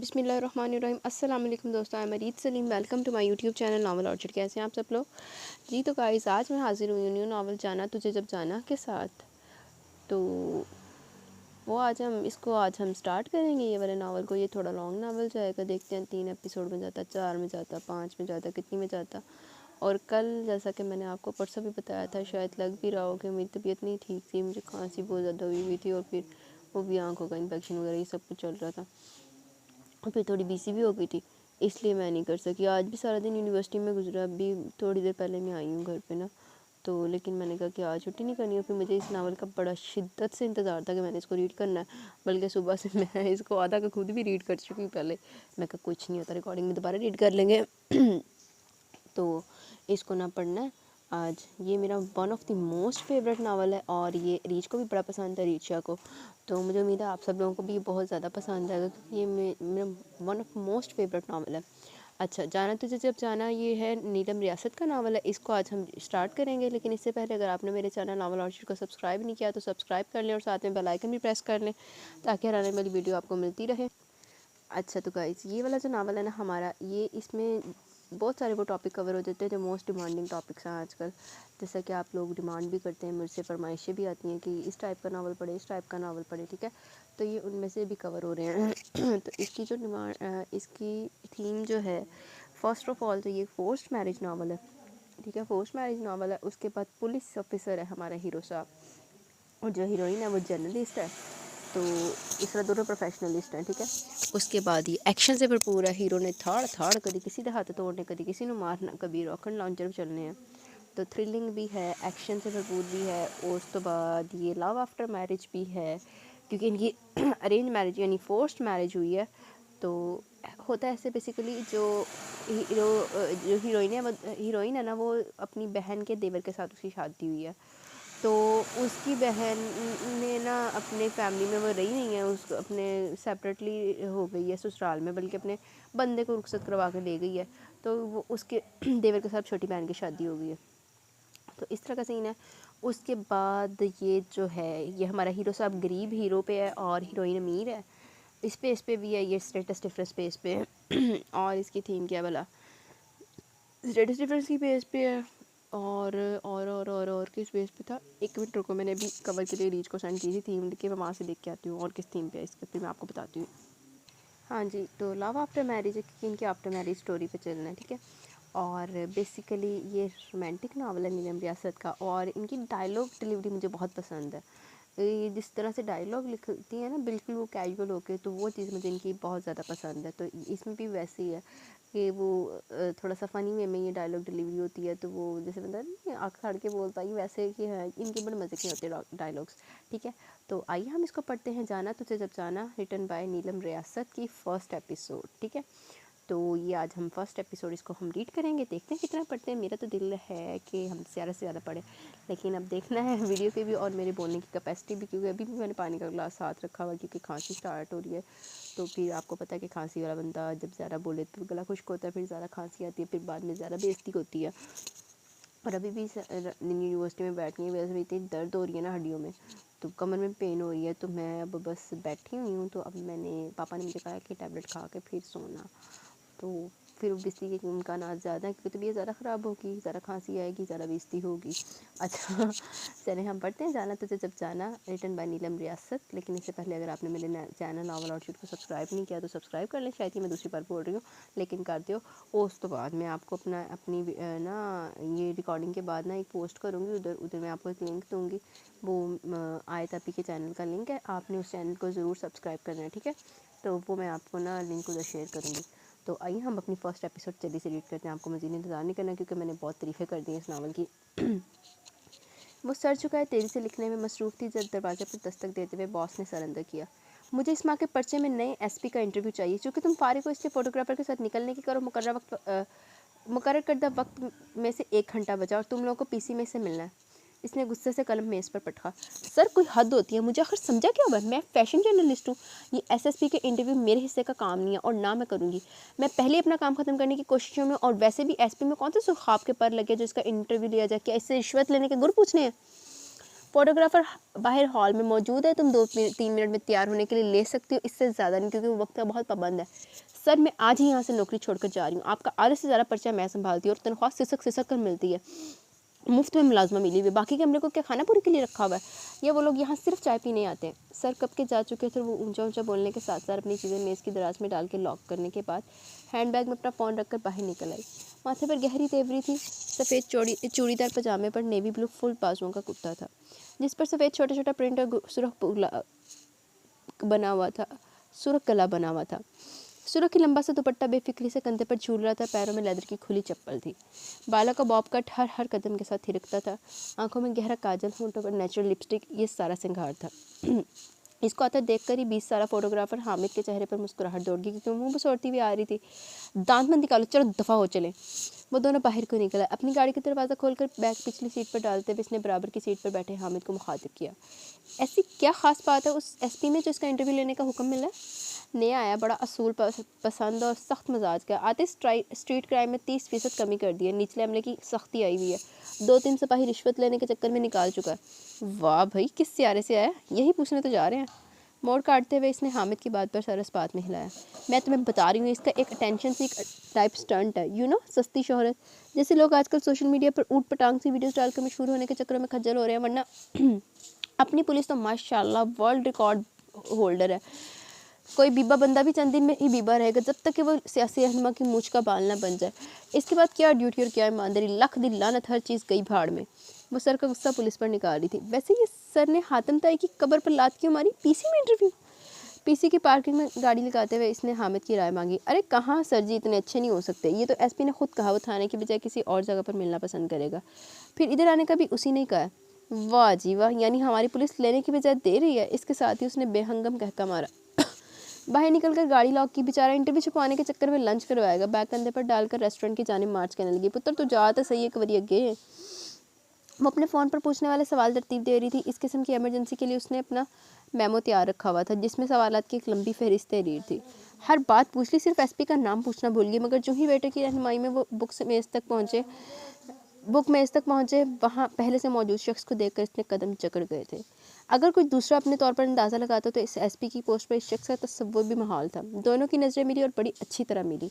बिस्मिल्लाहिर्रहमानिर्रहीम। अस्सलाम वालेकुम दोस्तों, I am Areed Saleem. Welcome to my YouTube channel Novel Orchard. कैसे हैं आप सब लोग? जी तो गाइस, आज मैं हाजिर हुई हूँ न्यू नावल जाना तुझे जब जाना के साथ। तो वो आज हम स्टार्ट करेंगे ये वाले नावल को। ये थोड़ा लॉन्ग नावल जाएगा, देखते हैं 3 एपिसोड में जाता, 4 में जाता, 5 में जाता, कितनी में जाता। और कल जैसा कि मैंने आपको परसों भी बताया था, शायद लग भी रहा हो कि मेरी तबीयत नहीं ठीक थी, मुझे खांसी बहुत ज़्यादा हुई थी और फिर वो भी आँखों का इन्फेक्शन वगैरह ये सब कुछ चल रहा था और फिर थोड़ी बीसी भी हो गई थी, इसलिए मैं नहीं कर सकी। आज भी सारा दिन यूनिवर्सिटी में गुजरा, अभी थोड़ी देर पहले मैं आई हूँ घर पे ना। तो लेकिन मैंने कहा कि आज छुट्टी नहीं करनी है। फिर मुझे इस नावल का बड़ा शिद्दत से इंतज़ार था कि मैंने इसको रीड करना है, बल्कि सुबह से मैं इसको आधा का खुद भी रीड कर चुकी हूँ पहले। मैं कहा कुछ नहीं होता, रिकॉर्डिंग में दोबारा रीड कर लेंगे। तो इसको ना पढ़ना है आज। ये मेरा one of the most favourite novel है और ये रीच को भी बड़ा पसंद है, रीचा को। तो मुझे उम्मीद है आप सब लोगों को भी बहुत ज़्यादा पसंद आएगा, क्योंकि ये मेरा one of most favourite novel है। अच्छा, जाना तुझे जब जाना, ये है नीलम रियासत का नावल है। इसको आज हम स्टार्ट करेंगे, लेकिन इससे पहले अगर आपने मेरे चैनल नावल ऑर्चर्ड को सब्सक्राइब नहीं किया तो सब्सक्राइब कर लें और साथ में बेल आइकन भी प्रेस कर लें, ताकि हर आने वाली वीडियो आपको मिलती रहे। अच्छा तो गाइस, ये वाला जो नावल है ना हमारा, ये इसमें बहुत सारे वो टॉपिक कवर हो जाते हैं जो मोस्ट डिमांडिंग टॉपिक्स हैं आजकल। जैसा कि आप लोग डिमांड भी करते हैं, मुझसे फरमाइशें भी आती हैं कि इस टाइप का नावल पढ़े, इस टाइप का नावल पढ़े, ठीक है। तो ये उनमें से भी कवर हो रहे हैं। तो इसकी जो इसकी थीम जो है, फ़र्स्ट ऑफ ऑल तो ये फोर्स्ड मैरिज नावल है, ठीक है। फोर्स्ड मैरिज नावल है। उसके बाद पुलिस ऑफिसर है हमारा हीरो साहब, और जो हीरोइन है वो जर्नलिस्ट है। तो इस तरह दोनों प्रोफेशनलिस्ट हैं, ठीक है। उसके बाद ये एक्शन से भरपूर है। हीरो ने थाड़ कभी किसी का हाथ तोड़ने, कभी किसी को मारना, कभी रॉकेट लॉन्चर चलने हैं। तो थ्रिलिंग भी है, एक्शन से भरपूर भी है। और उस तो बाद ये लव आफ्टर मैरिज भी है, क्योंकि इनकी अरेंज मैरिज यानी फोर्स्ड मैरिज हुई है। तो होता है ऐसे बेसिकली, जो हीरोइन है ना, वो अपनी बहन के देवर के साथ उसकी शादी हुई है। तो उसकी बहन ने ना अपने फैमिली में वो रही नहीं है, उसको अपने सेपरेटली हो गई है ससुराल में, बल्कि अपने बंदे को रुखसत करवा के ले गई है। तो वो उसके देवर के साथ छोटी बहन की शादी हो गई है। तो इस तरह का सीन है। उसके बाद ये जो है, ये हमारा हीरो साहब गरीब हीरो पे है और हीरोइन अमीर है। इस पे भी है, ये स्टेटस डिफरेंस पेज पे है। और इसकी थीम क्या भला, स्टेटस डिफरेंस की पेज पे है। और किस बेस पे था, एक मिनट रुको, मैंने अभी कवर के लिए रीच को सेंड की थी थीम लिख के, मैं वहाँ से देख के आती हूँ और किस थीम पे है इसके, फिर मैं आपको बताती हूँ। हाँ जी, तो लव आफ्टर मैरिज है, क्योंकि इनके आफ्टर मैरिज स्टोरी पे चलना है, ठीक है। और बेसिकली ये रोमांटिक नावल है नीलम रियासत का, और इनकी डायलॉग डिलीवरी मुझे बहुत पसंद है। ये जिस तरह से डायलॉग लिखती है ना, बिल्कुल वो कैजुअल होके, तो वो चीज़ मुझे इनकी बहुत ज़्यादा पसंद है। तो इसमें भी वैसे ही है कि वो थोड़ा सा फ़नी वे में ये डायलॉग डिलीवरी होती है। तो वो जैसे बंदा नहीं आँख फाड़ के बोलता है, वैसे कि हाँ, इनके बड़े मज़े के होते डायलॉग्स, ठीक है। तो आइए हम इसको पढ़ते हैं, जाना तुझे जब जाना, रिटन बाय नीलम रियासत की फ़र्स्ट एपिसोड, ठीक है। तो ये आज हम फर्स्ट एपिसोड इसको हम रीड करेंगे, देखते हैं कितना पढ़ते हैं। मेरा तो दिल है कि हम ज़्यादा से ज़्यादा पढ़ें, लेकिन अब देखना है वीडियो की भी और मेरे बोलने की कैपेसिटी भी, क्योंकि अभी भी मैंने पानी का ग्लास साथ रखा हुआ, क्योंकि खांसी स्टार्ट हो रही है। तो फिर आपको पता है कि खांसी वाला बंदा जब ज़्यादा बोले तो गला खुश्क होता है, फिर ज़्यादा खांसी आती है, फिर बाद में ज़्यादा बेइज्जती होती है। और अभी भी यूनिवर्सिटी में बैठने की वजह से इतनी दर्द हो रही है ना हड्डियों में, तो कमर में पेन हो रही है। तो मैं अब बस बैठी हुई हूँ। तो अब पापा ने मुझे कहा कि टैबलेट खा के फिर सोना। तो फिर ओबियसली कि उनका ना ज़्यादा है, क्योंकि तबीयत ज़्यादा ख़राब होगी, ज़्यादा खांसी आएगी, ज़्यादा बेइज्जती होगी। अच्छा, चलें हम पढ़ते हैं, जाना तुझे जब जाना, रिटन बाय नीलम रियासत। लेकिन इससे पहले अगर आपने मेरे चैनल नावल ऑर्चर्ड को सब्सक्राइब नहीं किया तो सब्सक्राइब कर लें। शायद ही मैं दूसरी बार बोल रही हूँ, लेकिन कर दो। उस तो बाद मैं आपको अपनी ना ये रिकॉर्डिंग के बाद ना एक पोस्ट करूँगी, उधर उधर मैं आपको एक लिंक दूँगी। वो आयत आपी के चैनल का लिंक है, आपने उस चैनल को ज़रूर सब्सक्राइब करना है, ठीक है। तो वो मैं आपको ना लिंक उधर शेयर करूँगी। तो आइए हम अपनी फ़र्स्ट एपिसोड जल्दी से रीड करते हैं। आपको मज़ीद इंतज़ार नहीं करना, क्योंकि मैंने बहुत तारीफ़ें कर दी हैं इस नावल की। वो सर झुकाए तेज़ी से लिखने में मसरूफ़ थी जब दरवाजे पर दस्तक देते हुए बॉस ने सर अंदर किया। मुझे इस माह के पर्चे में नए एसपी का इंटरव्यू चाहिए। चूँकि तुम फारिग हो, इसलिए फ़ोटोग्राफ़र के साथ निकलने की करो। मुकर्रर करदा वक्त में से 1 घंटा बचा और तुम लोगों को पीसी में से मिलना है। इसने गुस्से से कलम मेज़ पर पटका। सर, कोई हद होती है, मुझे आखिर समझा क्या हुआ? मैं फ़ैशन जर्नलिस्ट हूँ। ये एसएसपी के इंटरव्यू मेरे हिस्से का काम नहीं है और ना मैं करूँगी। मैं पहले अपना काम ख़त्म करने की कोशिशों में, और वैसे भी एसपी में कौन से सुख्वाब के पर लगे जो इसका इंटरव्यू लिया जाए? क्या इससे रिश्वत लेने के गुर पूछने हैं? फ़ोटोग्राफ़र बाहर हॉल में मौजूद है, तुम 2-3 मिनट में तैयार होने के लिए ले सकती हो, इससे ज़्यादा नहीं, क्योंकि वो वक्त का बहुत पाबंद है। सर मैं आज ही यहाँ से नौकरी छोड़कर जा रही हूँ, आपका आधे से ज़्यादा पर्चा मैं संभालती हूँ और तनख्वाह सिसक सिसक कर मिलती है, मुफ्त में मुलाजमा मिली हुई, बाकी के हमले को क्या खाना पूरी के लिए रखा हुआ है, या वो लोग यहाँ सिर्फ चाय पीने आते हैं। सर कब के जा चुके थे। वो ऊंचा ऊंचा बोलने के साथ साथ अपनी चीज़ें मेज़ की दराज में डाल के लॉक करने के बाद हैंडबैग में अपना फ़ोन रखकर बाहर निकल आई। माथे पर गहरी तेवरी थी, सफ़ेद चूड़ीदार पजामे पर नेवी ब्लू फुल बाजुओं का कुर्ता था, जिस पर सफ़ेद छोटा छोटा प्रिंट और सुर्ख बना हुआ था, सुर्ख गला बना हुआ था। सुर्ख की लंबा सा दुपट्टा बेफिक्री से कंधे पर झूल रहा था, पैरों में लेदर की खुली चप्पल थी, बालों का बॉब कट हर हर कदम के साथ थिरकता था, आंखों में गहरा काजल, होंठों पर नेचुरल लिपस्टिक, ये सारा श्रृंगार था। इसको आता देखकर ही 20 साला फोटोग्राफर हामिद के चेहरे पर मुस्कुराहट दौड़ गई, क्योंकि मुंह बसोड़ती हुई आ रही थी। दांत मत निकालो, चलो दफ़ा हो चले। वो दोनों बाहर को निकला। अपनी गाड़ी का दरवाज़ा खोलकर बैग पिछली सीट पर डालते हुए इसने बराबर की सीट पर बैठे हामिद को मुखातिब किया। ऐसी क्या खास बात है उस एसपी में जो इसका इंटरव्यू लेने का हुक्म मिला? नया आया, बड़ा असूल पसंद और सख्त मजाज का, आते स्ट्रीट क्राइम में 30% कमी कर दी है, निचले हमले की सख्ती आई हुई है, 2-3 सिपाही रिश्वत लेने के चक्कर में निकाल चुका है। वाह भाई, किस सियारे से आया, यही पूछने तो जा रहे हैं। मोड़ काटते हुए इसने हामिद की बात पर सर इस्पात में हिलाया। मैं तुम्हें बता रही हूँ, इसका एक अटेंशन सीक टाइप स्टंट है, सस्ती शोहरत। जैसे लोग आजकल सोशल मीडिया पर ऊट पटांग सी वीडियोस डालकर मशहूर होने के चक्कर में खज्जल हो रहे हैं, वरना अपनी पुलिस तो माशाल्लाह वर्ल्ड रिकॉर्ड होल्डर है। कोई बीबा बंदा भी चंद दिन में ही बीबा रहेगा, जब तक कि वो सियासी रहनुमा की मूछ का बाल ना बन जाए। इसके बाद क्या ड्यूटी और क्या ईमानदारी, लख दी लानत, हर चीज़ गई भाड़ में। वो सर का गुस्सा पुलिस पर निकाल रही थी। वैसे ये सर ने हातिम ताई की कब्र पर लात क्यों मारी? पीसी में इंटरव्यू? पीसी की पार्किंग में गाड़ी लगाते हुए इसने हामिद की राय मांगी। अरे कहाँ सर जी, इतने अच्छे नहीं हो सकते, ये तो एसपी ने खुद कहा वो थाने की बजाय किसी और जगह पर मिलना पसंद करेगा, फिर इधर आने का भी उसी ने कहा। वाह जी वाह, यानी हमारी पुलिस लेने की बजाय दे रही है। इसके साथ ही उसने बेहंगम कहका मारा। बाहर निकलकर गाड़ी लॉक की। बेचारा इंटरव्यू छुपाने के चक्कर में लंच करवाएगा। बैग कंधे पर डालकर रेस्टोरेंट की जानिब मार्च करने लगी। पुत्र तू जा तो सही, एक बारी अगे। वो अपने फ़ोन पर पूछने वाले सवाल तरतीब दे रही थी। इस किस्म की इमरजेंसी के लिए उसने अपना मेमो तैयार रखा हुआ था, जिसमें सवालात की एक लंबी फहरिस्त तहरीर थी। हर बात पूछ ली, सिर्फ एसपी का नाम पूछना भूल गई। मगर जो ही वेटर की रहनुमाई में वो बुक मेज़ तक पहुँचे, वहाँ पहले से मौजूद शख्स को देखकर इसने कदम जकड़ गए थे। अगर कोई दूसरा अपने तौर पर अंदाज़ा लगाता तो इस एसपी की पोस्ट पर इस शख्स का तस्वुर भी महाल था। दोनों की नज़रें मिली और बड़ी अच्छी तरह मिली।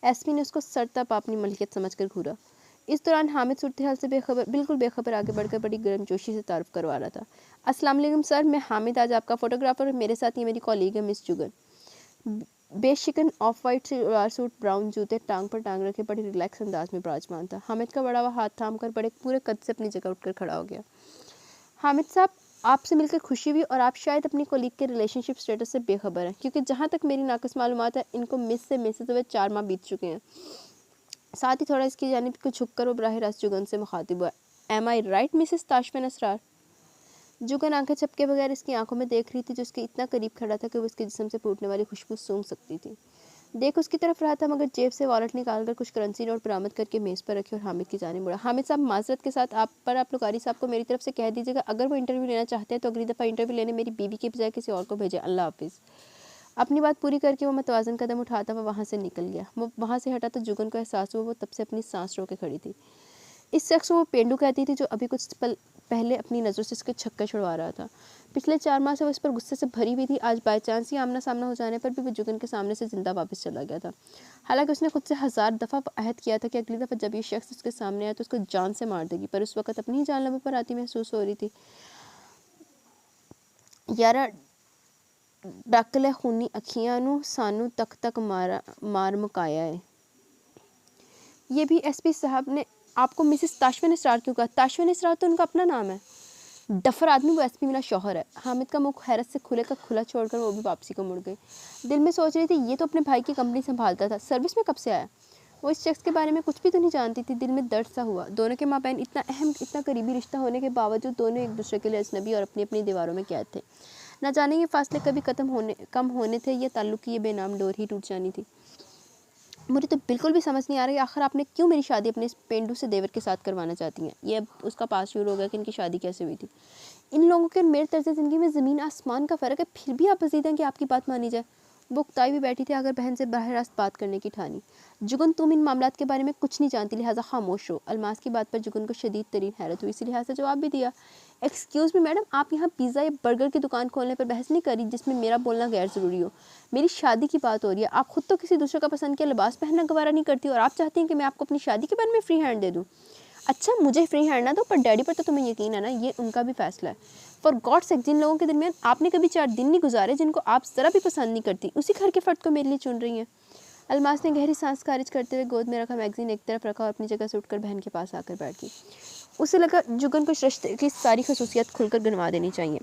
एसपी ने उसको सरतप अपनी मलकियत समझकर घूरा। इस दौरान हामिद सूरत हाल से बिल्कुल बेखबर आगे बढ़कर बड़ी गर्मजोशी से तारुफ करवा रहा था। अस्सलाम वालेकुम सर, मैं हामिद, आज आपका फ़ोटोग्राफ़र, और मेरे साथ ये मेरी कॉलीग है मिस जुगन। बेशिकन off white salwar suit, brown जूते टांग पर टांग रखे, बड़े रिलैक्स अंदाज में विराजमान था। हामिद का बड़ा हुआ हाथ थाम कर बड़े पूरे कद से अपनी जगह उठकर खड़ा हो गया। हामिद साहब, आपसे मिलकर खुशी हुई, और आप शायद अपनी कोलीग के रिलेशनशिप स्टेटस से बेखबर हैं, क्योंकि जहाँ तक मेरी नाक़िस मालूमात है, इनको मिस से मैसेज हुए 4 माह बीत चुके हैं। साथ ही थोड़ा इसकी जानिब को झुककर वो बराह रास्त जुगन से मुखातिब हुआ। एम आई राइट मिसेस ताशफिन असरार? जुगन आंखें झपके बगैर इसकी आंखों में देख रही थी, जो उसके इतना करीब खड़ा था कि वो इसके जिस्म से फूटने वाली खुशबू सूंघ सकती थी। देख उसकी तरफ रहा था, मगर जेब से वॉलेट निकालकर कुछ करेंसी नोट बरामद करके मेज़ पर रखे और हामिद की जानिब मुड़ा। हामिद साहब, माजरत के साथ आप लुकारी साहब को मेरी तरफ से कह दीजिएगा, अगर वो इंटरव्यू लेना चाहते हैं तो अगली दफ़ा इंटरव्यू लेने मेरी बीवी की बजाय किसी और को भेजें। अल्लाह हाफिज़। अपनी बात पूरी करके वो मतवाज़न कदम उठाता हुआ वहाँ से निकल गया। वो वहाँ से हटा तो जुगन को एहसास हुआ वो तब से अपनी सांस रोके खड़ी थी। इस शख्स को वो पेंडू कहती थी, जो अभी कुछ पल पहले अपनी नज़रों से इसके छक्के छुड़वा रहा था। पिछले 4 माह से वो इस पर गुस्से से भरी हुई थी। आज बाई चांस ही आमना सामना हो जाने पर भी वो जुगन के सामने से जिंदा वापस चला गया था। हालांकि उसने खुद से 1000 दफ़ा अहद किया था कि अगली दफ़ा जब ये शख्स उसके सामने आया तो उसको जान से मार देगी, पर उस वक्त अपनी ही जान लबों पर आती महसूस हो रही थी। यारा डक ले खूनी अखियां नू, सानू तक तक मार मुकाया है। ये भी एसपी साहब ने आपको मिसेस ताशफिन इसरार क्यों कहा? ताशफिन इसरार तो उनका अपना नाम है। डफर आदमी, वो एसपी मेरा शौहर है। हामिद का मुंह हैरत से खुले का खुला छोड़कर वो भी वापसी को मुड़ गई। दिल में सोच रही थी, ये तो अपने भाई की कंपनी संभालता था, सर्विस में कब से आया? वो इस शख्स के बारे में कुछ भी तो नहीं जानती थी। दिल में दर्द सा हुआ। दोनों के माबैन इतना अहम, इतना करीबी रिश्ता होने के बावजूद दोनों एक दूसरे के लिए अजनबी और अपनी अपनी दीवारों में कैद थे। न जाने ये फासले कभी कम होने थे या ताल्लुक़ की ये बेनाम डोर ही टूट जानी थी। मुझे तो बिल्कुल भी समझ नहीं आ रही, आखिर आपने क्यों मेरी शादी अपने इस पेंडू से देवर के साथ करवाना चाहती हैं? ये अब उसका पास शुरू हो गया कि इनकी शादी कैसे हुई थी। इन लोगों के और मेरे तर्ज़ ज़िंदगी में ज़मीन आसमान का फ़र्क है, फिर भी आप मज़ीद हैं कि आपकी बात मानी जाए। वो उकताई भी बैठी थी, अगर बहन से बरह रास्त बात करने की ठानी। जुगन तुम इन मामलात के बारे में कुछ नहीं जानती, लिहाजा खामोश हो। अलमास की बात पर जुगन को शदीद तरीन हैरत हुई, इसी लिहाज से जवाब भी दिया। एक्सक्यूज़ मी मैडम, आप यहाँ पिज़्ज़ा या बर्गर की दुकान खोलने पर बहस नहीं करी जिसमें मेरा बोलना गैर ज़रूरी हो। मेरी शादी की बात हो रही है, आप खुद तो किसी दूसरे का पसंद किया लिबास पहनना गवारा नहीं करती और आप चाहती हैं कि मैं आपको अपनी शादी के बारे में फ्री हैंड दे दूँ। अच्छा मुझे फ्री हैंड ना दो, पर डैडी पर तो तुम्हें यकीन है ना, ये उनका भी फैसला है। फॉर गॉड सेक, जिन लोगों के दरमियान आपने कभी 4 दिन नहीं गुजारे, जिनको आप ज़रा भी पसंद नहीं करती, उसी घर के फ़र्द को मेरे लिए चुन रही हैं। अलमास ने गहरी सांस खारिज करते हुए गोद में रखा मैगज़ीन एक तरफ रखा और अपनी जगह से उठकर बहन के पास आकर बैठ गई। उसे लगा जुगन को इस रिश्ते की सारी खसूसियात खुलकर गिनवा देनी चाहिए।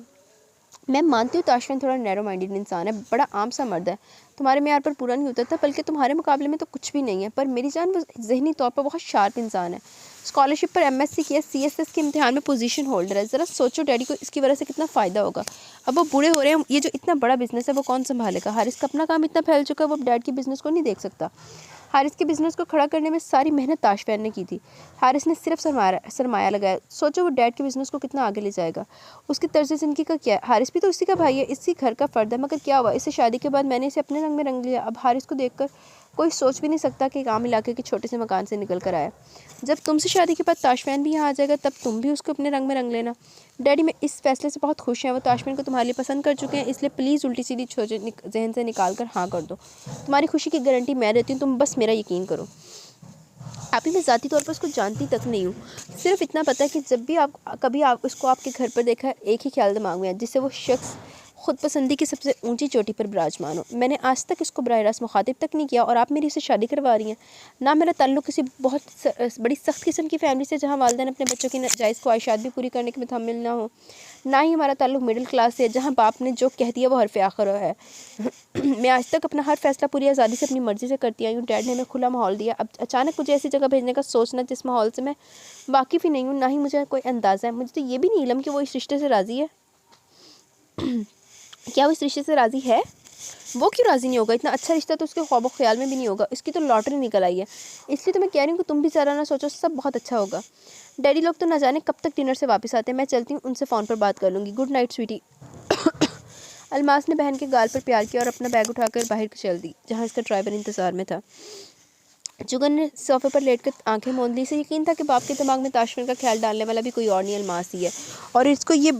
मैं मानती हूँ ताशफिन थोड़ा नैरो माइंडेड इंसान है, बड़ा आम सा मर्द है, तुम्हारे मेयार पर पूरा नहीं उतरता, बल्कि तुम्हारे मुकाबले में तो कुछ भी नहीं है, पर मेरी जान वो ज़हनी तौर पर बहुत शार्प इंसान है। स्कॉलरशिप पर एमएससी किया, सीएसएस के इम्तिहान में पोजीशन होल्डर है। ज़रा सोचो डैडी को इसकी वजह से कितना फ़ायदा होगा। अब वो बूढ़े हो रहे हैं, ये जो इतना बड़ा बिजनेस है वो कौन संभालेगा। हारिस का अपना काम इतना फैल चुका है, वो अब डैड की बिज़नेस को नहीं देख सकता। हारिस के बिज़नेस को खड़ा करने में सारी मेहनत ताशफिन ने की थी। हारिस ने सिर्फ सरमाया लगाया। सोचो वो डैड के बिज़नेस को कितना आगे ले जाएगा। उसकी तर्ज ज़िंदगी का क्या है। हारिस भी तो इसी का भाई है, इसी घर का फ़र्द है, मगर क्या हुआ, इससे शादी के बाद मैंने इसे अपने रंग में रंग लिया। अब हारिस को देखकर कोई सोच भी नहीं सकता कि एक आम इलाके के छोटे से मकान से निकल कर आया। जब तुमसे शादी के बाद ताशफिन भी यहाँ आ जाएगा, तब तुम भी उसको अपने रंग में रंग लेना। डैडी मैं इस फैसले से बहुत खुश हैं, वो ताशफिन को तुम्हारे लिए पसंद कर चुके हैं, इसलिए प्लीज़ उल्टी सीधी सोचें जहन से निकाल कर हाँ कर दो। तुम्हारी खुशी की गारंटी मैं देती हूँ, तुम बस मेरा यकीन करो। अभी मैं ज़ाती तौर पर उसको जानती तक नहीं हूँ, सिर्फ इतना पता है कि जब भी आप उसको आपके घर पर देखा, एक ही ख्याल दिमाग में है, जिससे वो शख्स खुद पसंदी की सबसे ऊंची चोटी पर विराजमान हो। मैंने आज तक इसको बराह रास्त मुखातिब तक नहीं किया और आप मेरी उससे शादी करवा रही हैं। ना मेरा ताल्लुक़ किसी बहुत बड़ी सख्त किस्म की फैमिली से जहाँ वालिदैन अपने बच्चों की जायज़ ख्वाहिशात भी पूरी करने के मुतहम्मिल ना हो, ना ही हमारा ताल्लुक़ मिडिल क्लास से जहाँ बाप ने जो कह दिया वो हरफ आखिर है। मैं आज तक अपना हर फैसला पूरी आज़ादी से अपनी मर्ज़ी से करती आई हूँ। डैड ने हमें खुला माहौल दिया, अब अचानक मुझे ऐसी जगह भेजने का सोचना जिस माहौल से मैं वाकिफ़ ही नहीं हूँ, ना ही मुझे कोई अंदाज़ा है। मुझे तो ये भी नहीं इल्म कि वो इस रिश्ते से राज़ी है। क्या वो इस रिश्ते से राज़ी है? वो क्यों राज़ी नहीं होगा? इतना अच्छा रिश्ता तो उसके ख्वाब ख्याल में भी नहीं होगा। इसकी तो लॉटरी निकल आई है। इसलिए तो मैं कह रही हूँ कि तुम भी ज़रा ना सोचो, सब बहुत अच्छा होगा। डैडी लोग तो ना जाने कब तक डिनर से वापस आते हैं। मैं चलती हूँ, उनसे फ़ोन पर बात कर लूँगी। Good night Sweety. अलमास ने बहन के गाल पर प्यार किया और अपना बैग उठाकर बाहर चल दी, जहाँ इसका ड्राइवर इंतज़ार में था। जुगन ने सोफे पर लेटकर आंखें मूंद ली। इसे यकीन था कि बाप के दिमाग में ताशफिन का ख्याल डालने वाला भी कोई और नहीं, अलमास ही है। और इसको ये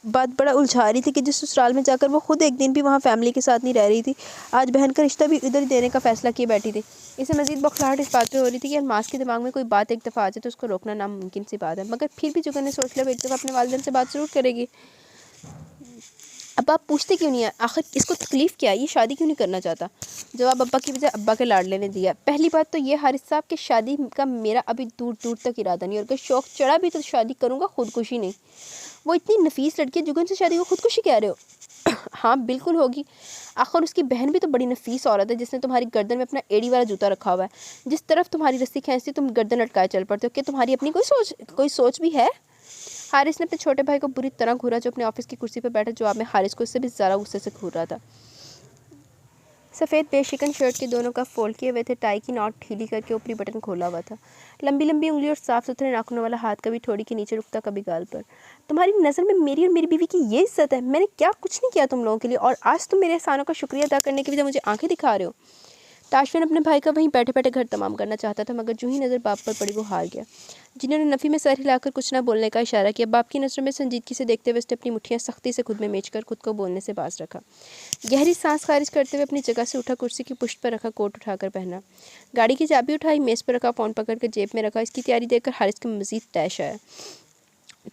बात बड़ा उलझा रही थी कि जिस ससुराल में जाकर वो खुद एक दिन भी वहाँ फैमिली के साथ नहीं रह रही थी, आज बहन का रिश्ता भी इधर ही देने का फैसला किए बैठी थी। इसे मज़ीद बौखलाहट इस बात पर हो रही थी कि अलमास के दिमाग में कोई बात एक दफ़ा आ जाए तो उसको रोकना नामुमकिन सी बात है। मगर फिर भी जुगन ने सोच लिया एक दफ़ा अपने वालिदैन से बात ज़रूर करेगी। अब आप पूछते क्यों नहीं है, आखिर इसको तकलीफ़ क्या है, ये शादी क्यों नहीं करना चाहता? जवाब अब्बा की बजाय अब्बा के लाडले ने दिया। पहली बात तो ये, हारिस साहब के शादी का मेरा अभी दूर दूर तक इरादा नहीं, और अगर शौक़ चढ़ा भी तो शादी करूँगा, खुदकुशी नहीं। वो इतनी नफीस लड़की है, जुगन से शादी को खुदकुशी कह रहे हो? हाँ बिल्कुल होगी, आखिर उसकी बहन भी तो बड़ी नफीस औरत है, जिसने तुम्हारी गर्दन में अपना एड़ी वाला जूता रखा हुआ है। जिस तरफ तुम्हारी रस्सी खींचती तुम गर्दन लटकाए चल पड़ते हो। क्या तुम्हारी अपनी कोई सोच भी है? हारिस ने अपने छोटे भाई को बुरी तरह घूरा, जो अपने ऑफिस की कुर्सी पर बैठा जवाब में हारिस को इससे भी ज़्यादा गुस्से से घूर रहा था। सफ़ेद बेशिकन शर्ट के दोनों कफ फोल्ड किए हुए थे, टाई की नॉट ढीली करके ऊपरी बटन खोला हुआ था। लंबी लंबी उंगली और साफ़ सुथरे नाखूनों वाला हाथ कभी ठोड़ी के नीचे रुकता, कभी गाल पर। तुम्हारी नज़र में मेरी और मेरी बीवी की ये इज्जत है? मैंने क्या कुछ नहीं किया तुम लोगों के लिए, और आज तुम मेरे एहसानों का शुक्रिया अदा करने के बजाय मुझे आंखें दिखा रहे हो। ताशफिन अपने भाई का वहीं बैठे बैठे घर तमाम करना चाहता था, मगर जो ही नज़र बाप पर पड़ी वो हार गया, जिन्होंने नफ़ी में सर हिलाकर कुछ ना बोलने का इशारा किया। बाप की नज़रों में संजीदगी से देखते हुए उसने अपनी मुट्ठियाँ सख्ती से खुद में मेचकर खुद को बोलने से बाज रखा। गहरी सांस खारिज करते हुए अपनी जगह से उठा, कुर्सी की पुष्ट पर रखा कोट उठाकर पहना, गाड़ी की चाबी उठाई, मेज़ पर रखा, फ़ोन पकड़ कर जेब में रखा। इसकी तैयारी देखकर हारिस का मज़ीद तैश आया।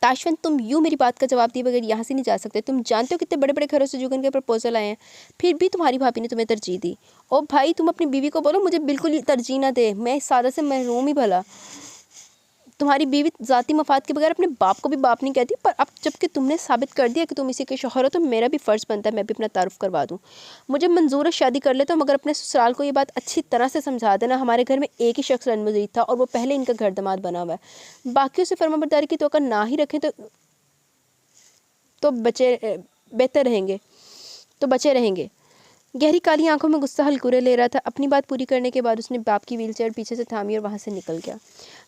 ताशफिन तुम यूँ मेरी बात का जवाब दिए बगैर यहाँ से नहीं जा सकते। तुम जानते हो कितने बड़े बड़े घरों से जुगन के प्रपोजल आए हैं, फिर भी तुम्हारी भाभी ने तुम्हें तरजीह दी। ओ भाई, तुम अपनी बीवी को बोलो मुझे बिल्कुल ही तरजीह ना दे, मैं इस सादा से महरूम ही भला। तुम्हारी बीवी ज़ाती मफाद के बगैर अपने बाप को भी बाप नहीं कहती, पर अब जबकि तुमने साबित कर दिया कि तुम इसी के शौहर हो, तो मेरा भी फ़र्ज़ बनता है मैं भी अपना तारुफ करवा दूँ। मुझे मंजूर है शादी कर लेता हूँ, मगर अपने ससुराल को ये बात अच्छी तरह से समझा देना, हमारे घर में एक ही शख्स रनमजीद था और वो पहले इनका घर दमाद बना हुआ है। बाकियों से फर्माबरदारी की तवक्को ना ही रखें तो बचे रहेंगे। गहरी काली आंखों में गुस्सा हलकुरे ले रहा था। अपनी बात पूरी करने के बाद उसने बाप की व्हीलचेयर पीछे से थामी और वहाँ से निकल गया।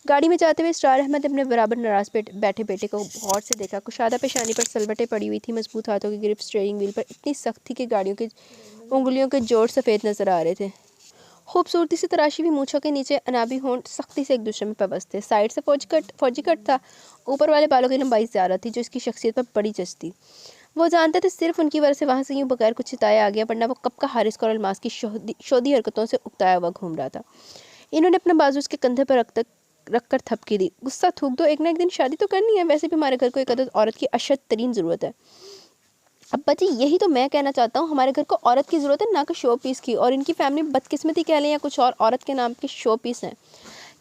गाड़ी में जाते हुए इसरार अहमद ने अपने बराबर नाराज बैठे बेटे को गौर से देखा। कुशादा पेशानी पर सलवटें पड़ी हुई थी, मजबूत हाथों की ग्रिप स्टीयरिंग व्हील पर इतनी सख्त थी कि गाड़ियों के उंगलियों के जोड़ सफ़ेद नजर आ रहे थे। खूबसूरती से तराशी हुई मूंछों के नीचे अनाबी होंठ सख्ती से एक दूसरे में पेवस्त थे। साइड से फौजी कट था, ऊपर वाले बालों की लंबाई ज़्यादा थी जो इसकी शख्सियत पर बड़ी जचती। वो जानते थे सिर्फ उनकी वजह से वहाँ से यूँ बगैर कुछ चिताए आ गया, वरना वो कब का हारिस और अलमास की शोधी हरकतों से उकताया हुआ घूम रहा था। इन्होंने अपना बाजू उसके कंधे पर रखकर थपकी दी। गुस्सा थूक दो, एक ना एक दिन शादी तो करनी है, वैसे भी हमारे घर को एक अदद औरत की अशद तरीन ज़रूरत है। अब्बा जी यही तो मैं कहना चाहता हूँ, हमारे घर को औरत की ज़रूरत है ना कि शो पीस की। और इनकी फैमिली बदकिस्मती कह लें या कुछ और, औरत के नाम के शो पीस हैं।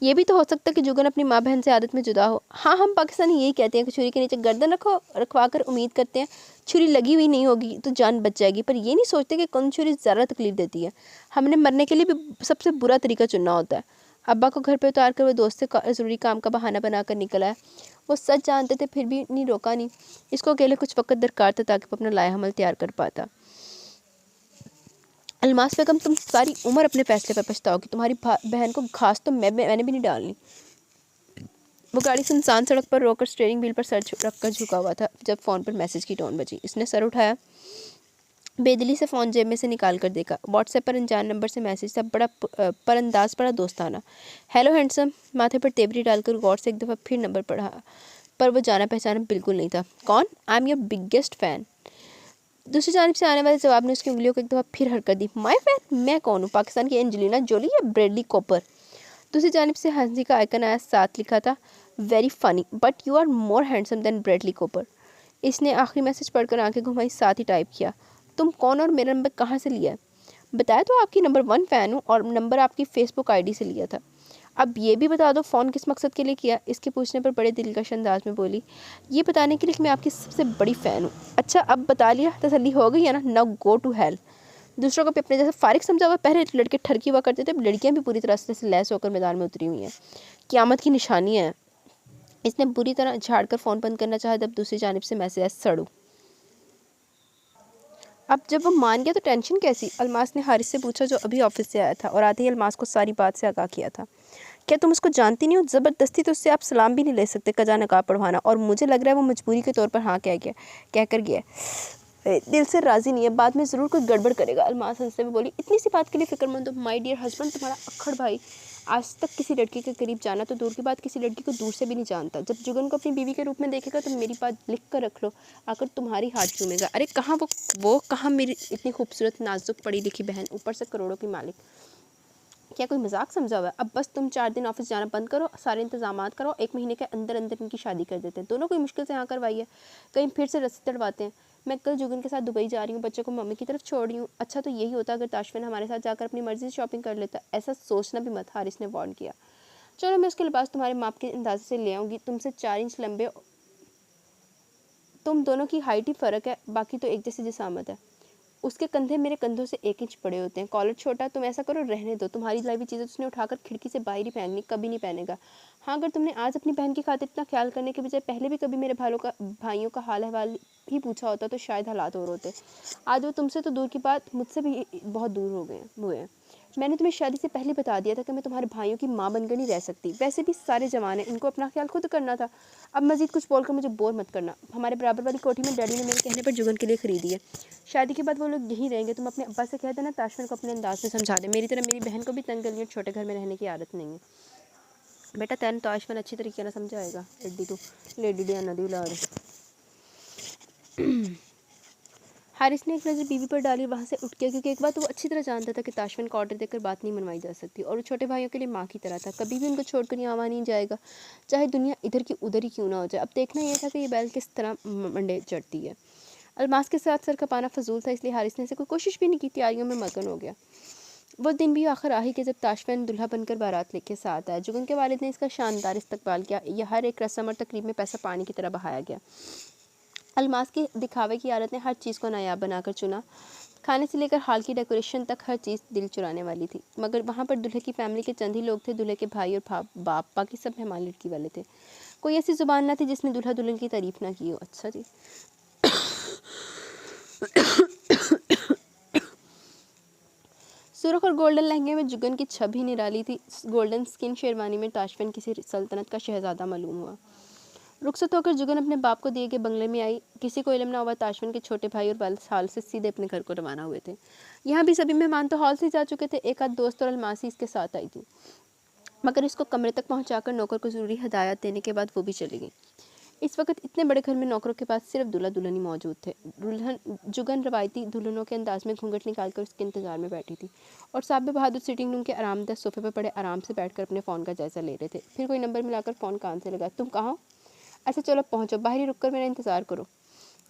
ये भी तो हो सकता है कि जुगन अपनी माँ बहन से आदत में जुदा हो। हाँ, हम पाकिस्तानी यही कहते हैं कि छुरी के नीचे गर्दन रखवा कर उम्मीद करते हैं छुरी लगी हुई नहीं होगी तो जान बच जाएगी, पर ये नहीं सोचते कि कौन छुरी ज़्यादा तकलीफ देती है। हमने मरने के लिए भी सबसे बुरा तरीका चुनना होता है। अब्बा को घर पे उतार कर वो दोस्त से ज़रूरी काम का बहाना बनाकर निकल आया। वो सच जानते थे फिर भी नहीं रोका नहीं। इसको अकेले कुछ वक्त दरकार था ताकि वो अपना लाया हमल तैयार कर पाता। अलमास बेगम, तुम सारी उम्र अपने फैसले पर पछताओगी। तुम्हारी बहन को घास तो मैंने भी नहीं डालनी। वो गाड़ी सुनसान सड़क पर रोकर स्टीयरिंग व्हील पर सर रखकर झुका हुआ था जब फ़ोन पर मैसेज की टोन बजी। इसने सर उठाया, बेदिली से फ़ोन जेब में से निकाल कर देखा। व्हाट्सएप पर अनजान नंबर से मैसेज था, बड़ा पर अंदाज बड़ा दोस्ताना। Hello handsome. माथे पर तेवरी डालकर गौर से एक दफ़ा फिर नंबर पढ़ा, पर वो जाना पहचाना बिल्कुल नहीं था। कौन? I am your biggest fan. दूसरी जानिब से आने वाले जवाब ने उसकी उंगलियों को एक दफ़ा फिर हरकत दी। My fan? मैं कौन हूँ? पाकिस्तान की एंजेलिना जोली या ब्रेडली कॉपर? दूसरी जानिब से हंसी का आइकन आया, साथ लिखा था very funny but you are more handsome than Bradley Cooper. इसने आखिरी मैसेज पढ़कर आंखें घुमाई, साथ ही टाइप किया, तुम कौन और मेरा नंबर कहाँ से लिया है? बताया तो आपकी नंबर 1 फ़ैन हूँ और नंबर आपकी फेसबुक आईडी से लिया था। अब ये भी बता दो फ़ोन किस मकसद के लिए किया? इसके पूछने पर बड़े दिलकश अंदाज में बोली, ये बताने के लिए कि मैं आपकी सबसे बड़ी फ़ैन हूँ। अच्छा अब बता लिया, तसल्ली हो गई है ना? Now go to hell. दूसरों को भी अपने जैसे फारिग समझा हुआ। पहले लड़के ठरकी हुआ करते थे, अब लड़कियाँ भी पूरी तरह से लैस होकर मैदान में उतरी हुई हैं। क़यामत की निशानी है। इसने बुरी तरह झाड़कर फ़ोन बंद करना चाहा जब दूसरी जानिब से मैसेज आया, सड़ू। अब जब वो मान गया तो टेंशन कैसी? अलमास ने हारिस से पूछा जो अभी ऑफिस से आया था और आते ही अलमास को सारी बात से आगाह किया था। क्या तुम उसको जानती नहीं हो? ज़बरदस्ती तो उससे आप सलाम भी नहीं ले सकते, कजा नकाब पढ़वाना। और मुझे लग रहा है वो मजबूरी के तौर पर हाँ कह कर गया, दिल से राज़ी नहीं है, बाद में ज़रूर कोई गड़बड़ करेगा। अलमास हंसते हुए बोली, इतनी सी बात के लिए फ़िक्रमंद हो? माय डियर हस्बैंड, तुम्हारा अक्खड़ भाई आज तक किसी लड़की के करीब जाना तो दूर की बात किसी लड़की को दूर से भी नहीं जानता। जब जुगन को अपनी बीवी के रूप में देखेगा तो मेरी बात लिख कर रख लो, आकर तुम्हारी हाथ चूमेगा। अरे कहाँ वो कहाँ मेरी इतनी खूबसूरत नाजुक पढ़ी लिखी बहन, ऊपर से करोड़ों की मालिक। क्या कोई मजाक समझा हुआ है? अब बस तुम 4 दिन ऑफिस जाना बंद करो, सारे इंतजामात करो, 1 महीने के अंदर अंदर इनकी शादी कर देते हैं। दोनों कोई मुश्किल से यहाँ करवाई है, कहीं फिर से रस्सी तड़वाते हैं। मैं कल जुगन के साथ दुबई जा रही हूँ, बच्चों को मम्मी की तरफ छोड़ रही हूँ। अच्छा तो यही होता अगर ताशफिन हमारे साथ जाकर अपनी मर्जी से शॉपिंग कर लेता। ऐसा सोचना भी मत, हारिस ने वार्न किया। चलो मैं उसके लिबास तुम्हारे माप के अंदाजे से ले आऊँगी। तुमसे 4 इंच लंबे, तुम दोनों की हाइट ही फ़र्क है, बाकी तो एक जैसी जिसामत है। उसके कंधे मेरे कंधों से 1 इंच बड़े होते हैं। कॉलर छोटा, तुम ऐसा करो रहने दो, तुम्हारी लाई हुई चीज़ें उसने उठाकर खिड़की से बाहर ही फेंकनी, कभी नहीं पहनेगा। हाँ अगर तुमने आज अपनी बहन की खातिर इतना ख्याल करने के बजाय पहले भी कभी मेरे भाइयों का हाल अहवाल ही पूछा होता तो शायद हालात और होते। आज वो तुमसे तो दूर की बात मुझसे भी बहुत दूर हो गए हुए हैं। मैंने तुम्हें शादी से पहले बता दिया था कि मैं तुम्हारे भाइयों की माँ बनकर नहीं रह सकती। वैसे भी सारे जवान हैं, इनको अपना ख्याल खुद करना था। अब मज़ीद कुछ बोलकर मुझे बोर मत करना। हमारे बराबर वाली कोठी में डैडी ने मेरे कहने पर जुगन के लिए ख़रीदी है। शादी के बाद वो लोग यहीं रहेंगे। तुम अपने अब्बा से कह देना ताशफिन को अपने अंदाज में समझा दे। मेरी तरह मेरी बहन को भी तंग गली और छोटे घर में रहने की आदत नहीं है। बेटा तैन ताशफिन अच्छी तरीके ना समझाएगा, एड्डी तो लेडी डे नदी ला रहे। हारिस ने एक नज़र बीवी पर डाली, वहाँ से उठ गया, क्योंकि एक बात वो अच्छी तरह जानता था कि ताशफिन का ऑर्डर देकर बात नहीं मनवाई जा सकती और वो छोटे भाइयों के लिए माँ की तरह था। कभी भी उनको छोड़कर यहाँ वहाँ नहीं जाएगा, चाहे दुनिया इधर की उधर ही क्यों ना हो जाए। अब देखना यह था कि ये बैल किस तरह मंडे चढ़ती है। अलमास के साथ सर खपाना फजूल था, इसलिए हारिस ने ऐसे कोई कोशिश भी नहीं की। तैयारियों में मगन हो गया। वो दिन भी आखिर आ ही के जब ताशफिन दुल्हा बनकर बारात लेके साथ आया। जुगन के वालिद ने इसका शानदार इस्तकबाल किया। यह हर एक रस्म और तकरीब में पैसा पानी की तरह बहाया गया। अलमास के दिखावे की आदत ने हर चीज़ को नायाब बनाकर चुना। खाने से लेकर हाल की डेकोरेशन तक हर चीज़ दिल चुराने वाली थी। मगर वहाँ पर दूल्हे की फैमिली के चंद ही लोग थे, दूल्हे के भाई और बाप, बाकी सब मेहमान लड़की वाले थे। कोई ऐसी ज़ुबान ना थी जिसने दूल्हा दुल्हन की तारीफ़ ना की हो। अच्छा जी। सुर्ख और गोल्डन लहंगे में जुगन की छवि निराली थी। गोल्डन स्किन शेरवानी में ताशफिन किसी सल्तनत का शहजादा मालूम हुआ। रुखसत होकर जुगन अपने बाप को दिए गए बंगले में आई। किसी को इल्म ना हुआ ताशफिन के छोटे भाई और वालिद हाल से सीधे अपने घर को रवाना हुए थे। यहाँ भी सभी मेहमान तो हॉल से जा चुके थे। एक आध दोस्त और अलमासी इसके साथ आई थी, मगर इसको कमरे तक पहुंचाकर नौकर को जरूरी हदायत देने के बाद वो भी चली गई। इस वक्त इतने बड़े घर में नौकरों के पास सिर्फ दूल्हा दुल्हन ही मौजूद थे। जुगन रवायती दुल्हनों के अंदाज में घूंघट निकालकर उसके इंतजार में बैठी थी और साबिर बहादुर सिटिंग रूम के आरामदायक सोफे पर पड़े आराम से बैठकर अपने फ़ोन का जायजा ले रहे थे। फिर कोई नंबर मिलाकर फ़ोन कान से लगा। तुम कहाँ हो? अच्छा चलो पहुँचो, बाहर ही रुक कर मेरा इंतज़ार करो।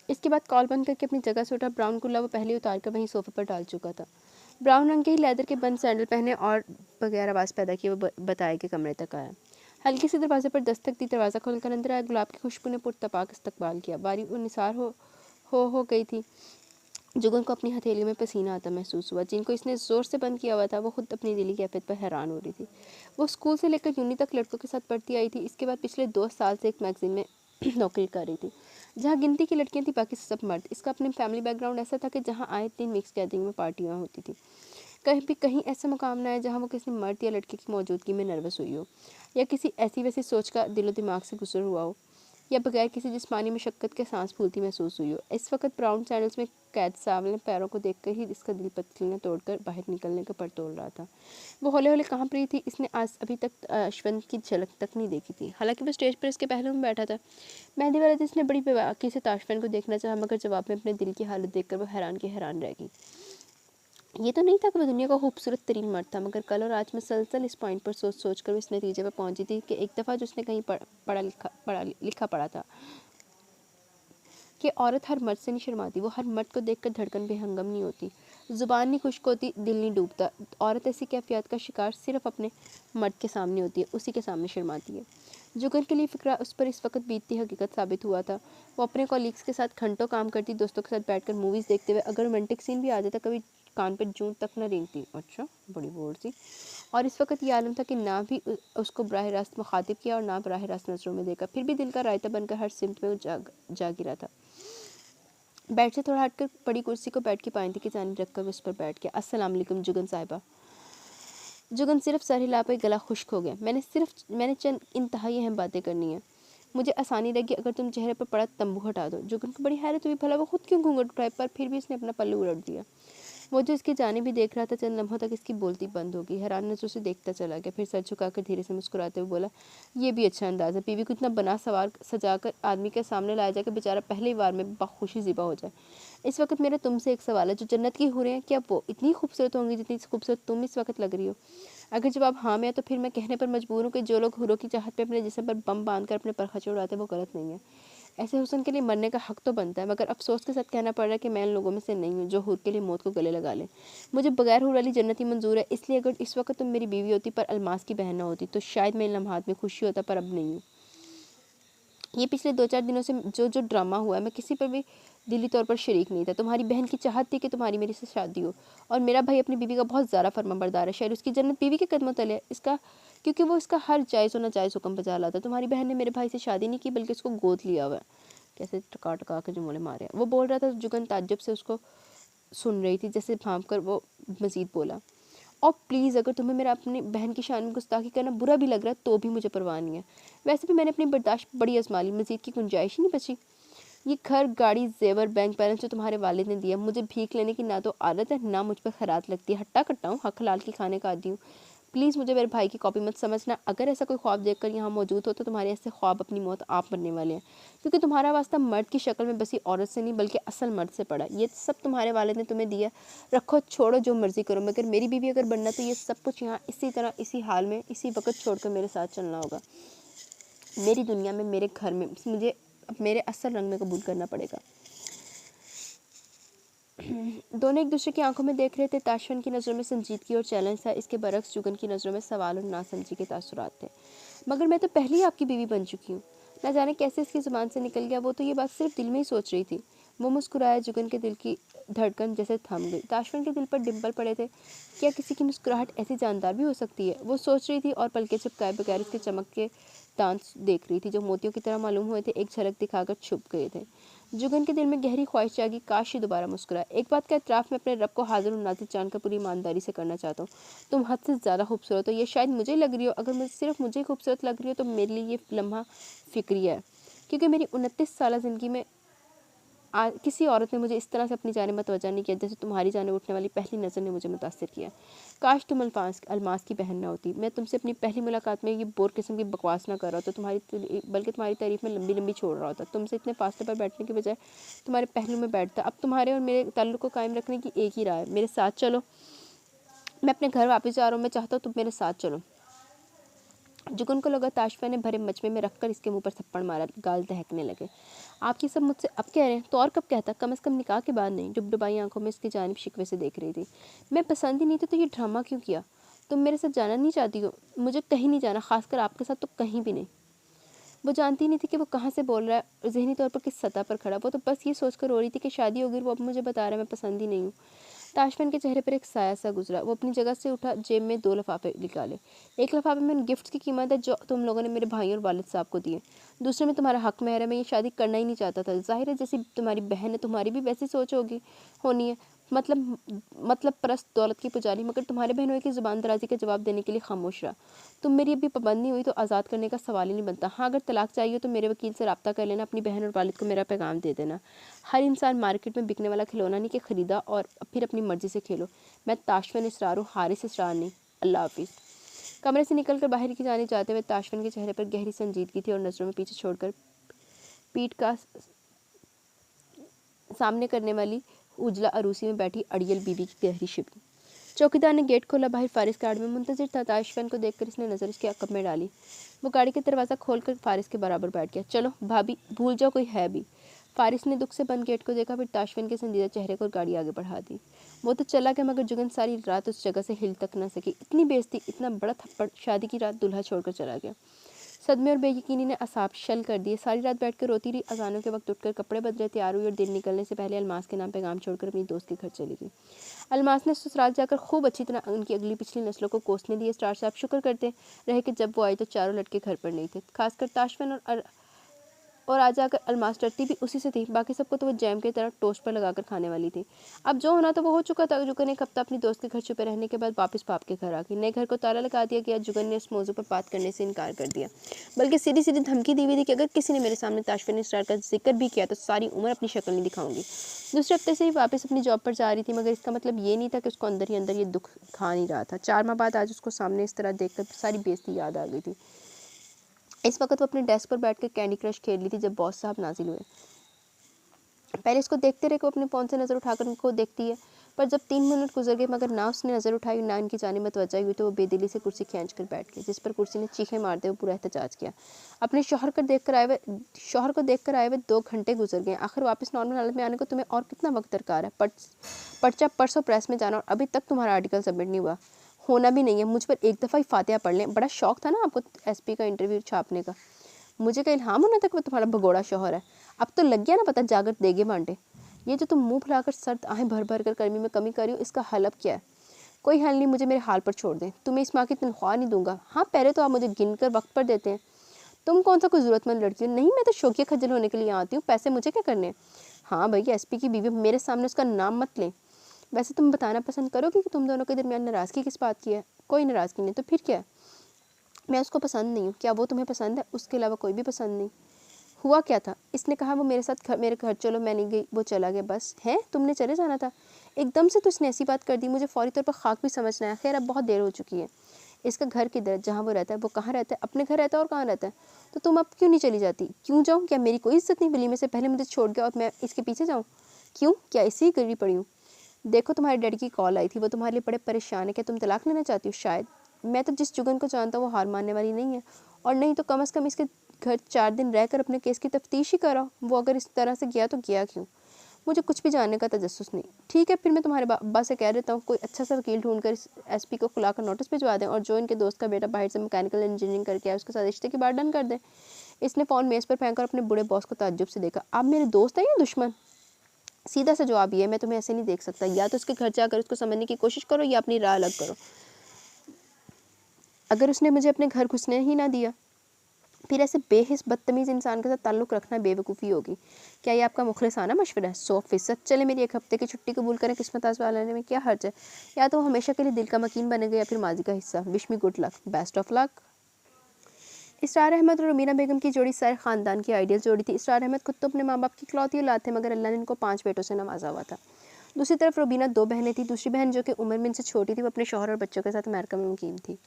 इसके बाद कॉल बंद करके अपनी जगह से उठा। ब्राउन कुल्ला वो पहले उतार कर वहीं सोफे पर डाल चुका था। ब्राउन रंग के ही लेदर के बंद सैंडल पहने और बगैर आवाज़ पैदा किए वो बताए के कमरे तक आया। हल्की सी दरवाजे पर दस्तक दी। दरवाज़ा खोलकर अंदर आया। गुलाब की खुशबू ने पुरतपाक इस्तकबाल किया। बारी वो निसार हो गई थी। जुगन को अपनी हथेली में पसीना आता महसूस हुआ। जिनको इसने ज़ोर से बंद किया हुआ था वो खुद अपनी दिली कैफियत पर हैरान हो रही थी। वो स्कूल से लेकर यूनी तक लड़कों के साथ पढ़ती आई थी। इसके बाद पिछले 2 साल से एक मैगजीन में नौकरी कर रही थी जहाँ गिनती की लड़कियाँ थी, बाकी सब मर्द। इसका अपने फैमिली बैकग्राउंड ऐसा था कि जहाँ आए दिन मिक्स गैदरिंग में पार्टियाँ होती थी। कहीं ऐसा मुकाम ना है जहाँ वो किसी मर्द या लड़के की मौजूदगी में नर्वस हुई हो, या किसी ऐसी वैसी सोच का दिलो दिमाग से गुजर हुआ हो, या बगैर किसी जिस्मानी मशक्क़त के सांस फूलती महसूस हुई हो। इस वक्त ब्राउन सैंडल्स में कैद सांवले पैरों को देखकर ही इसका दिल पतलियाँ तोड़कर बाहर निकलने का पर तोड़ रहा था। वो हौले हौले कहाँ पर थी। इसने आज अभी तक अश्वंत की झलक तक नहीं देखी थी। हालांकि वो स्टेज पर इसके पहलू में बैठा था। मेहंदी वाले दिन इसने बड़ी बेबाकी से ताशफिन को देखना चाहा, मगर जवाब में अपने दिल की हालत देखकर वो हैरान की हैरान रह गई। ये तो नहीं था कि वह दुनिया का खूबसूरत तरीन मर्द था, मगर कल और आज मुसलसल इस पॉइंट पर सोच कर वो इस नतीजे पर पहुंची थी कि एक दफ़ा जो उसने कहीं लिखा पड़ा था कि औरत हर मर्द से नहीं शर्माती, वो हर मर्द को देखकर धड़कन बेहंगम नहीं होती, ज़ुबान नहीं खुश्क होती, दिल नहीं डूबता। औरत ऐसी कैफियत का शिकार सिर्फ अपने मर्द के सामने होती है, उसी के सामने शर्माती है। जुगन के लिए फिक्रा उस पर इस वक्त बीतती हकीकत साबित हुआ था। वो अपने कॉलीग्स के साथ घंटों काम करती, दोस्तों के साथ बैठकर मूवीज़ देखते हुए। अगर रोमांटिक सीन भी आ जाता कभी कान पे जूं तक न रेंगती। अच्छा, बड़ी बोर थी। और इस वक्त ये आलम था कि ना भी उसको बराह रास्त मुखातिब किया और ना बराह रास्त नजरों में देखा, फिर भी दिल का रायता बनकर हर सिमत में वो जा गिरा था। बेड से थोड़ा हटकर बड़ी कुर्सी को बेड की पाइंदी की जानी रखकर उस पर बैठ गया। अस्सलाम वालेकुम जुगन साहिबा। जुगन सिर्फ सर हिला पे गला खुश्क हो गया। मैंने चंद इंतहाई अहम बातें करनी है। मुझे आसानी रहेगी अगर तुम चेहरे पर पड़ा तंबू हटा दो। जुगन को बड़ी हैरत हुई, भला वो खुद क्यों घूंघट उठाए, पर फिर भी उसने अपना पल्लू उलट दिया। वो जो इसकी जाने भी देख रहा था, चंद लम्हों तक इसकी बोलती बंद होगी। हैरान नजरों से देखता चला गया, फिर सर झुकाकर धीरे से मुस्कुराते हुए बोला, ये भी अच्छा अंदाज है। बीवी को इतना बना सवार सजाकर आदमी के सामने लाया जाए कि बेचारा पहली बार में बखुशी ज़िबा हो जाए। इस वक्त मेरा तुमसे एक सवाल है, जो जन्नत की हूरें हैं क्या वो इतनी खूबसूरत होंगी जितनी खूबसूरत तुम इस वक्त लग रही हो? अगर जवाब हाँ में है तो फिर मैं कहने पर मजबूर हूँ कि जो लोग हुरों की चाहत पे अपने जिस्म पर बम बांध कर अपने पर खर्चे उड़ाते हैं वो गलत नहीं है। ऐसे हुस्न के लिए मरने का हक तो बनता है, मगर अफसोस के साथ कहना पड़ रहा है कि मैं इन लोगों में से नहीं हूँ जो हुर के लिए मौत को गले लगा ले। मुझे बगैर हुर वाली जन्नत ही मंजूर है। इसलिए अगर इस वक्त तुम मेरी बीवी होती पर अलमास की बहन ना होती तो शायद मैं इन लम्हात में खुशी होता, पर अब नहीं हूँ। ये पिछले 2-4 दिनों से जो ड्रामा हुआ है, मैं किसी पर भी दिली तौर पर शरीक नहीं था। तुम्हारी बहन की चाहत थी कि तुम्हारी मेरे से शादी हो, और मेरा भाई अपनी बीवी का बहुत ज़्यादा फर्माबरदार है। शायद उसकी जन्नत बीवी के कदमों तले है, इसका क्योंकि वो इसका हर जायज़ और नाजायज़ हुक्म बजा लाता। तुम्हारी बहन ने मेरे भाई से शादी नहीं की बल्कि उसको गोद लिया हुआ है। कैसे टका टका के जुमले मारे वो बोल रहा था। जुगन ताज्जुब से उसको सुन रही थी। जैसे भांप कर वो मज़ीद बोला, और प्लीज़ अगर तुम्हें मेरा अपनी बहन की शान में गुस्ताखी करना बुरा भी लग रहा है तो भी मुझे परवाह नहीं है। वैसे भी मैंने अपनी बर्दाश्त बड़ी आजमा ली, मज़ीद की गुंजाइश ही नहीं बची। ये घर, गाड़ी, जेवर, बैंक बैलेंस जो तुम्हारे वालिद ने दिया, मुझे भीख लेने की ना तो आदत है ना मुझ पर खैरात लगती है। हट्टा कट्टा हूँ, हक हलाल की खाने का आदी हूँ। प्लीज़ मुझे मेरे भाई की कॉपी मत समझना। अगर ऐसा कोई ख्वाब देखकर यहाँ मौजूद हो तो तुम्हारे ऐसे ख्वाब अपनी मौत आप मरने वाले हैं, क्योंकि तुम्हारा वास्ता मर्द की शक्ल में बसी औरत से नहीं बल्कि असल मर्द से पड़ा। ये सब तुम्हारे वालिद ने तुम्हें दिया, रखो छोड़ो जो मर्जी करो, मगर मेरी बीवी अगर बनना तो ये सब कुछ यहाँ इसी तरह इसी हाल में इसी वक्त छोड़कर मेरे साथ चलना होगा। मेरी दुनिया में, मेरे घर में मुझे मेरे असल रंग में कबूल करना पड़ेगा। दोनों एक दूसरे की आंखों में देख रहे थे। ताशफिन की नज़रों में संजीदगी और चैलेंज था, इसके बरक्स जुगन की नज़रों में सवाल और नासमझी के तासुरात थे। मगर मैं तो पहले ही आपकी बीवी बन चुकी हूँ। ना जाने कैसे इसकी ज़ुबान से निकल गया। वो तो ये बात सिर्फ दिल में ही सोच रही थी। वो मुस्कुराया। जुगन के दिल की धड़कन जैसे थम गई। ताशफिन के दिल पर डिम्पल पड़े थे। क्या किसी की मुस्कुराहट ऐसी जानदार भी हो सकती है? वो सोच रही थी और पलके चिपकाए बगैर उसके डांस देख रही थी जो मोतियों की तरह मालूम हुए थे, एक झलक दिखाकर छुप गए थे। जुगन के दिल में गहरी ख्वाहिश जागी, काश ही दोबारा मुस्कुराए। एक बात का इतराफ़ मैं अपने रब को हाजिर और नाज़िर जानकर पूरी ईमानदारी से करना चाहता हूँ। तुम हद से ज़्यादा खूबसूरत हो, ये शायद मुझे लग रही हो। अगर मुझे सिर्फ मुझे खूबसूरत लग रही हो तो मेरे लिए ये लम्हा फ़िक्रिया है, क्योंकि मेरी 29 साल ज़िंदगी में किसी औरत ने मुझे इस तरह से अपनी जानिब मतवज्जा नहीं किया जैसे तुम्हारी जानिब उठने वाली पहली नज़र ने मुझे मुतासिर किया। काश तुम अलमास की बहन ना होती। मैं तुमसे अपनी पहली मुलाकात में ये बोर किस्म की बकवास ना कर रहा होता, बल्कि तुम्हारी तारीफ में लंबी लंबी छोड़ रहा होता। तुमसे इतने फासले पर बैठने के बजाय तुम्हारे पहलू में बैठता। अब तुम्हारे और मेरे ताल्लुक़ को कायम रखने की एक ही राह है, मेरे साथ चलो। मैं अपने घर वापस जा रहा हूँ, मैं चाहता हूँ तुम मेरे साथ चलो। जुगन को लगा ताशफा ने भरे मजमे में रखकर इसके मुंह पर थप्पड़ मारा। गाल दहकने लगे। आप ये सब मुझसे अब कह रहे हैं तो और कब कहता, कम से कम निकाह के बाद नहीं। डुबडुबाई आंखों में इसकी जानिब शिकवे से देख रही थी। मैं पसंद ही नहीं थी तो ये ड्रामा क्यों किया? तुम मेरे साथ जाना नहीं चाहती हो? मुझे कहीं नहीं जाना, खासकर आपके साथ तो कहीं भी नहीं। वो जानती नहीं थी कि वो कहाँ से बोल रहा है और ज़हनी तौर पर किस सतह पर खड़ा। वो तो बस ये सोचकर रो रही थी कि शादी होगी, वो अब मुझे बता रहा है मैं पसंद ही नहीं हूँ। ताशफन के चेहरे पर एक साया सा गुजरा। वो अपनी जगह से उठा, जेब में 2 लिफाफे निकाले। एक लिफाफे में उन गिफ्ट की कीमत है जो तुम लोगों ने मेरे भाई और वालिद साहब को दिए। दूसरे में तुम्हारा हक महर है। मैं ये शादी करना ही नहीं चाहता था। जाहिर है जैसी तुम्हारी बहन है तुम्हारी भी वैसी सोच होनी है। मतलब परस्त दौलत की पुजारी, मगर तुम्हारे बहनों की ज़ुबान दराजी का जवाब देने के लिए खामोश रहा। तुम मेरी अभी पाबंद नहीं हुई तो आज़ाद करने का सवाल ही नहीं बनता। हाँ, अगर तलाक चाहिए तो मेरे वकील से रब्ता कर लेना, अपनी बहन और वालिद को मेरा पैगाम दे देना। हर इंसान मार्केट में बिकने वाला खिलौना नहीं कि ख़रीदा और फिर अपनी मर्ज़ी से खेलो। मैं ताशफन इसरार हूँ, हारिस इसरार नहीं। अल्लाह हाफिज़। कमरे से निकलकर बाहर की जाने जाते हुए ताशफन के चेहरे पर गहरी संजीदगी थी और नज़रों में पीछे छोड़कर पीठ का सामने करने वाली उजला अरूसी में बैठी अड़ियल बीबी की गहरी शिकन। चौकीदार ने गेट खोला। बाहर फारिस गार्ड में मुंतजिर था। ताशफन को देखकर इसने नज़र इसके अकब में डाली। वो गाड़ी का दरवाज़ा खोलकर फारिस के बराबर बैठ गया। चलो भाभी, भूल जाओ कोई है भी। फारिस ने दुख से बंद गेट को देखा, फिर ताशफन के संजीदा चेहरे को गाड़ी आगे बढ़ा दी। वो तो चला गया, मगर जुगन सारी रात उस जगह से हिल तक न सकी। इतनी बेइज्जती, इतना बड़ा थप्पड़, शादी की रात दूल्हा छोड़कर चला गया। सदमे और बेयकीनी ने असाब शल कर दिए। सारी रात बैठकर रोती रही। अजानों के वक्त उठकर कपड़े बदले, तैयार हुई और दिन निकलने से पहले अलमास के नाम पैगाम छोड़कर अपनी दोस्त के घर चली गई। अलमास ने ससुराल जाकर खूब अच्छी तरह उनकी अगली पिछली नस्लों को कोसने दिए। स्टार साहब शुक्र करते रहे कि जब वो आई तो चारों लड़के घर पर नहीं थे, खासकर ताशफन और आज आकर अलमास डरती भी उसी से थी। बाकी सबको तो वो जैम की तरह टोस्ट पर लगाकर खाने वाली थी। अब जो होना था वो हो चुका था। जुगन ने एक हफ्ता अपनी दोस्त के घर छुपे रहने के बाद वापस बाप के घर आ गई। नए घर को ताला लगा दिया गया। जुगन ने इस मौजू पर बात करने से इनकार कर दिया, बल्कि सीधी सीधी धमकी दी हुई थी कि अगर किसी ने मेरे सामने ताशफन स्टार का जिक्र भी किया तो सारी उम्र अपनी शक्ल नहीं दिखाऊंगी। दूसरे हफ्ते से ही वापस अपनी जॉब पर जा रही थी, मगर इसका मतलब ये नहीं था कि उसको अंदर ही अंदर ये दुख खा नहीं रहा था। 4 माह बाद आज उसको सामने इस तरह देखकर सारी बेइज्जती याद आ गई थी। इस वक्त वो अपने डेस्क पर बैठकर कैंडी क्रश खेल रही थी जब बॉस साहब नाजिल हुए। पहले इसको देखते रहे कि वो अपने फ़ोन से नज़र उठाकर उनको देखती है, पर जब 3 मिनट गुजर गए मगर ना उसने नज़र उठाई ना इनकी जानिब मतवज्जा हुई तो वो बेदिली से कुर्सी खींच कर बैठ गई, जिस पर कुर्सी ने चीखें मारते हुए पूरा एहतजाज किया। अपने शौहर को देखकर आए हुए 2 घंटे गुजर गए। आखिर वापस नॉर्मल हालत में आने को तुम्हें और कितना वक्त दरकार है? पर्चा परसों प्रेस में जाना और अभी तक तुम्हारा आर्टिकल सबमिट नहीं हुआ। होना भी नहीं है। मुझ पर एक दफ़ा ही फातिहा पढ़ लें। बड़ा शौक था ना आपको SP का इंटरव्यू छापने का। मुझे का इल्हाम होना था कि वो तुम्हारा भगोड़ा शौहर है। अब तो लग गया ना पता, जाकर देगे बांटे। ये जो तुम मुंह फुलाकर सर्द आहें भर भर कर गर्मी में कमी कर रही हो, इसका हल अब क्या है? कोई हल नहीं, मुझे मेरे हाल पर छोड़ दें। तुम्हें इस माह की तनख्वाह नहीं दूंगा। हाँ, पहले तो आप मुझे गिनकर वक्त पर देते हैं। तुम कौन सा कोई ज़रूरतमंद लड़की हो? नहीं, मैं तो शौकिया खज्जल होने के लिए आती हूँ। पैसे मुझे क्या करने हैं? हाँ भैया, SP की बीवी, मेरे सामने उसका नाम मत लें। वैसे तुम बताना पसंद करोगे कि तुम दोनों के दरमियान नाराज़गी किस बात की है? कोई नाराज़गी नहीं, तो फिर क्या है? मैं उसको पसंद नहीं हूँ। क्या वो तुम्हें पसंद है? उसके अलावा कोई भी पसंद नहीं। हुआ क्या था? इसने कहा वो मेरे साथ मेरे घर चलो, मैं नहीं गई, वो चला गया। बस है, तुमने चले जाना था। एकदम से तो इसने ऐसी बात कर दी, मुझे फौरी तौर पर खाक भी समझना है। खैर, अब बहुत देर हो चुकी है। इसका घर किधर है? जहाँ वो रहता है। वो कहाँ रहता है? अपने घर रहता है। और कहाँ रहता है? तो तुम अब क्यों नहीं चली जाती? क्यों जाऊँ? क्या मेरी कोई इज्जत नहीं? वलीमे से पहले मुझे छोड़ गया और मैं इसके पीछे जाऊँ? क्यों? क्या इसी ही गिरी पड़ी हूँ? देखो, तुम्हारे डैडी की कॉल आई थी, वो तुम्हारे लिए बड़े परेशान है। क्या तुम तलाक लेना चाहती हो? शायद। मैं तो जिस जुगन को जानता हूँ वो हार मानने वाली नहीं है, और नहीं तो कम से कम इसके घर 4 दिन रहकर अपने केस की तफ्तीश ही कराओ। वो अगर इस तरह से गया तो गया क्यों? मुझे कुछ भी जानने का तजस्सुस नहीं। ठीक है, फिर मैं तुम्हारे अब्बा से कह देता हूँ कोई अच्छा सा वकील ढूंढकर इस SP को खुलाकर नोटिस भिजवा दें, और जो इनके दोस्त का बेटा बाहर से मैकेनिकल इंजीनियरिंग करके आया उसके साथ रिश्ते की बात डन कर दें। इसने फ़ोन मेज़ पर फेंक कर अपने बूढ़े बॉस को ताज्जुब से देखा। आप मेरे दोस्त हैं या दुश्मन? सीधा सा जवाब ये है, मैं तुम्हें ऐसे नहीं देख सकता। या तो उसके घर जाकर उसको समझने की कोशिश करो या अपनी राह अलग करो। अगर उसने मुझे अपने घर घुसने ही ना दिया फिर ऐसे बेहिस बदतमीज़ इंसान के साथ ताल्लुक़ रखना बेवकूफ़ी होगी। क्या ये आपका मुखलिसाना मशवरा है? 100% चले मेरी 1 हफ़्ते की छुट्टी कबूल करें, किस्मत आज़माने में क्या हर्ज है? या तो हमेशा के लिए दिल का मकीन बनेंगे या फिर माज़ी का हिस्सा। Wish me good luck, best of luck. Israr Ahmed और रुमीना बेगम की जोड़ी सारे ख़ानदान की आइडियल जोड़ी थी। इसरार अहमद खुद तो अपने माँ बाप की इकलौती औलाद थे, मगर अल्लाह ने इनको 5 बेटों से नवाजा हुआ था। दूसरी तरफ रुबीना 2 बहनें थी। दूसरी बहन जो कि उम्र में इनसे छोटी थी, वो अपने शौहर और बच्चों के साथ अमेरिका में मुकीम थी।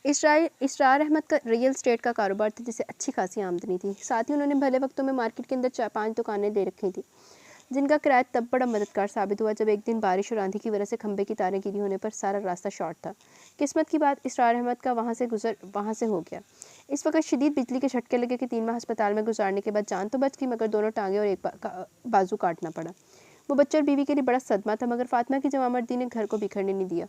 इसरार अहमद का रियल स्टेट का कारोबार था, जिससे अच्छी खासी आमदनी थी। साथ ही उन्होंने भले वक्तों में मार्केट के अंदर 4-5 दुकानें दे रखी थी, जिनका किराया तब बड़ा मददगार साबित हुआ जब एक दिन बारिश और आंधी की वजह से खंबे की तारें गिरी होने पर सारा रास्ता शॉर्ट था। किस्मत की बात, इसरार अहमद का वहाँ से हो गया। इस वक्त शदीद बिजली के झटके लगे कि 3 माह अस्पताल में गुजारने के बाद जान तो बच गई, मगर दोनों टांगें और एक बाजू काटना पड़ा। वो बच्चे और बीवी के लिए बड़ा सदमा था, मगर फातिमा की जवामर्दी ने घर को बिखरने नहीं दिया।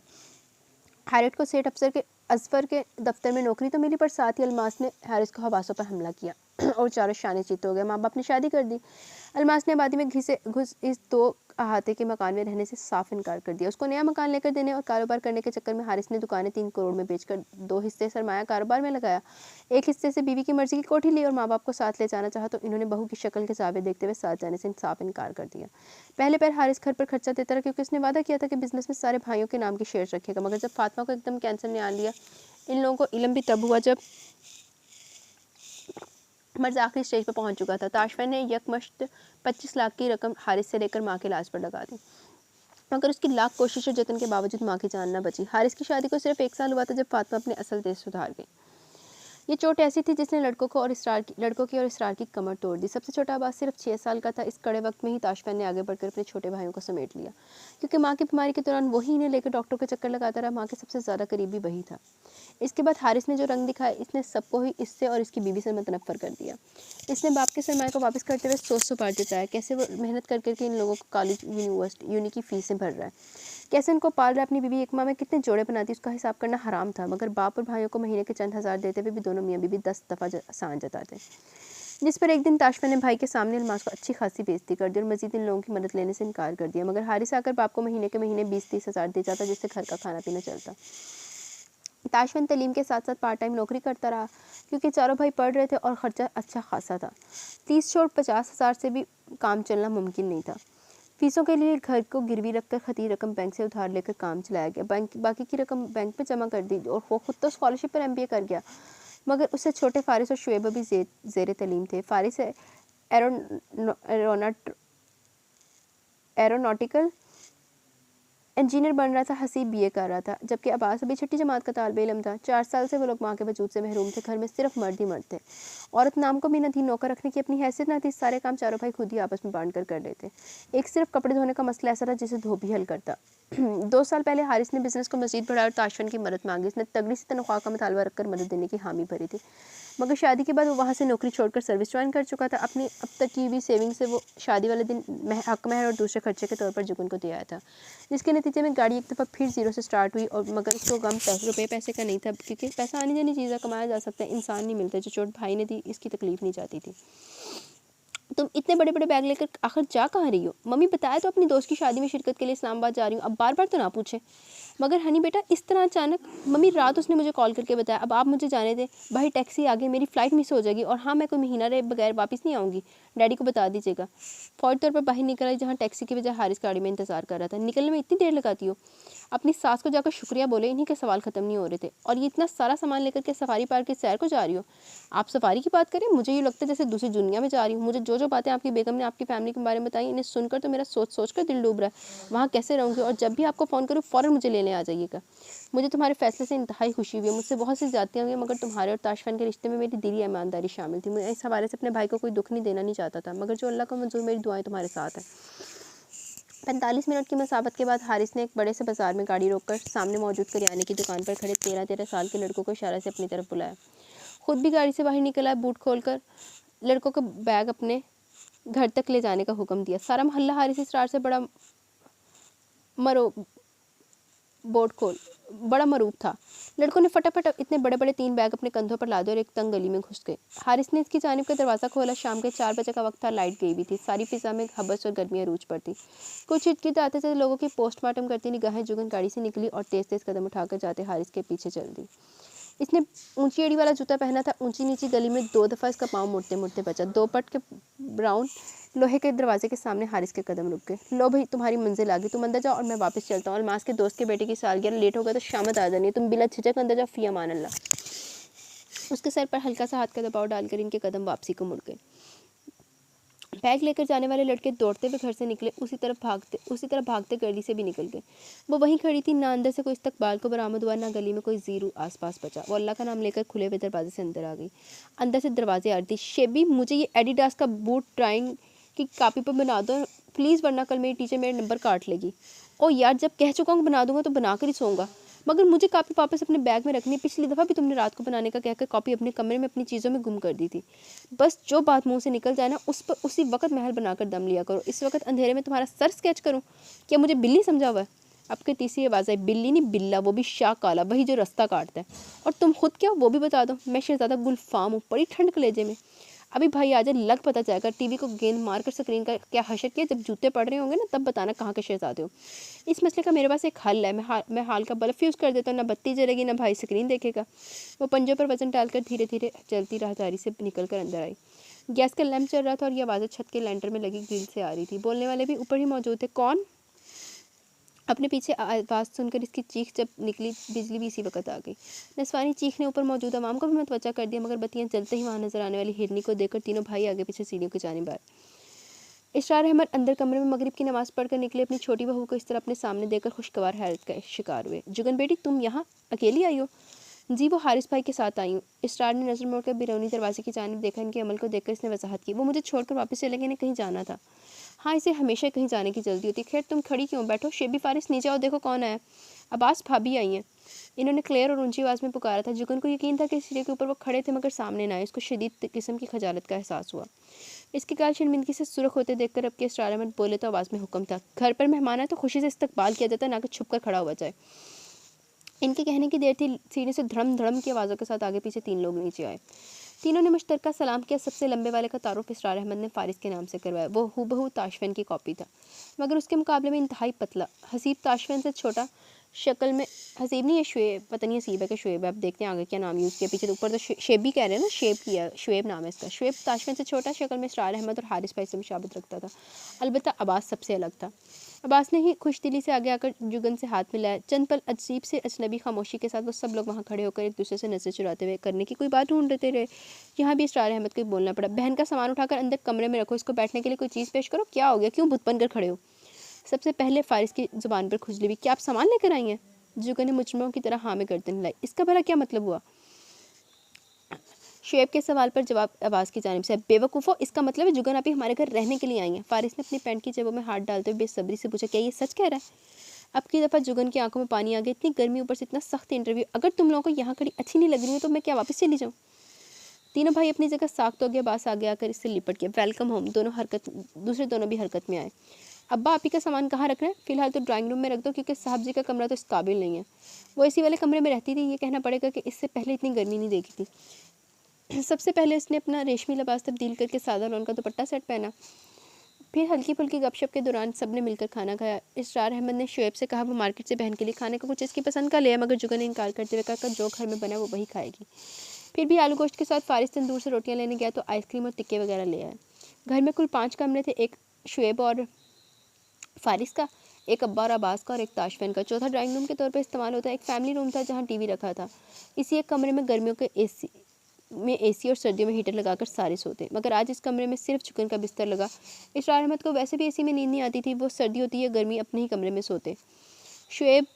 हैरिस को सेठ अफसर के अजफर के दफ्तर में नौकरी तो मिली, पर साथ ही अलमास ने हैरिस को हवासों पर हमला किया और चारों शाने चित हो गए। माँ बाप ने शादी कर दी। अलमास ने आबादी में घुस इस 2 अहाते के मकान में रहने से साफ इनकार कर दिया। उसको नया मकान लेकर देने और कारोबार करने के चक्कर में हारिस ने दुकानें 3 करोड़ में बेचकर 2 हिस्से सरमाया कारोबार में लगाया। एक हिस्से से बीवी की मर्जी की कोठी ली और माँ बाप को साथ ले जाना चाहा तो इन्होंने बहू की शक्ल के जावे देखते हुए साथ जाने से साफ इनकार कर दिया। पहले पैर हारिस घर पर खर्चा देता रहा, क्योंकि उसने वादा किया था कि बिजनेस में सारे भाइयों के नाम के शेयर रखेगा। मगर जब फातिमा को एकदम कैंसर ने आन लिया, इन लोगों को इल्म भी तब हुआ जब मर्ज आखिरी स्टेज पर पहुंच चुका था। ताशफैन ने यकमश्त 25 लाख की रकम हारिस से लेकर माँ के इलाज पर लगा दी, मगर उसकी लाख कोशिश और जतन के बावजूद माँ की जान न बची। हारिस की शादी को सिर्फ 1 साल हुआ था जब फातिमा अपने असल देश सुधार गई। ये चोट ऐसी थी जिसने लड़कों की और इसरार की कमर तोड़ दी। सबसे छोटा अब्बास सिर्फ 6 साल का था। इस कड़े वक्त में ही ताशफैन ने आगे बढ़कर अपने छोटे भाइयों को समेट लिया, क्योंकि माँ की बीमारी के दौरान वही इन्हें लेकर डॉक्टर के चक्कर लगाता रहा। माँ के सबसे ज़्यादा करीबी वही था। इसके बाद हारिस ने जो रंग दिखाया, इसने सबको ही इससे और इसकी बीवी से मुतनफ़्फ़र कर दिया। इसने बाप के सरमाए को वापस करते हुए सोच सुपार जताया, कैसे वो मेहनत कर करके इन लोगों को कॉलेज यूनी की फ़ीसें भर रहा है, कैसे उनको पाल रहा है। अपनी बीवी एक माह में कितने जोड़े बनाती, उसका हिसाब करना हराम था। मगर बाप और भाइयों को महीने के चंद हज़ार देते हुए भी दोनों मियाँ बीवी 10 दफ़ा सांझ जताते। जिस पर एक दिन ताशफैन ने भाई के सामने अलमास को अच्छी खासी बेइज्जती कर दी और मजीद इन लोगों की मदद लेने से इनकार कर दिया। मगर हारिस आकर बाप को महीने के महीने 20-30 हज़ार दे जाता, जिससे घर का खाना पीना चलता। ताशफैन तलीम के साथ साथ पार्ट टाइम नौकरी करता रहा, क्योंकि चारों भाई पढ़ रहे थे और ख़र्चा अच्छा खासा था। 30 छोड़ 50 हज़ार से भी काम चलना मुमकिन नहीं था। फीसों के लिए घर को गिरवी रखकर खती रकम बैंक से उधार लेकर काम चलाया गया। बाकी की रकम बैंक में जमा कर दी और वो खुद तो स्कॉलरशिप पर MBA कर गया। मगर उससे छोटे फारिस और शुएब भी ज़ेर तलीम थे। फारिस एरोनॉटिकल इंजीनियर बन रहा था, हसीब BA कर रहा था, जबकि अब्बास अभी 6ठी जमात का तालिब इल्म था। 4 साल से वो लोग माँ के वजूद से महरूम थे। घर में सिर्फ मर्द ही मर्द थे। औरत नाम को भी न थी, नौकर रखने की अपनी हैसियत न थी। सारे काम चारों भाई खुद ही आपस में बांट कर लेते। एक सिर्फ कपड़े धोने का मसला ऐसा था जिसे धोबी हल करता। 2 साल पहले हारिस ने बिजनेस को मजीद बढ़ाया और ताशफैन की मदद मांगी। उसने तगड़ी सी तनख्वाह का मुतालबा रखकर मदद देने की हामी भरी थी, मगर शादी के बाद वो वहाँ से नौकरी छोड़कर सर्विस ज्वाइन कर चुका था। अपनी अब तक की हुई सेविंग से वो शादी वाले दिन हक महर और दूसरे खर्चे के तौर पर जुगन को दिया था, जिसके नतीजे में गाड़ी एक दफ़ा फिर ज़ीरो से स्टार्ट हुई। और मगर उसको गम रुपये पैसे का नहीं था, क्योंकि पैसा आनी जानी चीज़ें कमाया जा सकता है, इंसान नहीं मिलते। जो चोट भाई ने दी, इसकी तकलीफ़ नहीं जाती थी। तुम इतने बड़े बड़े बैग लेकर आखिर जा कहाँ रही हो? मम्मी बताया तो अपनी दोस्त की शादी में शिरकत के लिए इस्लामाबाद जा रही हूँ। अब बार बार तो ना पूछे। मगर हनी बेटा इस तरह अचानक? मम्मी रात उसने मुझे कॉल करके बताया। अब आप मुझे जाने दें, भाई टैक्सी आ गई, मेरी फ़्लाइट मिस हो जाएगी और हाँ मैं कोई महीना रहे बगैर वापस नहीं आऊँगी, डैडी को बता दीजिएगा। फौरी तौर पर बाहर निकल आई, जहाँ टैक्सी की वजह हारिस गाड़ी में इंतज़ार कर रहा था। निकलने में इतनी देर लगाती हो? अपनी सास को जाकर शुक्रिया बोले, इन्हीं के सवाल ख़त्म नहीं हो रहे थे। और ये इतना सारा सामान लेकर के सफारी पार्क की सैर को जा रही हो? आप सफारी की बात करें, मुझे ये लगता है जैसे दूसरी दुनिया में जा रही हूँ। मुझे जो जो बातें आपकी बेगम ने आपकी फैमिली के बारे में बताई, इन्हें सुनकर तो मेरा सोच कर दिल डूब रहा है। वहाँ कैसे रहूँगी? और जब भी आपको फ़ोन करूँ फ़ौरन मुझे लेने आ जाइएगा। मुझे तुम्हारे फैसले से इंतहाई खुशी हुई है। मुझसे बहुत सी ज़्यादतियाँ हुई, मगर तुम्हारे और ताशफैन के रिश्ते में मेरी दिली ईमानदारी शामिल थी। मैं इस हवाले से अपने भाई को कोई दुख नहीं देना नहीं चाहता था, मगर जो अल्लाह को मंजूर, मेरी दुआएं तुम्हारे साथ हैं। 45 मिनट की मसाफत के बाद हारिस ने एक बड़े से बाजार में गाड़ी रोककर सामने मौजूद करियाने की दुकान पर खड़े 13-13 साल के लड़कों को इशारे से अपनी तरफ बुलाया। खुद भी गाड़ी से बाहर निकल आया। बूट खोलकर लड़कों का बैग अपने घर तक ले जाने का हुक्म दिया। सारा मोहल्ला हारिस इसरार से बड़ा मरूब था। लड़कों ने फटाफट इतने बड़े बड़े 3 बैग अपने कंधों पर लादे और एक तंग गली में घुस गए। हारिस ने इसकी जानिब का दरवाज़ा खोला। शाम के 4 बजे का वक्त था। लाइट गई हुई थी। सारी फिजा में हबस और गर्मी अरूज पर थी। कुछ हिचकित आते थे लोगों की पोस्टमार्टम करती निगाहें जुगन गाड़ी से निकली और तेज़ तेज़ कदम उठाकर जाते हारिस के पीछे चल दी। इसने ऊंची एड़ी वाला जूता पहना था। ऊंची नीची गली में 2 दफ़ा इसका पाँव मुड़ते मुड़ते बचा। 2 पट के ब्राउन लोहे के दरवाजे के सामने हारिस के कदम रुक गए। लो भाई, तुम्हारी मंजिल आ गई, तुम अंदर जाओ और मैं वापस चलता हूँ। अलमास के दोस्त के बेटे की सालगिरह, लेट हो गया तो शामत आ जानी है, तुम बिला झिझक अंदर जाओ, फी अमान अल्लाह। उसके सर पर हल्का सा हाथ का दबाव डालकर इनके कदम वापसी को मुड़ गए। बैग लेकर जाने वाले लड़के दौड़ते हुए घर से निकले, उसी तरफ भागते गली से भी निकल गए। वो वहीं खड़ी थी, ना अंदर से कोई इस्तकबाल को बरामद हुआ, ना गली में कोई जीरू आसपास बचा। वो अल्लाह का नाम लेकर खुले हुए दरवाजे से अंदर आ गई। अंदर से दरवाजे आ रही थी, शेबी मुझे ये एडिडास का बूट ड्राइंग की कॉपी पर बना दो प्लीज़, वरना कल मेरी टीचर मेरे नंबर काट लेगी। ओ यार, जब कह चुका हूँ बना दूंगा तो बना कर ही सोऊंगा, मगर मुझे कॉपी वापस अपने बैग में रखनी है। पिछली दफ़ा भी तुमने रात को बनाने का कहकर कॉपी अपने कमरे में अपनी चीज़ों में गुम कर दी थी। बस जो बात मुंह से निकल जाए ना, उस पर उसी वक्त महल बनाकर दम लिया करो। इस वक्त अंधेरे में तुम्हारा सर स्केच करूं? क्या मुझे बिल्ली समझा हुआ है? आपके तीसरी आवाज़ आई, बिल्ली नहीं बिल्ला, वो भी शाह काला, वही जो रास्ता काटता है। और तुम खुद क्या, वो भी बता दो। मैं शहजादा गुलफाम हूँ, बड़ी ठंड कलेजे में। अभी भाई आ जाए, लग पता जाएगा। टीवी को गेंद मारकर स्क्रीन का क्या हशर किया, जब जूते पड़ रहे होंगे ना तब बताना कहाँ के शहजादे हो। इस मसले का मेरे पास एक हल है। मैं हाल का बल्ब फ्यूज़ कर देता हूँ, ना बत्ती जलेगी ना भाई स्क्रीन देखेगा। वो पंजों पर वजन डालकर धीरे धीरे चलती राहदारी से निकल कर अंदर आई। गैस का लैंप चल रहा था और ये आवाज़ें छत के लैंटर में लगी ग्रिल से आ रही थी। बोलने वाले भी ऊपर ही मौजूद थे। कौन? अपने पीछे आवाज़ सुनकर इसकी चीख जब निकली, बिजली भी इसी वक्त आ गई। नसवानी चीख ने ऊपर मौजूद अवाम को भी मतवजा कर दिया, मगर बत्तियां जलते ही वहाँ नजर आने वाली हिरनी को देखकर तीनों भाई आगे पीछे सीढ़ियों की जानिब आए। इसरार अहमद अंदर कमरे में मगरिब की नमाज़ पढ़कर निकले। अपनी छोटी बहू को इस तरह अपने सामने देखकर खुशगवार हैरत का शिकार हुए। जुगन बेटी, तुम यहाँ अकेली आई हो? जी, वो हारिस भाई के साथ आई हूँ। इसरार ने नज़र मोड़कर बिरौनी दरवाजे की जानिब देखा। इनके अमल को देखकर इसने वजाहत की, वो मुझे छोड़कर वापस चले गए, कहीं जाना था। हाँ, इसे हमेशा कहीं जाने की जल्दी होती। खैर, तुम खड़ी क्यों, बैठो। शेबी फारिस, नीचे आओ, देखो कौन आया। अब्बास भाभी आई हैं, इन्होंने क्लियर और ऊंची आवाज़ में पुकारा था। जुगन को यकीन था कि सीढ़ी के ऊपर वो खड़े थे, मगर सामने ना आए। इसको शदीद किस्म की खजालत का एहसास हुआ। इसके गाल शर्मिंदगी से सुर्ख होते देखकर अब के इसरार अहमद बोले तो आवाज़ में हुक्म था, घर पर मेहमान है तो खुशी से इस्तकबाल किया जाता है, ना कि छुप कर खड़ा हुआ जाए। इनके कहने की देर थी, सीढ़ी से धड़म धड़म की आवाज़ों के साथ आगे पीछे 3 लोग नीचे आए। तीनों ने मुश्तरका सलाम किया। सबसे लंबे वाले का तारुफ इसरार अहमद ने फारिस के नाम से करवाया। वो हूबहू ताशफैन की कॉपी था, मगर उसके मुकाबले में इंतहाई पतला। हसीब ताशफैन से छोटा शक्ल में। हसीब नहीं, ये शुएब, पता नहीं हसीब है कि शुएब है, अब देखते हैं आगे क्या नाम यूज़ किया। पीछे तो ऊपर तो शेबी कह रहे हैं ना, शेब किया, शुएब नाम है इसका। शुएब ताशफैन से छोटा शक्ल में इसरार अहमद और हारिस भाई से मुशाबत रखता था। अलबत्ता अब्बास सबसे अलग था। अब्बास ने ही खुश दिली से आगे आकर जुगन से हाथ मिलाया। चंद पल अजीब से अजनबी खामोशी के साथ वो सब लोग वहाँ खड़े होकर एक दूसरे से नजर चुराते हुए करने की कोई बात ढूंढते रहे। यहाँ भी इसरार अहमद को ही बोलना पड़ा, बहन का सामान उठाकर अंदर कमरे में रखो, इसको बैठने के लिए कोई चीज़ पेश करो। क्या हो गया, क्यों बुत बनकर खड़े हो? सबसे पहले फारिस की जुबान पर खुजली हुई। क्या आप सामान लेकर आई हैं? जुगन ने मुजरमों की तरह हाँ में गर्दन हिलाई। इसका भला क्या मतलब हुआ? शुएब के सवाल पर जवाब आवाज़ की जानिब से, बेवकूफ़ो, इसका मतलब है जुगन आप ही हमारे घर रहने के लिए आई हैं। फारिस ने अपनी पैंट की जेबों में हाथ डालते हुए बेसब्री से पूछा, क्या ये सच कह रहा है? अब की दफ़ा जुगन की आंखों में पानी आ गया। इतनी गर्मी, ऊपर से इतना सख्त इंटरव्यू। अगर तुम लोगों को यहाँ खड़ी अच्छी नहीं लग रही है तो मैं क्या वापस चली जाऊँ? तीनों भाई अपनी जगह साख्त हो गया। बास आगे आकर इससे लिपट गया। Welcome home. दूसरे दोनों भी हरकत में आए। अब्बा, आप ही का सामान कहाँ रखना है? फिलहाल तो ड्राइंग रूम में रख दो, क्योंकि साहब जी का कमरा तो इस काबिल नहीं है। वो इसी वाले कमरे में रहती थी। ये कहना पड़ेगा कि इससे पहले इतनी गर्मी नहीं देखी थी। सबसे पहले उसने अपना रेशमी लिबास तब्दील करके सादा लॉन का दुपट्टा सेट पहना। फिर हल्की फुल्की गपशप के दौरान सब ने मिलकर खाना खाया। इसरार अहमद ने शुएब से कहा वो मार्केट से बहन के लिए खाने को कुछ इसकी पसंद का लिया, मगर जुगन ने इनकार करते हुए कहा जो घर में बना वो वही खाएगी। फिर भी आलू गोश्त के साथ फारिस तंदूर से रोटियां लेने गया तो आइसक्रीम और टिक्के वगैरह ले आया। घर में कुल 5 कमरे थे, एक शुएब और फारिस का, एक अब्बा और अब्बास का और एक ताशफैन का। चौथा ड्राइंग रूम के तौर पर इस्तेमाल होता है। एक फैमिली रूम था जहाँ टीवी रखा था। इसी एक कमरे में गर्मियों के एसी और सर्दियों में हीटर लगाकर सारे सोते, मगर आज इस कमरे में सिर्फ जुगन का बिस्तर लगा। इसरार अहमद को वैसे भी एसी में नींद नहीं आती थी। वो सर्दी होती है गर्मी अपने ही कमरे में सोते। शुएब,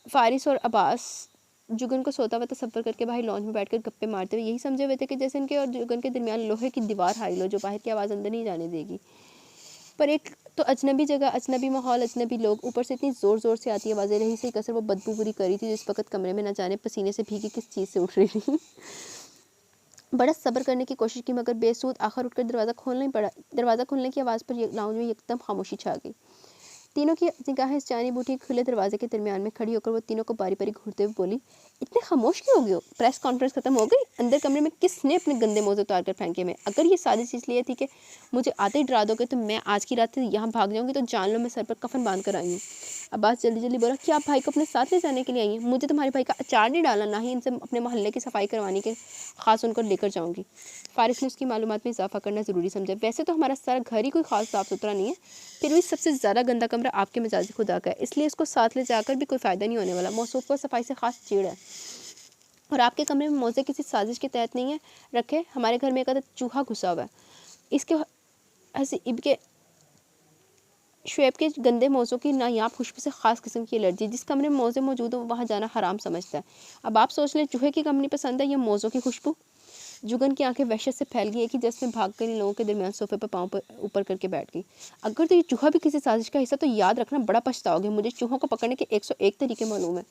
फारिस और अब्बास जुगन को सोता हुआ तसव्वुर करके भाई लॉन्च में बैठकर गप्पे मारते हुए यही समझे हुए थे कि जैसे इनके और जुगन के दरमियान लोहे की दीवार हाइल हो जो बाहर की आवाज़ अंदर नहीं जाने देगी। पर एक तो अजनबी जगह, अजनबी माहौल, अजनबी लोग, ऊपर से इतनी ज़ोर ज़ोर से आती आवाज़ें। रही से कसर वो बदबू बुरी करी थी जिस वक्त कमरे में न जाने पसीने से भीगी किस चीज़ से उठ रही थी। बड़ा सब्र करने की कोशिश की, मगर बेसूद। आखिर उठकर दरवाज़ा खोलना ही पड़ा। दरवाज़ा खुलने की आवाज़ पर लाउंज में एकदम खामोशी छा गई। तीनों की निगाहें इस जानिब उठी। खुले दरवाजे के दरमियान में खड़ी होकर वो तीनों को बारी बारी घूरते हुए बोली, इतने खामोश क्यों हो गए हो? प्रेस कॉन्फ्रेंस खत्म हो गई? अंदर कमरे में किसने अपने गंदे मोजे उतार कर फेंके में? अगर ये साजिश इसलिए थी कि मुझे आते ही डरा दोगे तो मैं आज की रात यहाँ भाग जाऊँगी, तो जान लो मैं सर पर कफन बांध कर आई हूँ। अब्बास जल्दी जल्दी बोला, क्या आप भाई को अपने साथ ले जाने के लिए आई हैं? मुझे तुम्हारे भाई का अचार नहीं डालना, ना ही इनसे अपने मोहल्ले की सफाई करवाने के खास उनको लेकर जाऊँगी। फारिस ने उसकी मालूमात में इजाफा करना ज़रूरी समझा। वैसे तो हमारा सारा घर ही कोई खास साफ़ सुथरा नहीं है, फिर भी सबसे ज़्यादा गंदा कमरा आपके मिजाज खुदा का है, इसलिए इसको साथ ले जाकर भी कोई फ़ायदा नहीं होने वाला। मौसूफ को सफाई से खास चिड़ है, और आपके कमरे में मोज़े किसी साजिश के तहत नहीं है रखे। हमारे घर में एक आधा चूहा घुसा हुआ है। इसके हसीब के शुएब के गंदे मोज़ों की नायाब खुशबू से ख़ास किस्म की एलर्जी। जिस कमरे में मोज़े मौजूद हो वहाँ जाना हराम समझता है। अब आप सोच लें, चूहे की कंपनी पसंद है या मोज़ों की खुशबू? जुगन की आंखें वहशत से फैल गई। एक ही जस्ट में भाग कर इन लोगों के दरमियान सोफे पर पाँव पर ऊपर करके बैठ गई। अगर तो ये चूहा भी किसी साजिश का हिस्सा, तो याद रखना बड़ा पछताओगे। मुझे चूहों को पकड़ने के 101 तरीके मालूम है।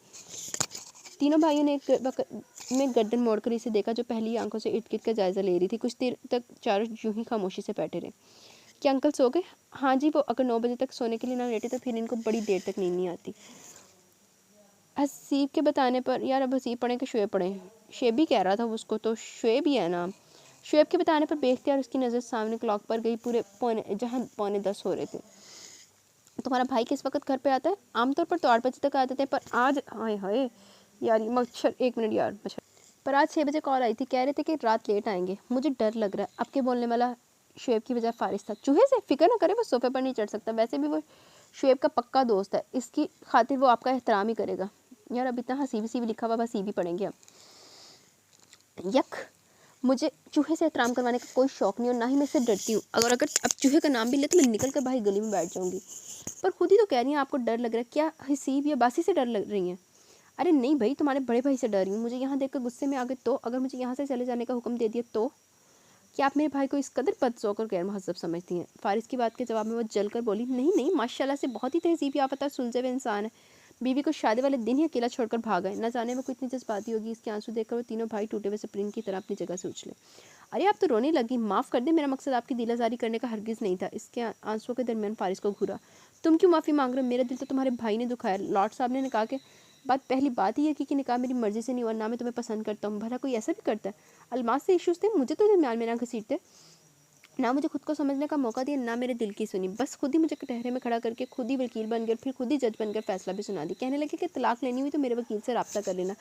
तीनों भाइयों ने एक वक्त में गर्दन मोड़कर इसे देखा, जो पहली आंखों से इर्द गिर्द का जायजा ले रही थी। कुछ देर तक चारों यूं ही खामोशी से बैठे रहे। क्या अंकल सो गए? हाँ जी, वो अगर 9 बजे तक सोने के लिए ना लेटे तो फिर इनको बड़ी देर तक नींद नहीं आती। हसीब के बताने पर, यार अब हसीब पढ़े कि शुएब पढ़े? शुएब भी कह रहा था उसको, तो शुएब ही है नाम। शुएब के बताने पर बेख्तियार उसकी नज़र सामने क्लॉक पर गई, पूरे पौने 10 हो रहे थे। तुम्हारा भाई किस वक्त घर पे आता है? आमतौर पर तो 8 बजे तक आते थे, पर आज हाय हाय यार ये मच्छर, 1 मिनट यार मच्छर। पर आज 6 बजे कॉल आई थी, कह रहे थे कि रात लेट आएंगे। मुझे डर लग रहा है। अब के बोलने वाला शुएब की बजाय फारिस था। चूहे से फिक्र ना करे, वो सोफे पर नहीं चढ़ सकता। वैसे भी वो शुएब का पक्का दोस्त है, इसकी खातिर वो आपका एहतराम ही करेगा। यार अब इतना हसीबी लिखा हुआ, बस भी पढ़ेंगे अब। यक, मुझे चूहे से एहतराम करवाने का कोई शौक नहीं और ना ही मैं इससे डरती हूँ। अगर अब चूहे का नाम भी ले तो मैं निकल कर भाई गली में बैठ जाऊँगी। पर खुद ही तो कह रही हैं आपको डर लग रहा है। क्या हसीब या बासी से डर लग रही हैं? अरे नहीं भाई, तुम्हारे बड़े भाई से डर रही हूँ। मुझे यहाँ देखकर गुस्से में आ गए तो? अगर मुझे यहाँ से चले जाने का हुक्म दे दिया तो? क्या आप मेरे भाई को इस कदर बदसौक और गैर महज़ब समझती हैं? फारिस की बात के जवाब में वो जलकर बोली, नहीं नहीं, माशाल्लाह से बहुत ही तहजीब याफ्ता सुलझे हुए इंसान है। बीवी को शादी वाले दिन ही अकेला छोड़कर भाग गए। न जाने वो कितनी जज्बाती होगी। इसके आंसू देखकर वो तीनों भाई टूटे हुए स्प्रिंग की तरह अपनी जगह से उछले। अरे आप तो रोने लगी, माफ़ कर दे, मेरा मकसद आपकी दिलाजारी करने का हरगिज़ नहीं था। इसके आंसुओं के दरमियान फारिस को घूरा। तुम क्यों माफ़ी मांग रहे हो? मेरा दिल तो तुम्हारे भाई ने दुखाया। लॉर्ड साहब ने कहा कि पहली बात ही है कि निकाह मेरी मर्जी से नहीं हुआ, ना मैं तुम्हें पसंद करता हूँ। भला कोई ऐसा भी करता है? अलमास से इश्यूज़ थे, मुझे तो दरमियान में ना घसीटते, ना मुझे खुद को समझने का मौका दिया, ना मेरे दिल की सुनी। बस खुद ही मुझे कटहरे में खड़ा करके खुद ही वकील बन गए, फिर खुद ही जज बनकर फैसला भी सुना दी। कहने लगे कि तलाक लेनी हुई तो मेरे वकील से रब्ता कर लेना।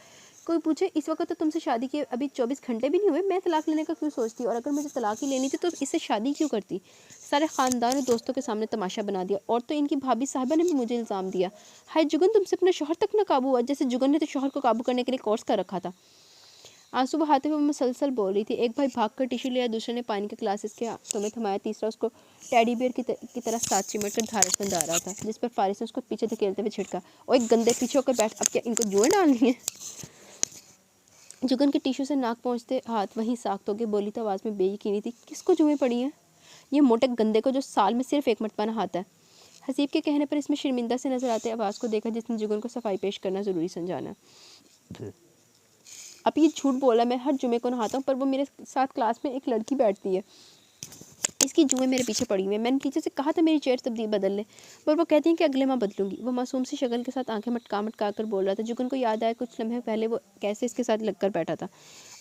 कोई पूछे, इस वक्त तो तुमसे शादी के अभी 24 घंटे भी नहीं हुए, मैं तलाक लेने का क्यों सोचती? और अगर मुझे तलाक ही लेनी थी तो इससे शादी क्यों करती? सारे ख़ानदान और दोस्तों के सामने तमाशा बना दिया, और तो इनकी भाभी साहिबा ने भी मुझे इल्ज़ाम दिया। हाय जुगन, तुमसे अपना शौहर तक ना काबू हुआ, जैसे जुगन ने तो शौहर को काबू करने के लिए कोर्स कर रखा था। आंसू बहाते हुए मुसलसल बोल रही थी। एक भाई भागकर टिश्यू लिया, दूसरे ने पानी के ग्लास इसके हाथों में थमाया, तीसरा उसको टेडी बियर की तरह साथ चिमट कर धारस बंधा रहा था, जिस पर फारिस ने उसको पीछे धकेलते हुए छिड़का, और एक गंदे पीछे होकर बैठ, अब क्या इनको जुएं डालनी है? जुगन के टिश्यू से नाक पहुँचते हाथ वहीं साख्त होके बोली तो आवाज़ में बेयकीनी थी, किसको जुएं पड़ी हैं? ये मोटे गंदे को, जो साल में सिर्फ एक मरतबा नहाता है। हसीब के कहने पर इसमें शर्मिंदा से नजर आते आवाज़ को देखा, जिसने जुगन को सफाई पेश करना ज़रूरी समझाना। अब ये झूठ बोला, मैं हर जुमे को नहाता हूँ, पर वो मेरे साथ क्लास में एक लड़की बैठती है, इसकी जुएं मेरे पीछे पड़ी हुई है। मैंने टीचर से कहा था मेरी चेयर तब्दील बदल ले, पर वो कहती हैं कि अगले माह बदलूंगी। वो मासूम सी शक्ल के साथ आंखें मटका कर बोल रहा था। जुगन को याद आया कुछ लम्हे पहले वो कैसे इसके साथ लगकर बैठा था।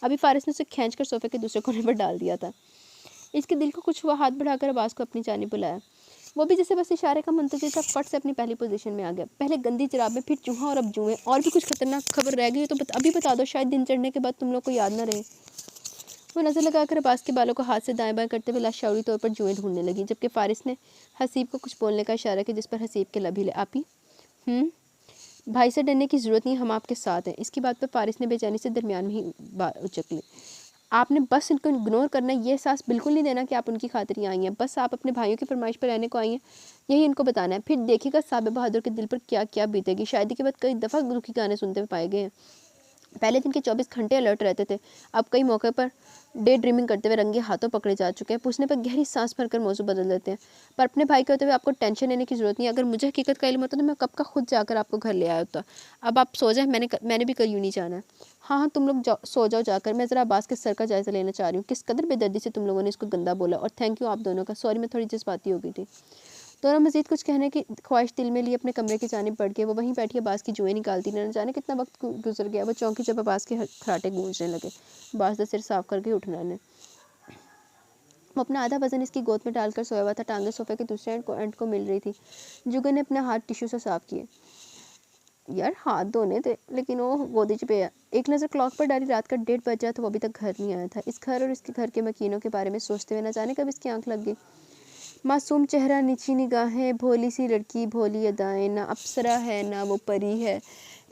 अभी फारिस ने उसे खींच कर सोफे के दूसरे कोने पर डाल दिया था। इसके दिल को कुछ हुआ, हाथ बढ़ाकर अब्बास को अपनी जानिब बुलाया। वो भी जैसे बस इशारे का मुंतज़िर था, फट से अपनी पहली पोजीशन में आ गया। पहले गंदी जराब में, फिर चूहा और अब जुएं। और भी कुछ खतरनाक खबर रह गई तो अभी बता दो, शायद दिन चढ़ने के बाद तुम लोग को याद ना रहे। वो नज़र लगाकर अब्बास के बालों को हाथ से दाएं बाएं करते हुए लाशौरी तौर पर जुएं ढूंढने लगी, जबकि फारिस ने हसीब को कुछ बोलने का इशारा किया, जिस पर हसीब के लब हिले। आपी भाई से डरने की ज़रूरत नहीं, हम आपके साथ हैं। इसकी बात पर फारिस ने बेचैनी से दरमियान में ही उचक ली। आपने बस इनको इग्नोर करना है, ये एहसास बिल्कुल नहीं देना कि आप उनकी खातिर ही आई हैं। बस आप अपने भाइयों की फरमाइश पर रहने को आई हैं, यही इनको बताना है। फिर देखिएगा साबिर बहादुर के दिल पर क्या क्या बीतेगी। शादी के बाद कई दफ़ा दुखी गाने सुनते हुए पाए गए हैं। पहले दिन के 24 घंटे अलर्ट रहते थे, अब कई मौके पर डे ड्रीमिंग करते हुए रंगे हाथों पकड़े जा चुके हैं। पूछने पर गहरी सांस भरकर मौजू बदल देते हैं। पर अपने भाई के होते हुए आपको टेंशन लेने की ज़रूरत नहीं है। अगर मुझे हकीकत का इल्म होता तो मैं कब का खुद जाकर आपको घर ले आया होता। अब आप सो जाए, मैंने भी कल यूँ नहीं जाना है। हाँ, तुम लोग सो जाओ जाकर। मैं ज़रा अब्बास के सर का जायज़ा लेना चाह रही हूँ। किस कदर बेदर्दी से तुम लोगों ने इसको गंदा बोला, और थैंक यू आप दोनों का। सॉरी, मैं थोड़ी जज्बाती हो गई थी। दोनों मज़ीद कुछ कहने की ख्वाहिश दिल में लिए अपने कमरे की जानिब बढ़ गए। वो वहीं बैठी अब्बास की जुएँ निकालती, न जाने कितना वक्त गुजर गया। वो चौंकी जब अब्बास के खराटे गूंजने लगे। अब्बास का सिर साफ करके उठना ने वो अपना आधा वजन इसकी गोद में डालकर सोया हुआ था। टांगे सोफे के दूसरे एंड को मिल रही थी। जुगन ने अपने हाथ टिश्यू से साफ किए। यार हाथ धोने थे, लेकिन वो गोदी पे है। एक नज़र क्लॉक पर डाली, रात का 1:30 बजा था। वो अभी तक घर नहीं आया था। इस घर और इसके घर के मकीनों के बारे में सोचते हुए न जाने कब इसकी आंख लग गई। मासूम चेहरा, नीची निगाहें, भोली सी लड़की, भोली अदाएं। ना अप्सरा है ना वो परी है,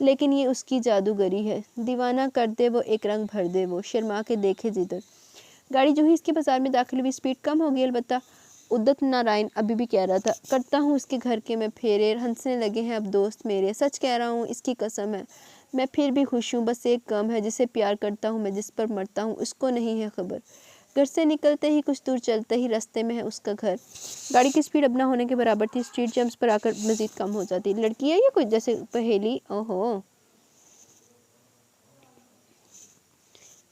लेकिन ये उसकी जादूगरी है। दीवाना कर दे वो, एक रंग भर दे वो, शर्मा के देखे जिधर। गाड़ी जो ही इसके बाजार में दाखिल हुई, स्पीड कम हो गई। अलबत्ता उद्दत नारायण अभी भी कह रहा था, करता हूँ उसके घर के मैं फेरे, हंसने लगे हैं अब दोस्त मेरे। सच कह रहा हूँ, इसकी कसम है, मैं फिर भी खुश हूँ। बस एक कम है, जिसे प्यार करता हूँ मैं, जिस पर मरता हूँ, उसको नहीं है खबर। घर से निकलते ही कुछ दूर चलते ही रास्ते में है उसका घर। गाड़ी की स्पीड अब ना होने के बराबर थी। स्ट्रीट जंप्स पर आकर मजीद कम हो जाती। लड़की है या कोई जैसे पहेली। ओहो,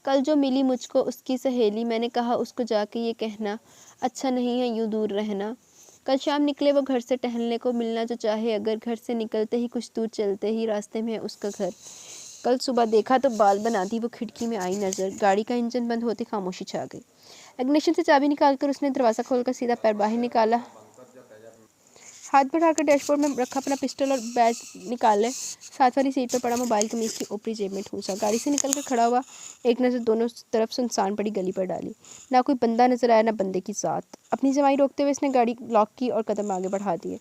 कल जो मिली मुझको उसकी सहेली, मैंने कहा उसको जाके ये कहना, अच्छा नहीं है यूं दूर रहना। कल शाम निकले वो घर से टहलने को, मिलना जो चाहे अगर। घर से निकलते ही कुछ दूर चलते ही रास्ते में है उसका घर। कल सुबह देखा तो बाल बनाती वो खिड़की में आई नज़र। गाड़ी का इंजन बंद होते खामोशी छा गई। इग्निशन से चाबी निकालकर उसने दरवाज़ा खोलकर सीधा पैर बाहर निकाला। हाथ बढ़ाकर डैशबोर्ड में रखा अपना पिस्टल और बैज निकाले। साथ वाली सीट पर पड़ा मोबाइल कमीज की ऊपरी जेब में ठूंसा। गाड़ी से निकलकर खड़ा हुआ, एक नज़र दोनों तरफ सुनसान पड़ी गली पर डाली। ना कोई बंदा नजर आया, ना बंदे की साथ। अपनी जमाई रोकते हुए इसने गाड़ी लॉक की और कदम आगे बढ़ा दिए।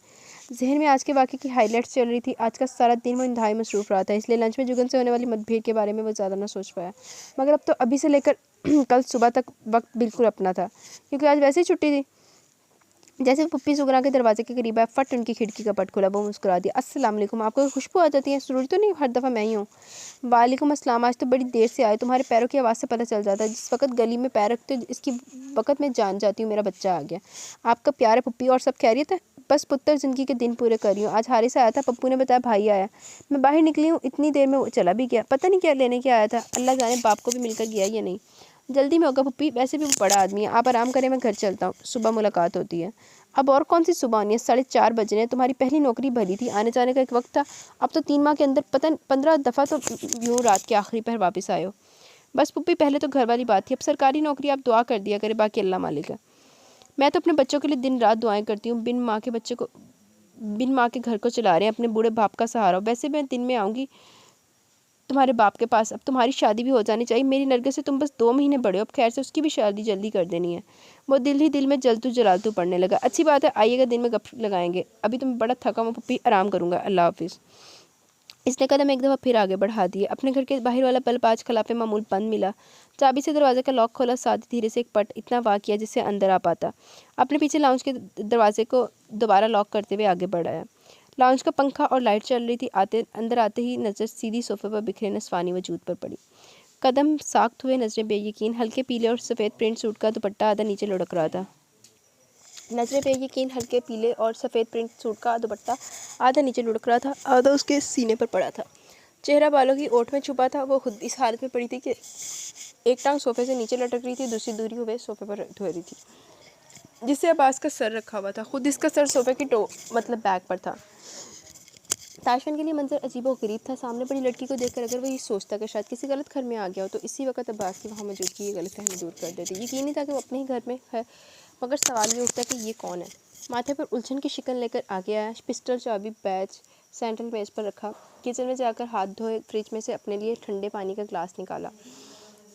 जहन में आज के वाक़े की हाईलाइट्स चल रही थी। आज का सारा दिन वो इंतहाई मसरूफ रहा था, इसलिए लंच में जुगन से होने वाली मतभेद के बारे में वो ज़्यादा ना सोच पाया। मगर अब तो अभी से लेकर कल सुबह तक वक्त बिल्कुल अपना था, क्योंकि आज वैसे ही छुट्टी थी। जैसे पुप्पी सुगरा के दरवाजे के करीब आया, फट उनकी खिड़की का पट खुला। वो मुस्कुरा दिया, अस्सलाम वालेकुम, आपको खुशबू आ जाती है? जरूरी तो नहीं हर दफ़ा मैं ही हूँ। वालेकुम अस्सलाम, आज तो बड़ी देर से आए, तुम्हारे पैरों की आवाज़ से पता चल जाता है। जिस वक्त गली में पैर रखते हो इसकी वक्त मैं जान जाती हूँ मेरा बच्चा आ गया। आपका प्यार है पुप्पी, और सब खैरियत है? बस पुत्र ज़िंदगी के दिन पूरे कर रही हूँ। आज हारिस आया था, पप्पू ने बताया भाई आया। मैं बाहर निकली हूँ, इतनी देर में वो चला भी गया। पता नहीं क्या लेने के आया था, अल्लाह जाने बाप को भी मिलकर गया या नहीं। जल्दी में होगा पुप्पी, वैसे भी वो बड़ा आदमी है। आप आराम करें, मैं घर चलता हूँ, सुबह मुलाकात होती है। अब और कौन सी सुबह होनी है, 4:30 बज रहे हैं। तुम्हारी पहली नौकरी भरी थी, आने जाने का एक वक्त था। अब तो 3 माह के अंदर पता 15 दफ़ा तो यूँ रात के आखिरी पहर वापस आए हो। बस पुप्पी, पहले तो घर वाली बात थी, अब सरकारी नौकरी। आप दुआ कर दिया करे, बाकी अल्लाह मालिक है। मैं तो अपने बच्चों के लिए दिन रात दुआएं करती हूँ। बिन माँ के घर को चला रहे हैं, अपने बूढ़े बाप का सहारा। वैसे मैं दिन में आऊँगी तुम्हारे बाप के पास। अब तुम्हारी शादी भी हो जानी चाहिए। मेरी नरगिस से तुम बस 2 महीने बड़े हो, अब खैर से उसकी भी शादी जल्दी कर देनी है। वो दिल ही दिल में जलतू जलालतू पड़ने लगा। अच्छी बात है, आइएगा, दिन में गप लगाएंगे। अभी तो मैं बड़ा थका हूँ पप्पी, आराम करूँगा, अल्लाह हाफिज़। इसने कदम एक दफ़ा फिर आगे बढ़ा दिए। अपने घर के बाहर वाला बल्ब आज खिलाफे मामूल बंद मिला। चाबी से दरवाजे का लॉक खोला, साथ ही धीरे से एक पट इतना वार किया जिससे अंदर आ पाता। अपने पीछे लाउंज के दरवाजे को दोबारा लॉक करते हुए आगे बढ़ाया। लाउंज का पंखा और लाइट चल रही थी। अंदर आते ही नज़र सीधी सोफे पर बिखरे नस्वानी वजूद पर पड़ी। कदम साख्त हुए, नज़रें बेयकीन। हल्के पीले और सफ़ेद प्रिंट सूट का दुपट्टा आधा नीचे लुढ़क रहा था। नज़रें बेयकीन, हल्के पीले और सफ़ेद प्रिंट सूट का दुपट्टा आधा नीचे लुढ़क रहा था, आधा उसके सीने पर पड़ा था। चेहरा बालों की ओट में छुपा था। वो खुद इस हालत में पड़ी थी कि एक टांग सोफे से नीचे लटक रही थी, दूसरी दूरी हुए सोफे पर धो रही थी, जिससे अब्बास का सर रखा हुआ था। खुद इसका सर सोफे की बैग पर था। ताशफन के लिए मंजर अजीब व गरीब था। सामने बड़ी लड़की को देखकर अगर वो ये सोचता कि शायद किसी गलत घर में आ गया हो, तो इसी वक्त अब्बास की वहाँ मौजूदगी ये गलतफहमी दूर कर देती। यकीन नहीं था कि वो अपने ही घर में है, मगर सवाल ये उठता कि ये कौन है। माथे पर उलझन की शिकन लेकर आगे आया। पिस्टल, चाबी, बैच सेंट्रल मेज पर रखा। किचन में जाकर हाथ धोए, फ्रिज में से अपने लिए ठंडे पानी का गिलास निकाला।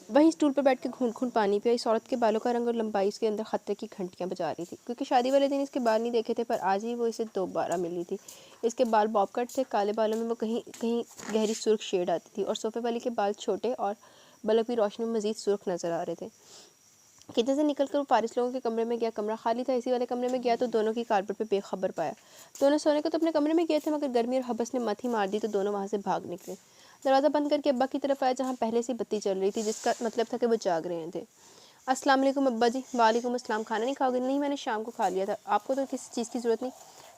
वहीं स्टूल पर बैठ के घूंट घूंट पानी पिया। इस औरत के बालों का रंग और लंबाई इसके अंदर खतरे की घंटियां बजा रही थी, क्योंकि शादी वाले दिन इसके बाल नहीं देखे थे, पर आज ही वो इसे दोबारा मिली थी। इसके बाल बॉब कट थे। काले बालों में वो कहीं कहीं गहरी सुर्ख शेड आती थी, और सोफे वाली के बाल छोटे और बल्ब की रोशनी में मजीद सुर्ख नजर आ रहे थे। किचन से निकलकर वो फारिस लोगों के कमरे में गया। कमरा खाली था। इसी वाले कमरे में गया तो दोनों की कारपेट पे बेखबर पाया। दोनों सोने को तो अपने कमरे में गए थे, मगर गर्मी और हबस ने मत ही मार दी, तो दोनों वहाँ से भाग निकले। दरवाज़ा बंद करके अब्बा की तरफ आया, जहाँ पहले से बत्ती चल रही थी, जिसका मतलब था कि वो जाग रहे थे। अस्सलाम वालेकुम अब्बा जी। वालेकुम अस्सलाम। खाना नहीं खाओगे? नहीं, मैंने शाम को खा लिया था। आपको तो किसी चीज़ की ज़रूरत नहीं।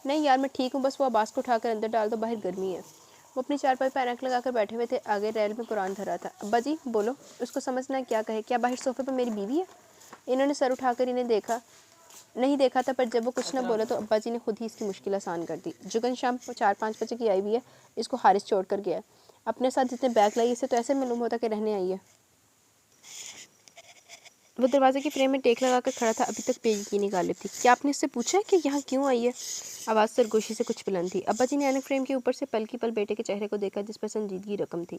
नहीं यार, मैं ठीक हूँ, बस वो अब्बास को उठाकर अंदर डाल दो, बाहर गर्मी है। वो अपनी चारपाई पर ऐनक लगाकर बैठे हुए थे। आगे रैल में कुरान धरा था। अब्बा जी बोलो, उसको समझना क्या कहे। क्या बाहर सोफे पर मेरी बीवी है? इन्होंने सर उठाकर इन्हें देखा। नहीं देखा था, पर जब वो कुछ ना बोला तो अब्बा जी ने खुद ही इसकी मुश्किल आसान कर दी। जुगन शाम 4-5 बजे की आई हुई है, इसको हारिस छोड़ कर गया है। अपने साथ जितने बैग लाई इसे तो ऐसे मालूम होता कि रहने आई है। वो दरवाजे की फ्रेम में टेक लगा कर खड़ा था, अभी तक बेयकीनी गालिब थी। क्या आपने इससे पूछा है कि यहाँ क्यों आई है? आवाज़ सरगोशी से कुछ बुलंद थी। अब्बा जी ने ऐनक फ्रेम के ऊपर से पल की पल बेटे के चेहरे को देखा, जिस पर संजीदगी रकम थी।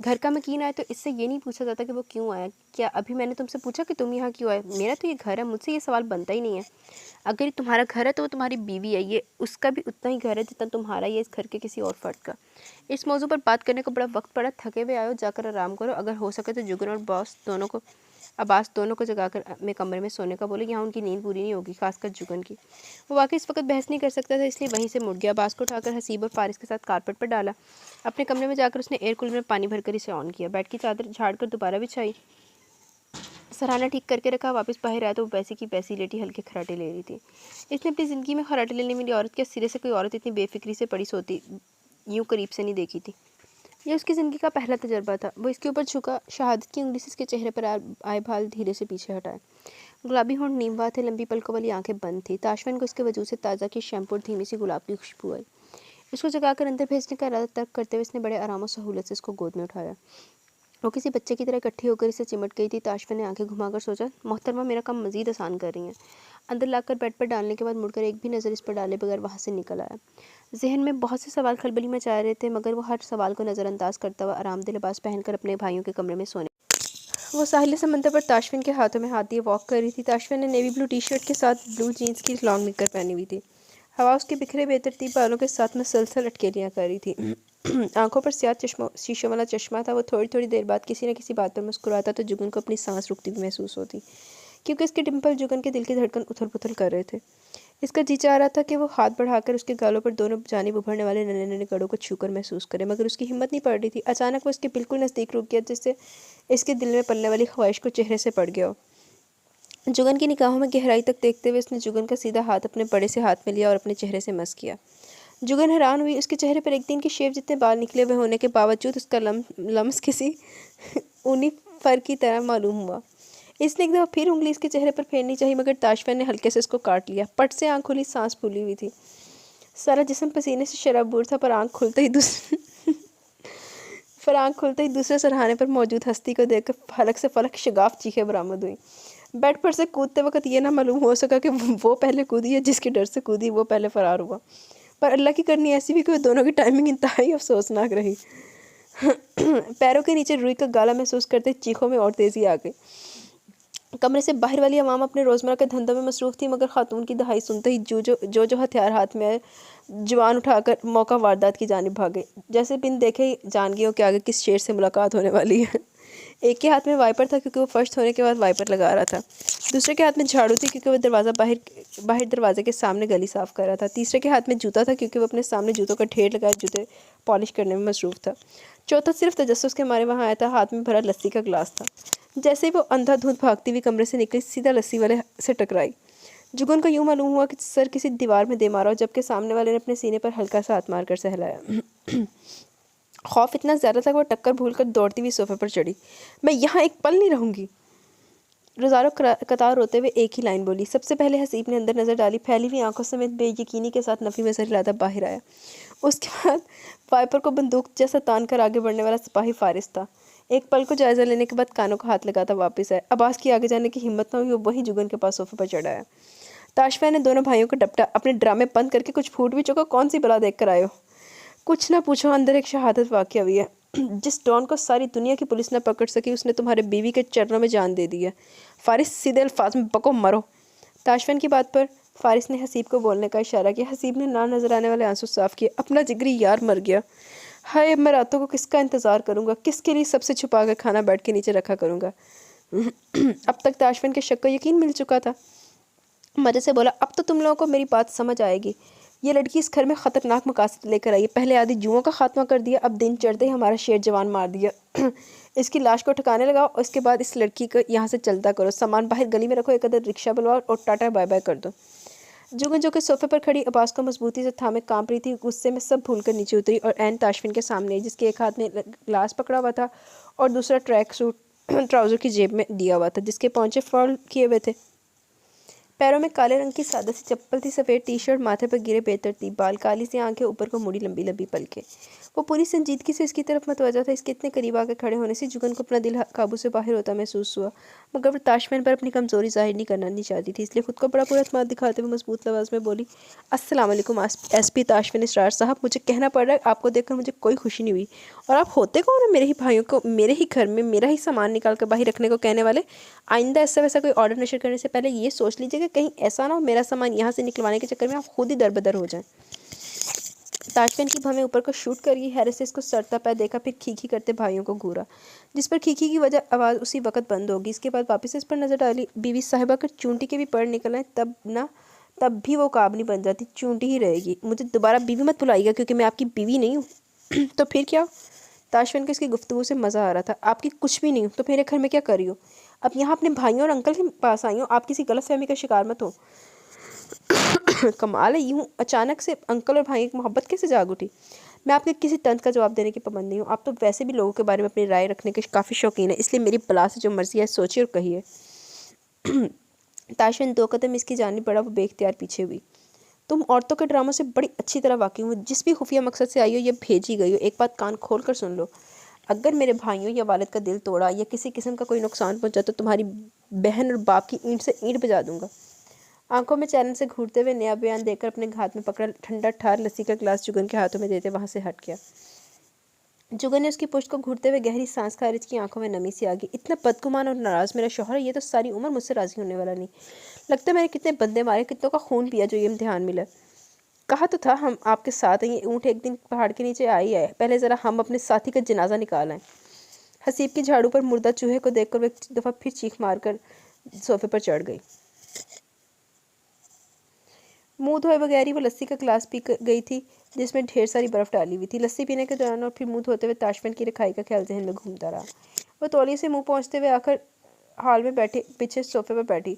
घर का मकीन आए तो इससे ये नहीं पूछा जाता कि वो क्यों आया। क्या अभी मैंने तुमसे पूछा कि तुम यहाँ क्यों आए? मेरा तो ये घर है, मुझसे ये सवाल बनता ही नहीं है। अगर ये तुम्हारा घर है तो वो तुम्हारी बीवी है, ये उसका भी उतना ही घर है जितना तुम्हारा ये इस घर के किसी और फर्द का। इस मौजू पर बात करने को बड़ा वक्त पड़ा, थके हुए आयो, जाकर आराम करो। अगर हो सके तो जुगन और अब्बास दोनों को जगाकर अपने कमरे में सोने का बोले, यहाँ उनकी नींद पूरी नहीं होगी, खासकर जुगन की। वो वाकई इस वक्त बहस नहीं कर सकता था, इसलिए वहीं से मुड़ गया। अब्बास को उठाकर हसीब और फारिस के साथ कारपेट पर डाला। अपने कमरे में जाकर उसने एयर कूलर में पानी भरकर इसे ऑन किया, बेड की चादर झाड़कर दोबारा बिछाई, सराहना ठीक करके रखा। वापस बाहर आया तो वो वैसी की वैसी लेटी हल्के खराटे ले रही थी। इसने अपनी ज़िंदगी में खराटे लेने वाली औरत के सिरे से कोई औरत इतनी बेफिक्री से पड़ी सोती यूँ करीब से नहीं देखी थी। यह उसकी ज़िंदगी का पहला तजर्बा था। वो इसके ऊपर झुका, शहादत की उंगली से इसके चेहरे पर आए बाल धीरे से पीछे हटाए। गुलाबी होंठ नीमवा थे, लंबी पलकों वाली आंखें बंद थी। ताशफन को उसके वजूद से ताज़ा की शैम्पू और धीमी सी गुलाब की खुशबू आई। इसको जगाकर अंदर भेजने का इरादा तर्क करते हुए इसने बड़े आराम और सहूलत से इसको गोद में उठाया। वो किसी बच्चे की तरह इकट्ठी होकर इसे चिमट गई थी। ताशफन ने आंखें घुमाकर सोचा, मोहतरमा मेरा काम मजीद आसान कर रही हैं। अंदर लाकर बेड पर डालने के बाद मुड़कर एक भी नज़र इस पर डाले बगैर वहाँ से निकल आया। जहन में बहुत से सवाल खलबली मचा रहे थे, मगर वो हर सवाल को नज़रअंदाज करता हुआ आरामदेह लिबास पहनकर अपने भाइयों के कमरे में सोने। वो साहिल समंदर पर ताशफिन के हाथों में हाथ दिए वॉक कर रही थी। ताशफिन ने नेवी ब्लू टी शर्ट के साथ ब्लू जीन्स की लॉन्ग निकर पहनी हुई थी। हवा उसके बिखरे बेतरतीब बालों के साथ मुसलसल अटकेलियाँ कर रही थी। आंखों पर स्याह शीशों वाला चश्मा था। वो थोड़ी थोड़ी देर बाद किसी न किसी बात पर मुस्कुराता तो जुगन को अपनी सांस रुकती हुई महसूस होती, क्योंकि उसके डिम्पल जुगन के दिल की धड़कन उथल पुथल कर रहे थे। इसका जी चाह रहा था कि वो हाथ बढ़ाकर उसके गालों पर दोनों जानिब उभरने वाले नन्हे नन्हे गड़ों को छूकर महसूस करे, मगर उसकी हिम्मत नहीं पड़ रही थी। अचानक वो इसके बिल्कुल नज़दीक रुक गया, जिससे इसके दिल में पलने वाली ख्वाहिश को चेहरे से पड़ गया हो। जुगन की निगाहों में गहराई तक देखते हुए उसने जुगन का सीधा हाथ अपने बड़े से हाथ में लिया और अपने चेहरे से मस किया। जुगन हैरान हुई। उसके चेहरे पर एक दिन की शेव जितने बाल निकले हुए होने के बावजूद उसका लम्स किसी ऊनी फर की तरह मालूम हुआ। इसने एक दफ़ा फिर उंगली इसके चेहरे पर फेरनी चाहिए, मगर ताशफन ने हल्के से इसको काट लिया। पट से आँख खुली, सांस फूली हुई थी, सारा जिस्म पसीने से शराबूर था। पर आँख खुलते ही दूसरे सरहाने पर मौजूद हस्ती को देखकर फलक से फलक शगाफ चीखें बरामद हुई। बेड पर से कूदते वक्त ये ना मालूम हो सका कि वो पहले कूदी है, जिसके डर से कूदी वो पहले फरार हुआ। पर अल्लाह की करनी ऐसी भी कि दोनों की टाइमिंग इंतहाई अफसोसनाक रही। पैरों के नीचे रुई का गाला महसूस करते चीखों में और तेज़ी आ गई। कमरे से बाहर वाली अवाम अपने रोज़मर्रा के धंधों में मसरूफ़ थी, मगर खातून की दहाई सुनते ही जो हथियार हाथ में आए, जवान उठाकर मौका वारदात की जानिब भागे। जैसे बिन देखे ही जान गए हो कि आगे किस शेर से मुलाकात होने वाली है। एक के हाथ में वाइपर था, क्योंकि वो फर्श धोने के बाद वाइपर लगा रहा था। दूसरे के हाथ में झाड़ू थी, क्योंकि वो बाहर दरवाजे के सामने गली साफ़ कर रहा था। तीसरे के हाथ में जूता था, क्योंकि वो अपने सामने जूतों का ढेर लगाए जूते पॉलिश करने में मसरूफ़ था। चौथा सिर्फ तजस्सुस के मारे वहाँ आया था, हाथ में भरा लस्सी का गिलास था। जैसे ही वो अंधाधुंध भागती हुई कमरे से निकली, सीधा लस्सी वाले से टकराई। जुगन को यूँ मालूम हुआ कि सर किसी दीवार में दे मारा हो, जबकि सामने वाले ने अपने सीने पर हल्का सा हाथ मारकर सहलाया। खौफ इतना ज़्यादा था कि वो टक्कर भूलकर दौड़ती हुई सोफे पर चढ़ी। मैं यहाँ एक पल नहीं रहूँगी। रोज़ारो कतार रोते हुए एक ही लाइन बोली। सबसे पहले हसीब ने अंदर नज़र डाली, फैली हुई आंखों समेत बेयकीनी के साथ नफ़ी में सर हिलाता बाहर आया। उसके बाद वाइपर को बंदूक जैसा तान कर आगे बढ़ने वाला सिपाही फारिस था। एक पल को जायज़ा लेने के बाद कानों को हाथ लगाता वापस आया। अब्बास की आगे जाने की हिम्मत न हुई, वो वहीं जुगन के पास सोफे पर चढ़ा आया। ताशफा ने दोनों भाइयों को डपटा, अपने ड्रामे बंद करके कुछ फूट भी चुका, कौन सी बला देख कर आए हो? कुछ ना पूछो, अंदर एक शहादत वाक़या हुई है। जिस डॉन को सारी दुनिया की पुलिस न पकड़ सकी, उसने तुम्हारे बीवी के चरणों में जान दे दी है। फारिस सीधे अल्फाज में बको मरो। ताशफन की बात पर फारिस ने हसीब को बोलने का इशारा किया। हसीब ने ना नजर आने वाले आंसू साफ किए। अपना जिगरी यार मर गया। हाय, मैं रातों को किसका इंतज़ार करूँगा? किसके लिए सबसे छुपा कर खाना बेड के नीचे रखा करूँगा? अब तक ताशफन के शक को यकीन मिल चुका था। मज़े से बोला, अब तो तुम लोगों को मेरी बात समझ आएगी। ये लड़की इस घर में ख़तरनाक मकासद लेकर आई है। पहले आदि जुओं का खात्मा कर दिया, अब दिन चढ़ते ही हमारा शेर जवान मार दिया। इसकी लाश को ठिकाने लगाओ और इसके बाद इस लड़की को यहाँ से चलता करो। सामान बाहर गली में रखो, एक अदर रिक्शा बुलवाओ और टाटा बाय बाय कर दो। जुगन जो कि सोफे पर खड़ी अब्बास को मजबूती से थामे कांप रही थी, गुस्से में सब भूलकर नीचे उतरी और एन ताशफिन के सामने, जिसके एक हाथ में ग्लास पकड़ा हुआ था और दूसरा ट्रैक सूट ट्राउज़र की जेब में दिया हुआ था, जिसके पौंचे फॉल किए हुए थे, पैरों में काले रंग की सादा सी चप्पल थी, सफ़ेद टी शर्ट, माथे पर गिरे बेतरतीब बाल, काली सी आंखें, ऊपर को मुड़ी लंबी लंबी पलकें। वो पूरी संजीदगी से इसकी तरफ मतवजह था। इसके इतने करीब आकर खड़े होने से जुगन को अपना दिल काबू से बाहर होता महसूस हुआ, मगर वो ताशमहल पर अपनी कमज़ोरी जाहिर नहीं करना नहीं चाहती थी, इसलिए खुद को बड़ा पूरा एतमाद दिखाते हुए मजबूत आवाज़ में बोली, अस्सलाम वालेकुम एसपी ताशमहल इसरार साहब। मुझे कहना पड़ रहा है, आपको देखकर मुझे कोई खुशी नहीं हुई। और आप होते कौन है मेरे ही भाइयों को मेरे ही घर में मेरा ही सामान निकाल कर बाहर रखने को कहने वाले? आइंदा ऐसा वैसा कोई ऑर्डर नशर करने से पहले ये सोच लीजिए कि कहीं ऐसा ना हो मेरा सामान यहाँ से निकलवाने के चक्कर में आप खुद ही दरबदर हो जाएं। ताशमहल की भवें ऊपर को शूट करी। हैरिस से इसको सरता पैर देखा, फिर खीखी करते भाइयों को घूरा, जिस पर खीखी की वजह आवाज़ उसी वक्त बंद होगी। इसके बाद वापस इस पर नजर डाली। बीवी साहिबा कर चूंटी के भी पड़ निकल आए तब भी वो काब नहीं बन जाती, चूंटी ही रहेगी। मुझे दोबारा बीवी मत बुलाइएगा, क्योंकि मैं आपकी बीवी नहीं हूँ। तो फिर क्या? ताशमहल को इसकी गुफ्तगू से मज़ा आ रहा था। आपकी कुछ भी नहीं हूँ तो मेरे घर में क्या कर रही हो? अब यहाँ अपने भाइयों और अंकल के पास आई हो, आप किसी गलतफहमी का शिकार मत हो। कमाल है, यूँ अचानक से अंकल और भाई की मोहब्बत कैसे जाग उठी? मैं आपके किसी तंज का जवाब देने की पाबंद नहीं हूँ। आप तो वैसे भी लोगों के बारे में अपनी राय रखने के काफ़ी शौकीन है, इसलिए मेरी बला से जो मर्जी है सोचिए और कहिए। ताशमहल 2 कदम इसकी जानिब बढ़ा, वो बेख्तियार पीछे हुई। तुम औरतों के ड्रामों से बड़ी अच्छी तरह वाकिफ हो। जिस भी खुफिया मकसद से आई हो या भेजी गई हो, एक बात कान खोल कर सुन लो। अगर मेरे भाइयों या वालिद का दिल तोड़ा या किसी किस्म का कोई नुकसान पहुंचा तो तुम्हारी बहन और बाप की ईंट से ईंट बजा दूंगा। आंखों में चैन से घूरते हुए नया बयान देकर अपने हाथ में पकड़ा ठंडा ठार लस्सी का गिलास जुगन के हाथों में देते वहां से हट गया। जुगन ने उसकी पुश्त को घूरते हुए गहरी सांस खारिज की, आंखों में नमी सी आ गई। इतना बदगुमान और नाराज मेरा शौहर है, ये तो सारी उम्र मुझसे राजी होने वाला नहीं। लगता है मैंने कितने बंदे मारे, कितनों का खून पिया जो ये इम्तिहान मिला। कहा तो था हम आपके साथ हैं। ये ऊँट एक दिन पहाड़ के नीचे आई है, पहले ज़रा हम अपने साथी का जनाजा निकाल आएं। हसीब की झाड़ू पर मुर्दा चूहे को देखकर वो एक दफ़ा फिर चीख मारकर सोफे पर चढ़ गई। मुंह धोए बगैर ही वो लस्सी का गिलास पी गई थी, जिसमें ढेर सारी बर्फ़ डाली हुई थी। लस्सी पीने के दौरान और फिर मुंह धोते हुए ताशमहल की रखाई का ख्याल जहन में घूमता रहा। वो तौलिए से मुंह पहुँचते हुए आकर हॉल में बैठे पीछे सोफे पर बैठी।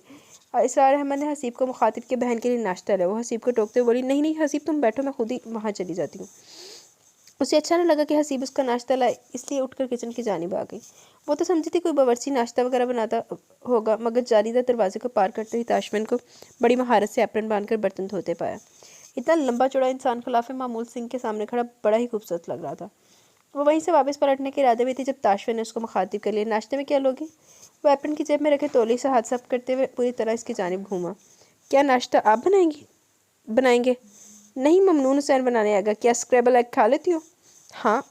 इसरार अहमद ने हसीब को मुखातिब के बहन के लिए नाश्ता लिया। वो हसीब को टोकते हुए बोली, नहीं नहीं हसीब तुम बैठो, मैं खुद ही वहाँ चली जाती हूँ। उसे अच्छा न लगा कि हसीब उसका नाश्ता लाए, इसलिए उठकर किचन की जानिब आ गई। वो तो समझी थी कोई बावर्ची नाश्ता वगैरह बनाता होगा, मगर जालीदार दरवाजे को पार करते ही ताशमहल को बड़ी महारत से एप्रन बांधकर बर्तन धोते पाया। इतना लंबा चौड़ा इंसान खिलाफ मामूल सिंह के सामने खड़ा बड़ा ही खूबसूरत लग रहा था। वो वहीं से वापस पलटने के इरादे में थी जब ताशमहल ने उसको मुखातिब कर लिया, नाश्ते में क्या लोगे? वो एप्रन की जेब में रखे तौली से हाथ साफ करते हुए पूरी तरह इसकी जानिब घूमा। क्या नाश्ता आप बनाएंगे? नहीं, ममनून हुसैन बनाने आएगा। क्या स्क्रैबल एग खा लेती हो? हाँ,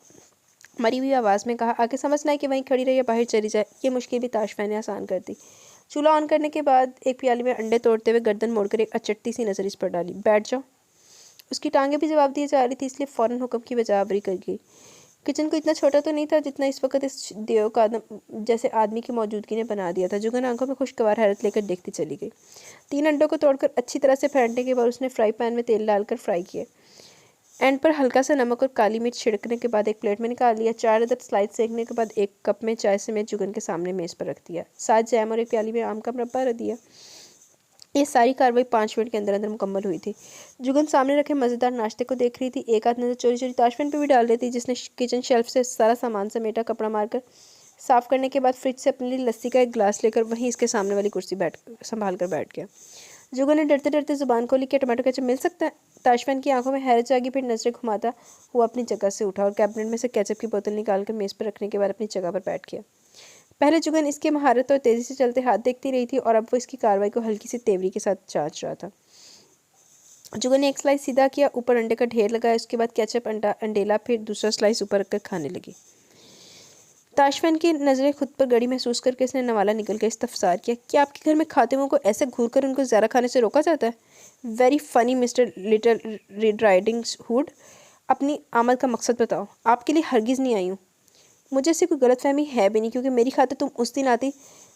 मरी हुई आवाज़ में कहा। आगे समझना है कि वहीं खड़ी रही या बाहर चली जाए, ये मुश्किल भी ताशमहल ने आसान कर दी। चूल्हा ऑन करने के बाद एक प्याली में अंडे तोड़ते हुए गर्दन मोड़कर एक अचटती सी नज़र इस पर डाली। बैठ जाओ। उसकी टांगें भी जवाब दिए जा रही थी, इसलिए फ़ौरन हुक्म की बजावरी कर गई। किचन को इतना छोटा तो नहीं था जितना इस वक्त इस देव का जैसे आदमी की मौजूदगी ने बना दिया था। जुगन आंखों में खुशगवार हैरत लेकर देखती चली गई। 3 अंडों को तोड़कर अच्छी तरह से फेंटने के बाद उसने फ्राई पैन में तेल डालकर फ्राई किए। एंड पर हल्का सा नमक और काली मिर्च छिड़कने के बाद एक प्लेट में निकाल लिया। 4 अदद स्लाइस सेकने के बाद एक कप में चाय समेत जुगन के सामने मेज़ पर रख दिया। 7 जैम और एक प्याली में आम का मुरब्बा रख दिया। ये सारी कार्रवाई 5 मिनट के अंदर अंदर मुकम्मल हुई थी। जुगन सामने रखे मज़ेदार नाश्ते को देख रही थी। एक आध नज़र चोरी चोरी ताशमहल पे भी डाल रही थी, जिसने किचन शेल्फ से सारा सामान समेटा। कपड़ा मारकर साफ़ करने के बाद फ्रिज से अपने लिए लस्सी का एक गिलास लेकर वहीं इसके सामने वाली कुर्सी संभाल कर बैठ गया। जुगन ने डरते डरते ज़ुबान खोली, क्या टमाटो केचप मिल सकता है? ताशमहल की आंखों में हैरत जागी, फिर नजरें घुमाता हुआ अपनी जगह से उठा और कैबिनेट में से केचप की बोतल निकालकर मेज़ पर रखने के बाद अपनी जगह पर बैठ गया। पहले जुगन इसके महारत और तेज़ी से चलते हाथ देखती रही थी, और अब वो इसकी कार्रवाई को हल्की सी तेवरी के साथ जांच रहा था। जुगन ने एक स्लाइस सीधा किया, ऊपर अंडे का ढेर लगाया, उसके बाद केचप अंडेला, फिर दूसरा स्लाइस ऊपर रखकर खाने लगी। ताशमहल की नज़रें खुद पर गड़ी महसूस करके इसने नवाला निकल कर इस्तफसार किया, क्या आपके घर में खाते हुओं को ऐसे घूर कर उनको ज़रा खाने से रोका जाता है? Very funny mister little riding hood, अपनी आमद का मकसद बताओ। आपके लिए हरगिज़ नहीं आई हूँ। मुझे ऐसी कोई गलतफहमी है भी नहीं, क्योंकि मेरी खातिर तुम उस दिन आती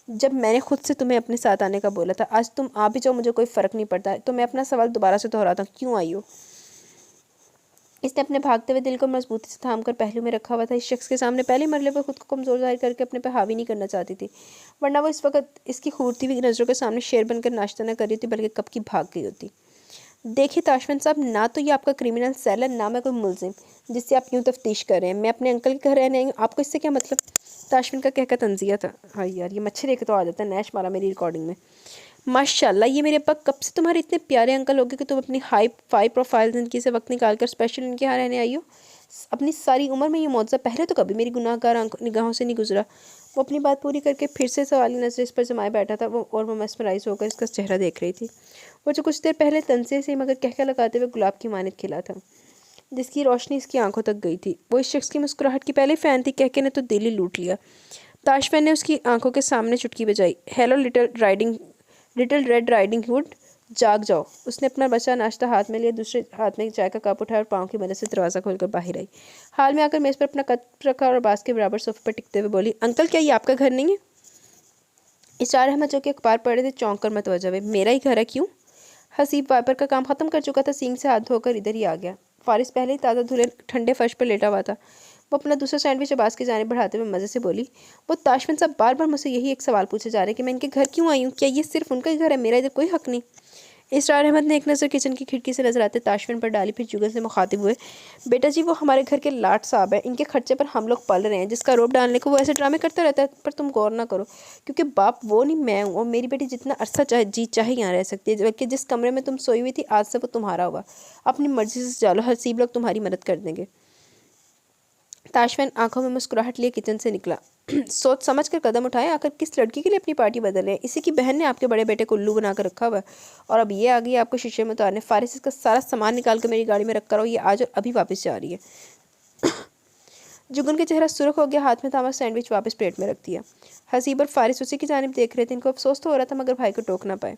जब मैंने खुद से तुम्हें अपने साथ आने का बोला था। आज तुम आ भी जाओ, मुझे कोई फ़र्क नहीं पड़ता है। तो मैं अपना सवाल दोबारा से दोहराता हूँ, क्यों आई हो? इसने अपने भागते हुए दिल को मजबूती से थाम कर पहलू में रखा हुआ था। इस शख्स के सामने पहले मरले पर खुद को कमज़ोर जाहिर करके अपने पर हावी नहीं करना चाहती थी, वरना वो इस वक्त इसकी खूरती हुई नज़रों के सामने शेर बनकर नाश्ता न कर रही थी, बल्कि कब की भाग गई होती। देखिए ताशमहल साहब, ना तो ये आपका क्रिमिनल सेल है, ना मैं कोई मुलजिम जिससे आप यूँ तफ्तीश कर रहे हैं। मैं अपने अंकल के घर रहने आई हूँ, आपको इससे क्या मतलब? ताशमहल का कहकर तंजिया था। हाँ यार, ये मच्छर एक तो आ जाता है, नैश मारा मेरी रिकॉर्डिंग में। माशाल्लाह, ये मेरे अब्बा कब से तुम्हारे इतने प्यारे अंकल हो गए कि तुम अपनी हाई फाई प्रोफाइल ज़िंदगी से वक्त निकाल कर स्पेशल इनके यहाँ रहने आई हो। अपनी सारी उम्र में ये मौजज़ा पहले तो कभी मेरी गुनाहगार निगाहों से नहीं गुजरा। वो अपनी बात पूरी करके फिर से सवाली नजर इस पर जमाए बैठा था और वो mesmerize होकर इसका चेहरा देख रही थी। वो जो कुछ देर पहले तंजे से मगर कहका लगाते हुए गुलाब की मानद खिला था, जिसकी रोशनी इसकी आंखों तक गई थी। वो इस शख्स की मुस्कुराहट की पहले फ़ैन थी, कहके ने तो दिल ही लूट लिया। ताशफैन ने उसकी आंखों के सामने चुटकी बजाई। Hello little red riding hood, जाग जाओ। उसने अपना बचा नाश्ता हाथ में लिया, दूसरे हाथ में चाय का कप उठाया और पाँव की मदद से दरवाज़ा खोलकर बाहर आई। हाल में आकर मेज़ पर अपना कप रखा और बास के बराबर सोफे पर टिकते हुए बोली, अंकल क्या ये आपका घर नहीं है? इसरार अहमद जो कि अखबार पढ़ रहे थे चौंक कर मतवजा हुए, मेरा ही घर है, क्यों? हसीब वाइपर का काम खत्म कर चुका था, सींग से हाथ धोकर इधर ही आ गया। फारिस पहले ही ताज़ा धुले ठंडे फर्श पर लेटा हुआ था। वो अपना दूसरा सैंडविच अब्बास की जानिब बढ़ाते हुए मज़े से बोली, वो ताशफिन साहब बार बार मुझसे यही एक सवाल पूछे जा रहे हैं कि मैं इनके घर क्यों आई हूँ। क्या ये सिर्फ उनका ही घर है? मेरा इधर कोई हक नहीं। इसरार अहमद ने एक नज़र किचन की खिड़की से नजर आते ताशफिन पर डाली, फिर जुगल से मुखातिब हुए, बेटा जी वो हमारे घर के लाट साहब हैं, इनके खर्चे पर हम लोग पल रहे हैं। जिसका रोब डालने को वो ऐसे ड्रामे करता रहता है, पर तुम गौर ना करो, क्योंकि बाप वो नहीं मैं हूँ, और मेरी बेटी जितना अरसा चाहे जी चाहे यहाँ रह सकती है, बल्कि जिस कमरे में तुम सोई हुई थी आज से वो तुम्हारा हुआ। अपनी मर्जी से जालो, हसीब लोग तुम्हारी मदद कर देंगे। ताशफैन आंखों में मुस्कुराहट लिए किचन से निकला। सोच समझ कर कदम उठाए, आकर किस लड़की के लिए अपनी पार्टी बदल रहे हैं? इसी की बहन ने आपके बड़े बेटे को उल्लू बना कर रखा हुआ है, और अब ये आ गई आपको शीशे में उतारने। फारिस इसका सारा सामान निकाल कर मेरी गाड़ी में रख कर आओ, ये आज और अभी वापस जा रही है। जुगन का चेहरा सुर्ख हो गया, हाथ में थामा सैंडविच वापस प्लेट में रख दिया। हसीब और फारिस उसी की जानिब देख रहे थे। इनको अफसोस तो हो रहा था मगर भाई को टोक ना पाए।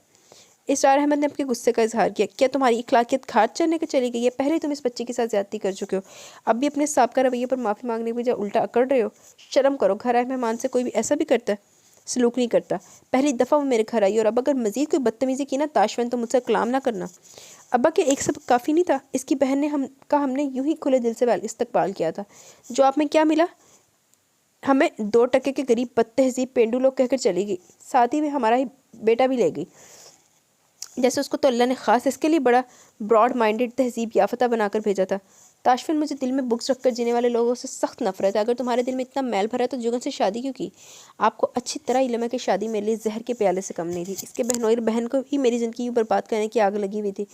इसरार अहमद ने अपने गुस्से का इजहार किया, क्या तुम्हारी इखलाकियत घाट चढ़ने के चली गई है? पहले तुम इस बच्चे के साथ ज्यादती कर चुके हो, अब भी अपने साबका रवैये पर माफ़ी मांगने की बजाय उल्टा अकड़ रहे हो। शर्म करो, घर आए मेहमान से कोई भी ऐसा भी करता है? सलूक नहीं करता। पहली दफ़ा वो मेरे घर आई, और अब अगर मजीद कोई बदतमीज़ी की ना ताशफैन, तो मुझसे कलाम ना करना। अब्बा के एक सब काफ़ी नहीं था? इसकी बहन ने हमने यूं ही खुले दिल से इस्तकबाल किया था। जो आप में क्या मिला? हमें 2 टके के गरीब बदतहजीब पेंडू लोग कहकर चली गई, साथ ही में हमारा ही बेटा भी ले गई। जैसे उसको तो अल्लाह ने ख़ास इसके लिए बड़ा ब्रॉड माइंडेड तहजीब याफ्ता बनाकर भेजा था। ताशफिन, मुझे दिल में बुक्स रखकर जीने वाले लोगों से सख्त नफरत है। अगर तुम्हारे दिल में इतना मैल भरा है तो जुगन से शादी क्यों की? आपको अच्छी तरह इल्म है कि शादी मेरे लिए जहर के प्याले से कम नहीं थी। इसके बहनोई बहन को ही मेरी ज़िंदगी बर्बाद करने की आग लगी हुई थी।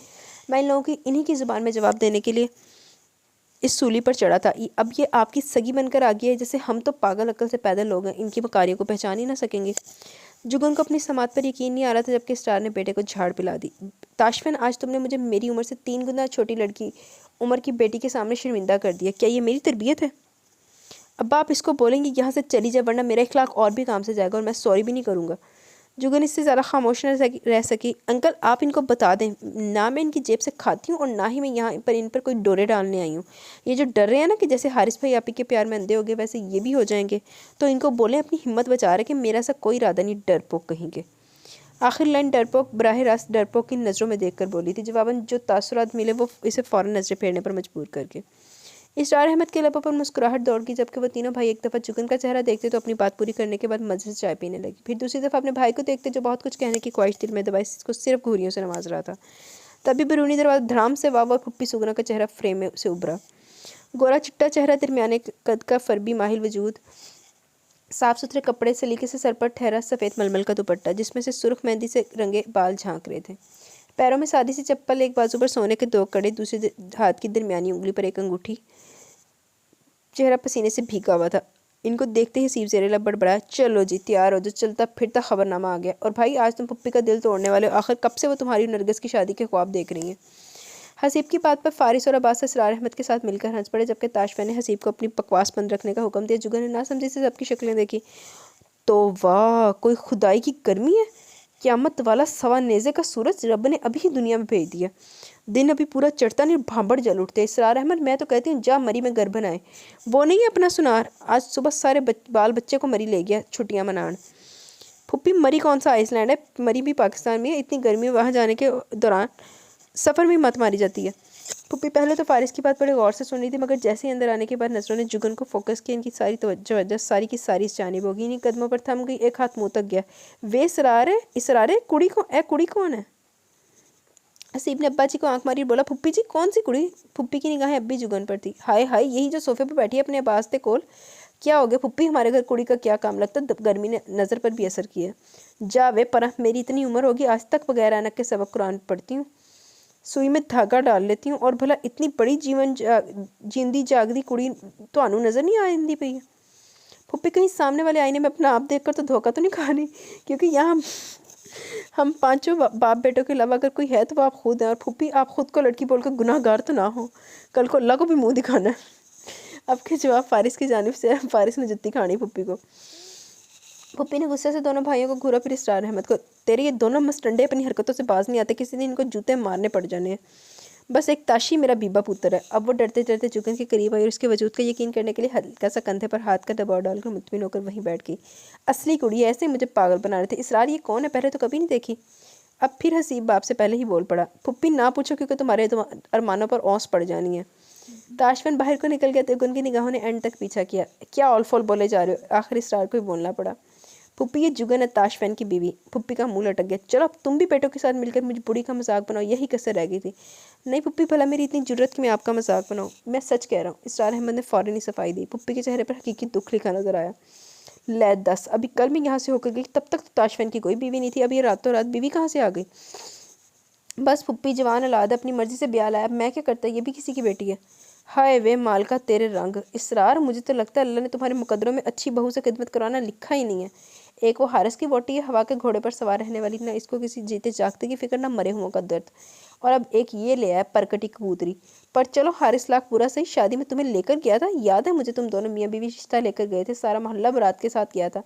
मैं इन लोगों की इन्हीं की ज़ुबान में जवाब देने के लिए इस सूली पर चढ़ा था। अब ये आपकी सगी बनकर आ गई है। जैसे हम तो पागल अक्ल से पैदल लोग हैं, इनकी मकारियों को पहचान ही ना सकेंगे। जुगन को अपनी समात पर यकीन नहीं आ रहा था, जबकि स्टार ने बेटे को झाड़ पिला दी। ताशफिन, आज तुमने मुझे मेरी उम्र से 3 गुना छोटी लड़की उम्र की बेटी के सामने शर्मिंदा कर दिया। क्या ये मेरी तरबियत है? अब आप इसको बोलेंगे यहाँ से चली जाए, वरना मेरा इखलाक और भी काम से जाएगा, और मैं सॉरी भी नहीं करूँगा। जुगन इससे ज़्यादा खामोश न रह सकी। अंकल, आप इनको बता दें, ना मैं इनकी जेब से खाती हूँ और ना ही मैं यहाँ पर इन पर कोई डोरे डालने आई हूँ। ये जो डर रहे हैं ना कि जैसे हारिस भाई आप ही के प्यार में अंधे हो गए, वैसे ये भी हो जाएंगे, तो इनको बोलें अपनी हिम्मत बचा रहे कि मेरा ऐसा कोई इरादा नहीं, डरपोक कहेंगे। आखिर लाइन डरपोक बराह रास्त डरपोक की नज़रों में देखकर बोली थी। जवाबन जो तासुरात मिले वो इसे फ़ौरन नज़रें फेरने पर मजबूर करके। इसरार अहमद के लबों पर मुस्कुराहट दौड़ गई। जबकि वो तीनों भाई एक दफ़ा जुगन का चेहरा देखते तो अपनी बात पूरी करने के बाद मज़े से चाय पीने लगी, फिर दूसरी दफ़ा अपने भाई को देखते जो बहुत कुछ कहने की ख्वाहिश दिल में दबाई, इसको सिर्फ घूरियों से नवाज रहा था। तभी बैरूनी दरवाज़ा धड़ाम से वाव और फुप्पी सुगना का चेहरा फ्रेम में से उभरा। गोरा चिट्टा चेहरा, दरमियाने कद का फरबी माहिल वजूद, साफ सुथरे कपड़े, सलीके से सर पर ठहरा सफ़ेद मलमल का दुपट्टा जिसमें से सुर्ख मेहंदी से रंगे बाल झांक रहे थे। पैरों में सादी सी चप्पल, एक बाजू पर सोने के 2 कड़े, दूसरे हाथ की दरमियानी उंगली पर एक अंगूठी। चेहरा पसीने से भीगा हुआ था। इनको देखते ही हसीब ज़ेरे लब बड़बड़ाया, चलो जी तैयार हो जो, चलता फिरता खबरनामा आ गया। और भाई आज तुम पप्पी का दिल तोड़ने वाले हो, आखिर कब से वो तुम्हारी नरगिस की शादी के ख्वाब देख रही हैं? हसीब की बात पर फारिस और अब्बास इसरार अहमद के साथ मिलकर हंस पड़े, जबकि ताशफैन ने हसीब को अपनी बकवास बंद रखने का हुक्म दिया। जुगन ने ना समझी से सबकी शक्लें देखी तो वाह, कोई खुदाई की गर्मी है। क़यामत वाला सवा नेज़े का सूरज रब ने अभी ही दुनिया में भेज दिया। दिन अभी पूरा चढ़ता नहीं, भांबड़ जल उठते। इसरार अहमद, मैं तो कहती हूँ जा मरी में घर बनाए। वो नहीं है अपना सुनार, आज सुबह सारे बाल बच्चे को मरी ले गया छुट्टियाँ मनान। फुप्पी, मरी कौन सा आइसलैंड है? मरी भी पाकिस्तान में है। इतनी गर्मी में वहाँ जाने के दौरान सफ़र में मत मारी जाती है। फुप्पी पहले तो फारिस की बात बड़े गौर से सुन रही थी, मगर जैसे ही अंदर आने के बाद नजरों ने जुगन को फोकस किया, इनकी सारी तवज्जो सारी की सारी इस जानिब होगी। इन्हीं कदमों पर थम गई, एक हाथ मुंह तक गया। वे इसरारे कुड़ी कौन है? हसीब ने अब्बा जी को आंख मारी, बोला, फुप्पी जी कौन सी कुड़ी? फुप्पी की निगाहें अब्बी जुगन पर थी। हाय हाय, यही जो सोफे पर बैठी है अपने अब्बास के कोल। क्या हो गया पुप्पी, हमारे घर कुड़ी का क्या काम, लगता गर्मी ने नज़र पर भी असर किया। जावे पर मेरी इतनी उम्र होगी आज तक बगैर ऐनक के सबक कुरान पढ़ती हूँ, सुई में धागा डाल लेती हूँ, और भला इतनी बड़ी जींदी जागदी कुड़ी तो नज़र नहीं आती पई है। पुप्पी कहीं सामने वाले आईने में अपना आप देखकर तो धोखा तो नहीं खा रही, क्योंकि यहाँ हम पांचों बाप बेटों के अलावा अगर कोई है तो वो आप खुद हैं। और फूफी आप खुद को लड़की बोलकर गुनाहगार तो ना हो, कल को अल्लाह को भी मुंह दिखाना है। आपके जवाब फारिस की जानिब से। फारिस ने जुत्ती खानी पुप्पी को। पुप्पी ने गुस्से से दोनों भाइयों को घूरा, फिर इसरार अहमद को। तेरे ये दोनों मस्टंडे अपनी हरकतों से बाज नहीं आते, किसी दिन इनको जूते मारने पड़ जाने हैं। बस एक ताशी मेरा बीबा पुत्र है। अब वो डरते डरते जुगन के करीब आई और उसके वजूद का यकीन करने के लिए हल्का सा कंधे पर हाथ का दबाव डालकर मुतमिन होकर वहीं बैठ गई। असली कुड़ी ऐसे मुझे पागल बना रहे थे। इसरार ये कौन है, पहले तो कभी नहीं देखी। अब फिर हसीब बाप से पहले ही बोल पड़ा, पुप्पी ना पूछो क्योंकि तुम्हारे अरमानों पर औंस पड़ जानी है। ताशफन बाहर को निकल गया तो उनकी निगाहों ने एंड तक पीछा किया। क्या ऑल फॉल बोले जा रहे हो, आखिर इसरार को ही बोलना पड़ा। पुप्पी ये जुगन है ताशफैन की बीवी। पुप्पी का मुंह लटक गया। चलो अब तुम भी पेटों के साथ मिलकर मुझे बुढ़ी का मजाक बनाओ, यही कसर रह गई थी। नहीं पुप्पी, भला मेरी इतनी जुर्रत कि मैं आपका मजाक बनाऊँ, मैं सच कह रहा हूँ। इसरार अहमद ने फौरन ही सफाई दी। पुप्पी के चेहरे पर हकीकी दुख लिखा नजर आया। ले दस, अभी कल मैं यहाँ से होकर गई, तब तक तो ताशफैन की कोई बीवी नहीं थी, अब ये रातों रात बीवी कहाँ से आ गई। बस पुप्पी जवान औलाद अपनी मर्जी से ब्याह लाया, मैं क्या करता, ये भी किसी की बेटी है। हाय वे माल का तेरे रंग। इसरार, मुझे तो लगता है अल्लाह ने तुम्हारे मुकद्दरों में अच्छी बहू से खिदमत कराना लिखा ही नहीं है। एक वो हारिस की वोटी है, हवा के घोड़े पर सवार रहने वाली, ना इसको किसी जीते जागते की फिक्र, ना मरे हुओं का दर्द। और अब एक ये ले आया परकटी कबूतरी। पर चलो हारिस लाख पूरा सही, शादी में तुम्हें लेकर गया था, याद है मुझे, तुम दोनों मियाँ बीवी रिश्ता लेकर गए थे, सारा मोहल्ला बारात के साथ गया था।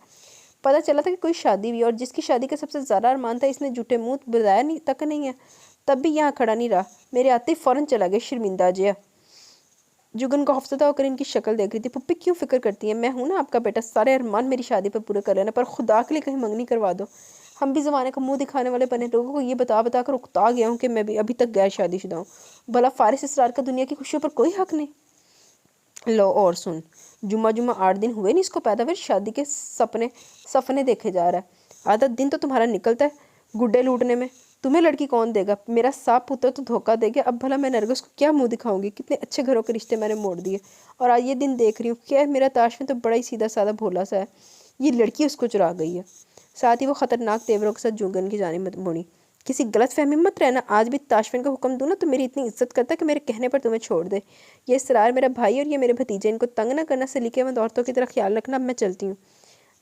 पता चला था कि कोई शादी हुई, और जिसकी शादी का सबसे ज़्यादा अरमान था इसने झूठे मुंह बताया नहीं तक नहीं है, तब भी यहाँ खड़ा नहीं रहा, मेरे आते ही फ़ौरन चला गया, शर्मिंदा जिया। जुगन को खौफजदा होकर इनकी शक्ल देख रही थी। पुप्पी क्यों फिक्र करती है, मैं हूं ना आपका बेटा, सारे अरमान मेरी शादी पर पूरे कर लेना, पर खुदा के लिए कहीं मंगनी करवा दो। हम भी ज़माने का मुंह दिखाने वाले बने लोगों को ये बता बता कर उकता गया हूँ कि मैं भी अभी तक गैर शादीशुदा हूँ। भला फारिस इसरार का दुनिया की खुशियों पर कोई हक नहीं। लो और सुन, जुम्मा 8 दिन हुए नहीं इसको पैदा, फिर शादी के सपने देखे जा रहा है। आधा दिन तो तुम्हारा निकलता है गुड्डे लूटने में। तुम्हें लड़की कौन देगा, मेरा साफ पुत्र तो धोखा दे गया, अब भला मैं नरगिस को क्या मुंह दिखाऊंगी। कितने अच्छे घरों के रिश्ते मैंने मोड़ दिए, और आज ये दिन देख रही हूँ। क्या मेरा ताशफिन तो बड़ा ही सीधा साधा भोला सा है, ये लड़की उसको चुरा गई है। साथ ही वो खतरनाक तेवरों के साथ जुगन की जानिब मुड़ी। किसी गलत फहमी मत रहना, आज भी ताशफिन का हुक्म दूँ ना तो मेरी इतनी इज्जत करता है कि मेरे कहने पर तुम्हें छोड़ दे। ये इसरार मेरा भाई और ये मेरे भतीजे, इनको तंग ना करना, सलीकेमंद औरतों की तरह ख्याल रखना। अब मैं चलती हूँ।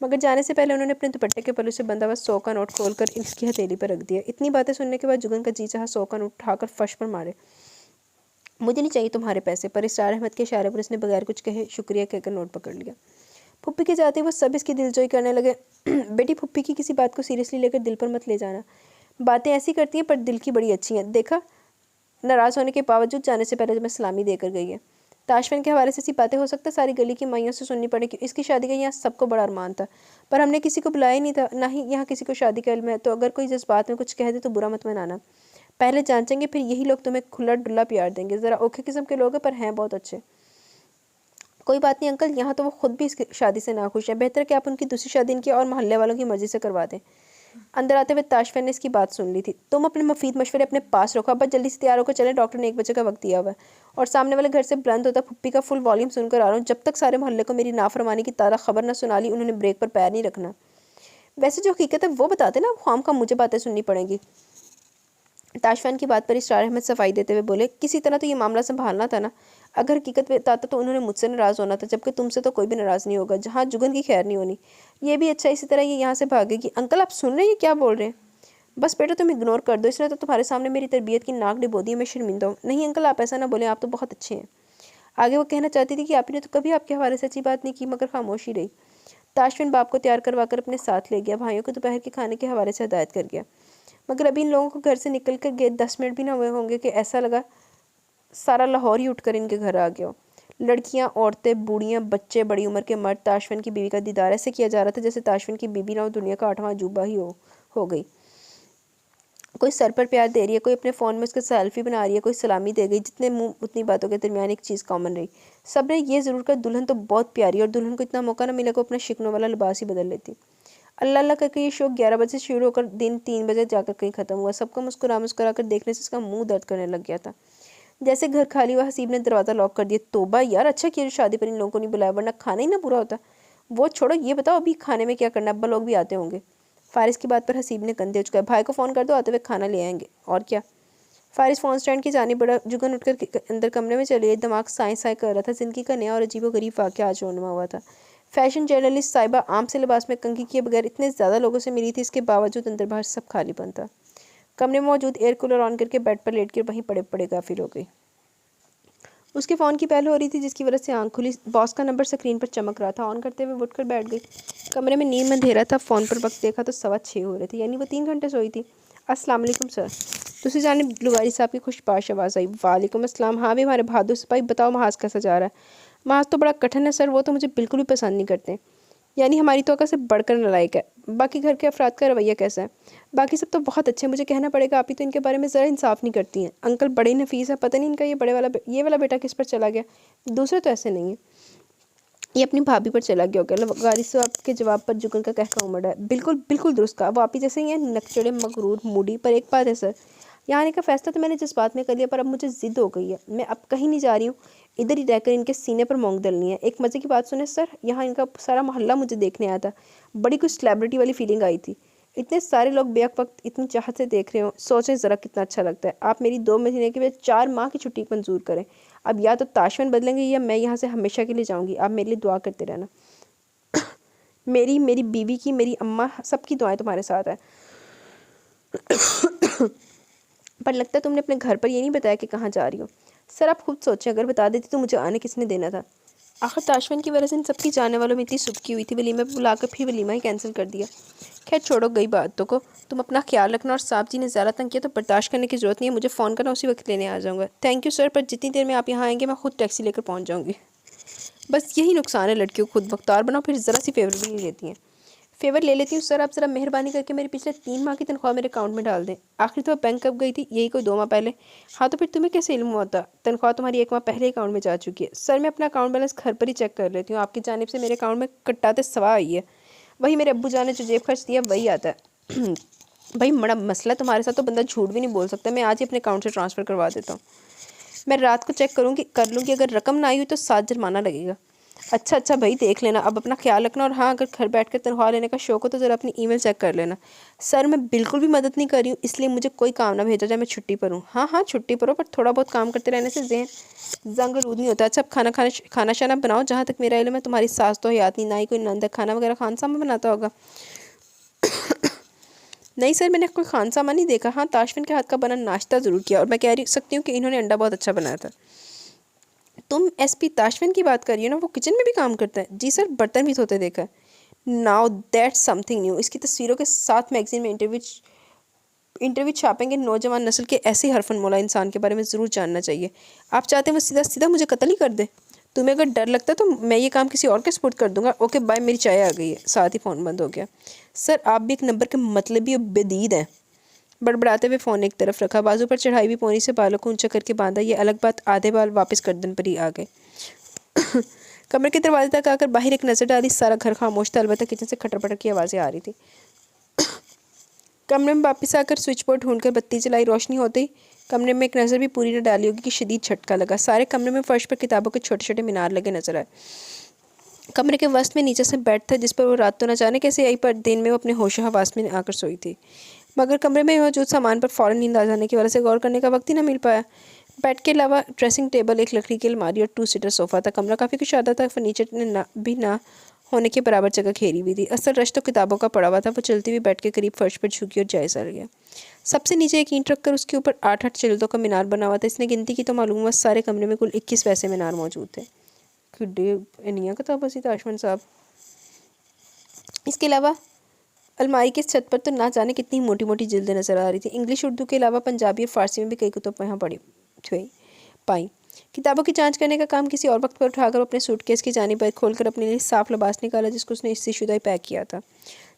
मगर जाने से पहले उन्होंने अपने दुपट्टे के पल्लू से बंधा हुआ 100 का नोट खोलकर इसकी हथेली पर रख दिया। इतनी बातें सुनने के बाद जुगन का जी चाहा 100 का नोट उठाकर फर्श पर मारे। मुझे नहीं चाहिए तुम्हारे पैसे, पर इसरार अहमद के इशारे पर उसने बगैर कुछ कहे शुक्रिया कहकर नोट पकड़ लिया। फुप्पी के जाते वो सब इसकी दिलजोई करने लगे। बेटी, फुप्पी की किसी बात को सीरियसली लेकर दिल पर मत ले जाना, बातें ऐसी करती हैं पर दिल की बड़ी अच्छी हैं। देखा, नाराज़ होने के बावजूद जाने से पहले तुम्हें सलामी देकर गई है। ताशफिन के हवाले से ऐसी बातें हो सकता है सारी गली की माइयों से सुननी पड़े कि इसकी शादी का यहाँ सबको बड़ा अरमान था, पर हमने किसी को बुलाया ही नहीं था, ना ही यहाँ किसी को शादी का इल्म है। तो अगर कोई जज्बात में कुछ कह दे तो बुरा मत मनाना, पहले जांचेंगे, फिर यही लोग तुम्हें खुला डुल्ला प्यार देंगे। ज़रा ओखे किस्म के लोग हैं पर हैं बहुत अच्छे। कोई बात नहीं अंकल, यहाँ तो वो खुद भी इस शादी से नाखुश है, बेहतर कि आप उनकी दूसरी शादी इनकी और मोहल्ले वालों की मर्जी से करवा दें। अंदर आते हुए ताशफिन ने इसकी बात सुन ली थी। तुम अपने मुफीद मशवरे अपने पास रखो, अब बस जल्दी से तैयार होकर चले, डॉक्टर ने 1 बजे का वक्त दिया हुआ है। और सामने वाले घर से बुलंद होता फुप्पी का फुल वॉल्यूम सुनकर आ रहा हूँ, जब तक सारे मोहल्ले को मेरी नाफरमानी की ताज़ा खबर न सुना ली उन्होंने ब्रेक पर पैर नहीं रखना। वैसे जो हकीकत है वो बताते ना, खाम का मुझे बातें सुननी पड़ेंगी। ताशफिन की बात पर इसरार अहमद सफाई देते हुए बोले, किसी तरह तो ये मामला संभालना था ना, अगर हकीकत बताता तो उन्होंने मुझसे नाराज़ होना था, जबकि तुमसे तो कोई भी नाराज़ नहीं होगा, जहाँ जुगन की खैर नहीं होनी। ये भी अच्छा, इसी तरह ये यहाँ से भागेगी। अंकल आप सुन रहे हैं क्या बोल रहे हैं? बस बेटा तुम इग्नोर कर दो, इसने तो तुम्हारे सामने मेरी तरबियत की नाक डिबो दी है, मैं शर्मिंदा हूँ। नहीं अंकल आप ऐसा ना बोलें, आप तो बहुत अच्छे हैं। आगे वो कहना चाहती थी कि आपने तो कभी आपके हवाले से अच्छी बात नहीं की, मगर खामोशी रही। ताशफिन बाप को तैयार करवा कर अपने साथ ले गया, भाइयों को दोपहर के खाने के हवाले से हदायत कर गया। मगर अभी इन लोगों को घर से निकल कर गए 10 मिनट भी ना हुए होंगे कि ऐसा लगा सारा लाहौर ही उठकर इनके घर आ गया हो। लड़कियां, औरतें, बूढ़ियां, बच्चे, बड़ी उम्र के मर्द, ताशफिन की बीवी का दीदार ऐसे किया जा रहा था जैसे ताशफिन की बीवी ना हो दुनिया का 8वां अजूबा ही हो गई। कोई सर पर प्यार दे रही है, कोई अपने फ़ोन में उसका सेल्फी बना रही है, कोई सलामी दे गई। जितने मुंह उतनी बातों के दरमियान एक चीज़ कॉमन रही, सब ने ये ज़रूर कहा दुल्हन तो बहुत प्यारी, और दुल्हन को इतना मौका ना मिला को अपना शिकनों वाला लिबास ही बदल लेती। अल्लाह अल्लाह करके ये शो 11 बजे शुरू होकर दिन 3 बजे जाकर कहीं ख़त्म हुआ। सबको मुस्कुरा मुस्कुरा कर देखने से उसका मुंह दर्द करने लग गया था। जैसे घर खाली हुआ हसीब ने दरवाज़ा लॉक कर दिया। तोबा यार, अच्छा किया जो शादी पर इन लोगों को नहीं बुलाया, वरना खाना ही ना पूरा होता। वो छोड़ो, ये बताओ अभी खाने में क्या करना है, अब्बा लोग भी आते होंगे। फारिस की बात पर हसीब ने कंधे उचकाए। भाई को फ़ोन कर दो, आते हुए खाना ले आएंगे, और क्या। फारिस फ़ोन स्टैंड की जानी बड़ा जुगन उठकर अंदर कमरे में चले गए। दिमाग साए साए कर रहा था। ज़िंदगी का नया और अजीबोगरीब वाक़या आज रोनमा हुआ था। फैशन जर्नलिस्ट साहिबा आम से लिबास में कंघी किए बगैर इतने ज़्यादा लोगों से मिली थी, इसके बावजूद अंदर बाहर सब खालीपन था। कमरे में मौजूद एयर कूलर ऑन करके बेड पर लेट कर वहीं पड़े पड़े गाफिल हो गई। उसके फ़ोन की पहल हो रही थी, जिसकी वजह से आंख खुली। बॉस का नंबर स्क्रीन पर चमक रहा था। ऑन करते हुए उठकर बैठ गई। कमरे में नींद में अंधेरा था। फ़ोन पर वक्त देखा तो 6:15 हो रहे थे, यानी वो 3 घंटे सोई थी। अस्सलाम वालेकुम सर। दूसरी जानिब लुगारी साहब की खुशबाश आवाज़ आई। वालेकुम अस्सलाम। हाँ भी हमारे बहादुर सिपाही, बताओ महाज कैसा जा रहा है। महाज तो बड़ा कठिन है सर, वो तो मुझे बिल्कुल भी पसंद नहीं करते। यानी हमारी तोक़ा से बढ़कर नालायक है। बाकी घर के अफराद का रवैया कैसा है। बाकी सब तो बहुत अच्छे, मुझे कहना पड़ेगा आप ही तो इनके बारे में ज़रा इंसाफ नहीं करती हैं। अंकल बड़े नफीस है, पता नहीं इनका ये वाला बेटा किस पर चला गया। दूसरे तो ऐसे नहीं है, ये अपनी भाभी पर चला गया होगा। लुगारी साहब के जवाब पर जुगन का कहका उमड़ा है। बिल्कुल बिल्कुल दुरुस्त कहा। वो आप ही जैसे ही हैं, नकचड़े मगरूर मूडी। पर एक बात है सर, यहाँ आने का फैसला तो मैंने जज्बात में कर लिया, पर अब मुझे ज़िद हो गई है। मैं अब कहीं नहीं जा रही हूँ, इधर ही रहकर इनके सीने पर मोंग दलनी है। एक मज़े की बात सुने सर, यहाँ इनका सारा मोहल्ला मुझे देखने आया था। बड़ी कुछ सेलिब्रिटी वाली फीलिंग आई थी। इतने सारे लोग बेवक्त वक्त इतनी चाहत से देख रहे हो, सोचें ज़रा कितना अच्छा लगता है। आप मेरी 2 महीने के बाद 4 माह की छुट्टी मंजूर करें। अब या तो ताशवन बदलेंगे या मैं यहाँ से हमेशा के लिए जाऊँगी। आप मेरे लिए दुआ करते रहना। मेरी बीवी की, मेरी अम्मा, सबकी दुआएं तुम्हारे साथ है। पर लगता है तुमने अपने घर पर ये नहीं बताया कि कहाँ जा रही हो। सर आप खुद सोचें, अगर बता देती तो मुझे आने किसने देना था। आखिर ताशवन की वजह से इन सबकी जाने वालों में इतनी सुबकी हुई थी, वलीमा पे बुलाकर फिर वलीमा ही कैंसिल कर दिया। खैर छोड़ो, गई बातों को। तुम अपना ख्याल रखना, और साहब जी ने ज़्यादा तंग किया तो बर्दाश्त करने की ज़रूरत नहीं है। मुझे फ़ोन करना, उसी वक्त लेने आ जाऊँगा। थैंक यू सर, पर जितनी देर में आप यहाँ आएंगे मैं खुद टैक्सी लेकर पहुँच जाऊँगी। बस यही नुकसान है लड़कियों को, खुद वक्तार बनाओ फिर ज़रा सी फेवर भी नहीं लेती हैं। फेवर ले लेती हूँ सर, आप ज़रा मेहरबानी करके मेरे पिछले 3 माह की तनख्वाह मेरे अकाउंट में डाल दें। आखिर तो बैंक कब गई थी, यही कोई 2 माह पहले। हाँ तो फिर तुम्हें कैसे इल्म हुआ था। तनख्वाह तुम्हारी 1 माह पहले अकाउंट में जा चुकी है। सर मैं अपना अकाउंट बैलेंस घर पर ही चेक कर लेती हूँ, आपकी जानिब से मेरे अकाउंट में कट्टाते सवा आई है। वही मेरे अब्बू जान ने जो जेब खर्च दिया वही आता है। भाई बड़ा मसला तुम्हारे साथ, तो बंदा झूठ भी नहीं बोल सकता। मैं आज ही अपने अकाउंट से ट्रांसफ़र करवा देता हूँ। मैं रात को चेक कर लूँगी, अगर रकम ना आई हुई तो 7 जुर्माना लगेगा। अच्छा भाई देख लेना, अब अपना ख्याल रखना। और हाँ, अगर घर बैठकर तनख्वाह लेने का शौक हो तो ज़रा अपनी ईमेल चेक कर लेना। सर मैं बिल्कुल भी मदद नहीं कर रही हूँ, इसलिए मुझे कोई काम ना भेजा जाए। मैं छुट्टी पर हूँ। हाँ छुट्टी पर हो, पर थोड़ा बहुत काम करते रहने से ज़हन जंगरूद नहीं होता। अच्छा अब खाना शाना बनाओ। जहाँ तक मेरा इल्म है तुम्हारी सास तो याद नहीं, ना ही कोई नंद है। खाना वगैरह खान सामा बनाता होगा। नहीं सर, मैंने कोई खान सामा नहीं देखा। हाँ ताशवन के हाथ का बना नाश्ता ज़रूर किया, और मैं कह सकती हूँ कि इन्होंने अंडा बहुत अच्छा बनाया था। तुम एसपी ताशवन की बात कर रही हो ना, वो किचन में भी काम करता है। जी सर, बर्तन भी धोते देखा है। Now that's something new. इसकी तस्वीरों के साथ मैगजीन में इंटरव्यू छापेंगे। नौजवान नस्ल के ऐसे हरफन मौला इंसान के बारे में ज़रूर जानना चाहिए। आप चाहते हैं वो सीधा सीधा मुझे कत्ल ही कर दे। तुम्हें अगर डर लगता है तो मैं ये काम किसी और के सपुर्द कर दूंगा। ओके बाय, मेरी चाय आ गई है। साथ ही फ़ोन बंद हो गया। सर आप भी एक नंबर के मतलबी और बेदीद हैं। बड़बड़ाते हुए फ़ोन एक तरफ रखा, बाजू पर चढ़ाई हुई पोनी से बालों को ऊंचा करके बांधा। ये अलग बात, आधे बाल वापस गर्दन पर ही आ गए। कमरे के दरवाजे तक आकर बाहर एक नज़र डाली। सारा घर खामोश था, अलबत्ता किचन से खटर पटर की आवाज़ें आ रही थी। कमरे में वापस आकर स्विच बोर्ड ढूंढकर बत्ती जलाई। रोशनी होते ही कमरे में एक नज़र भी पूरी न डाली होगी कि शदीद झटका लगा। सारे कमरे में फर्श पर किताबों के छोटे छोटे मीनार लगे नजर आए। कमरे के वस्त में नीचे से बेड था, जिस पर वो रात तो न जाने कैसे आई, पर दिन में वो अपने होश हवास में आकर सोई थी। मगर कमरे में मौजूद सामान पर फ़ौरन नींद आ जाने की वजह से गौर करने का वक्त ही न मिल पाया। बेड के अलावा ड्रेसिंग टेबल, एक लकड़ी की अलमारी और 2 सीटर सोफ़ा था। कमरा काफ़ी कुशादा था। फर्नीचर ने भी ना होने के बराबर जगह घेरी हुई थी। असल रश तो किताबों का पड़ा हुआ था। वो चलती हुई बेड के करीब फर्श पर झुकी और जायज़ा लिया। सबसे नीचे एक ईंट रखकर उसके ऊपर 8-8 चिल्दों का मीनार बना हुआ था। इसने गिनती की तो मालूम हुआ सारे कमरे में कुल 21 वैसे मीनार मौजूद थे। इनिया किताब सी ताशवन साहब। इसके अलावा अलमारी के छत पर तो ना जाने कितनी मोटी मोटी जिल्दें नज़र आ रही थी। इंग्लिश उर्दू के अलावा पंजाबी और फ़ारसी में भी कई कुतुब यहाँ पड़ी पाई। किताबों की जांच करने का काम किसी और वक्त पर उठाकर अपने सूटकेस की जानिब बैग खोलकर अपने लिए साफ लिबास निकाला, जिसको उसने इस्तीशुदा ही पैक किया था।